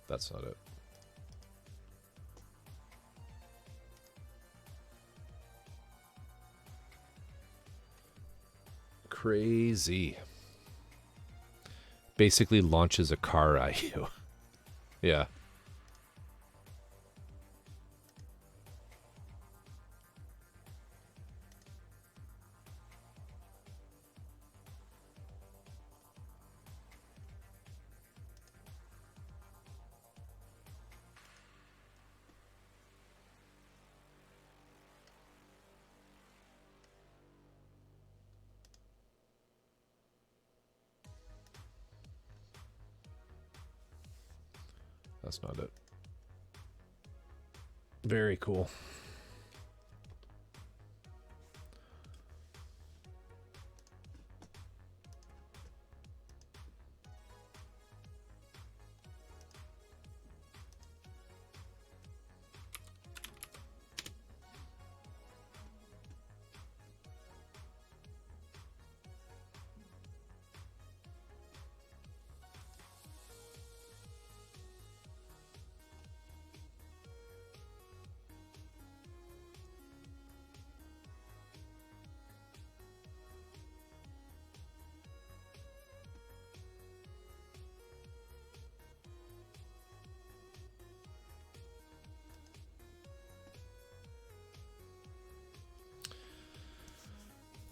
That's not it. Crazy. Basically launches a car at you. Yeah. That's not it. Very cool.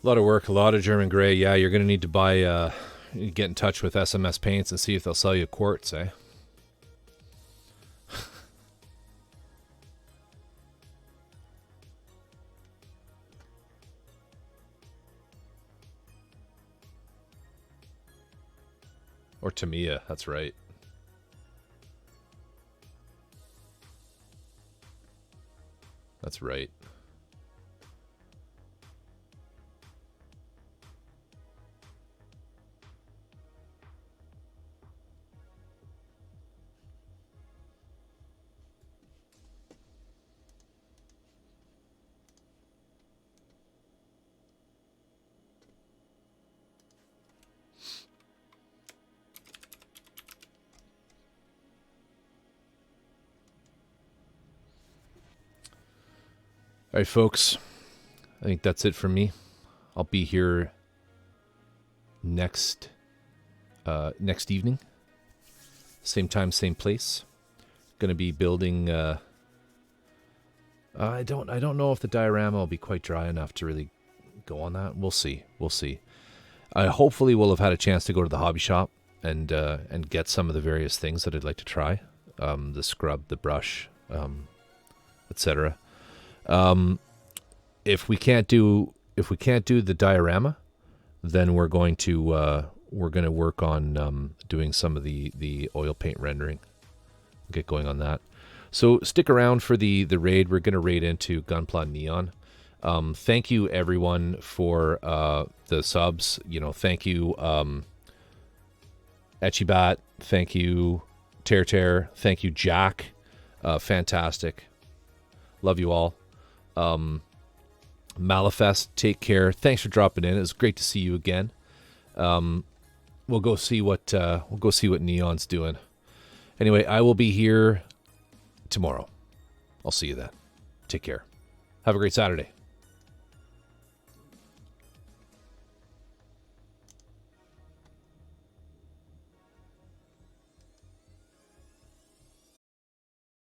A lot of work, a lot of German gray. Yeah, you're going to need to buy, get in touch with SMS Paints and see if they'll sell you quartz, eh? Or Tamiya, that's right. That's right. right, folks. I think that's it for me. I'll be here next evening. Same time, same place. Going to be building. I don't know if the diorama will be quite dry enough to really go on that. We'll see. I hopefully will have had a chance to go to the hobby shop and get some of the various things that I'd like to try. The scrub, the brush, etc. If we can't do the diorama, then we're going to work on doing some of the oil paint rendering. Get going on that. So stick around for the raid. We're going to raid into Gunpla Neon. Thank you everyone for the subs. Thank you Etchibat. Thank you Tear. Thank you Jack. Fantastic. Love you all. Malifest, take care. Thanks for dropping in. It was great to see you again. We'll go see what Neon's doing. Anyway, I will be here tomorrow. I'll see you then. Take care. Have a great Saturday.